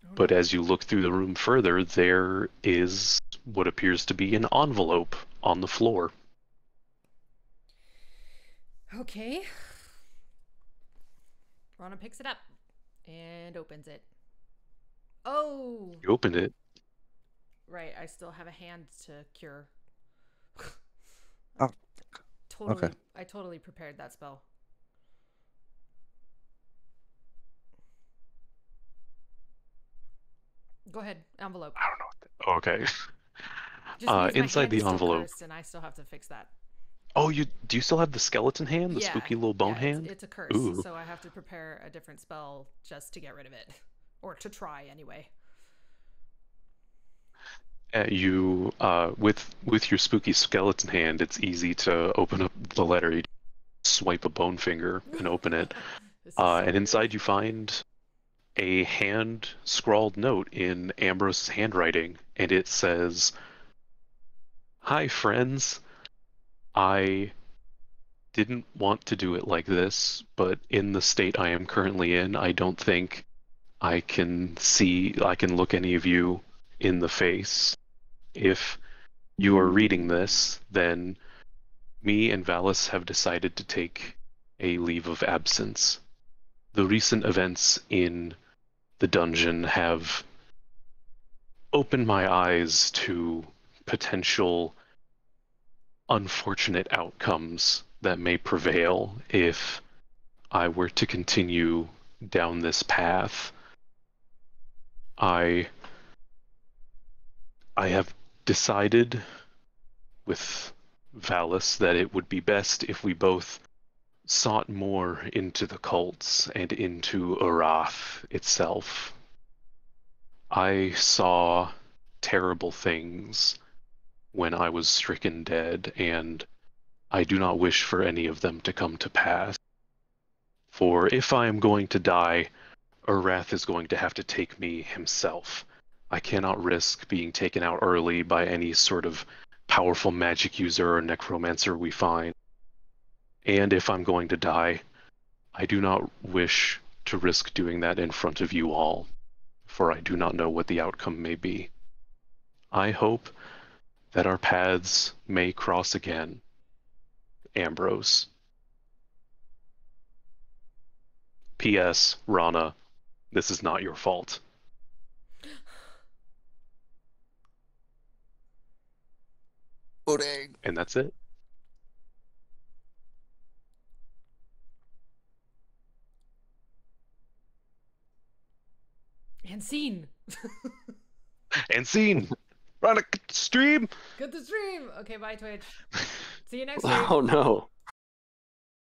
Oh, But no. as you look through the room further, there is what appears to be an envelope on the floor. Okay. Rana picks it up and opens it. Oh, You opened it. right. I still have a hand to cure. Oh, Totally. okay. I totally prepared that spell. Go ahead. Envelope. I don't know. Okay. Just means my inside hand the is still envelope. cursed and I still have to fix that. Oh, do you still have the skeleton hand, the Yeah, spooky little bone yeah, hand? It's a curse, Ooh. so I have to prepare a different spell just to get rid of it, or to try anyway. You with your spooky skeleton hand, it's easy to open up the letter. You swipe a bone finger and open it. This is so And weird. inside you find a hand scrawled note in Ambrose's handwriting, and it says, "Hi friends, I didn't want to do it like this, but in the state I am currently in, I don't think I can look any of you in the face. If you are reading this, then me and Valis have decided to take a leave of absence. The recent events in the dungeon have opened my eyes to potential unfortunate outcomes that may prevail if I were to continue down this path. I have decided with Valis that it would be best if we both sought more into the cults and into Arath itself. I saw terrible things when I was stricken dead, and I do not wish for any of them to come to pass. For if I am going to die, Arath is going to have to take me himself. I cannot risk being taken out early by any sort of powerful magic user or necromancer we find. And if I'm going to die, I do not wish to risk doing that in front of you all, for I do not know what the outcome may be. I hope that our paths may cross again. Ambrose. P.S. Rana, this is not your fault." Pudding. And that's it. And scene. And scene. Rana, stream. Good to stream. Okay, bye Twitch. See you next week. Oh no.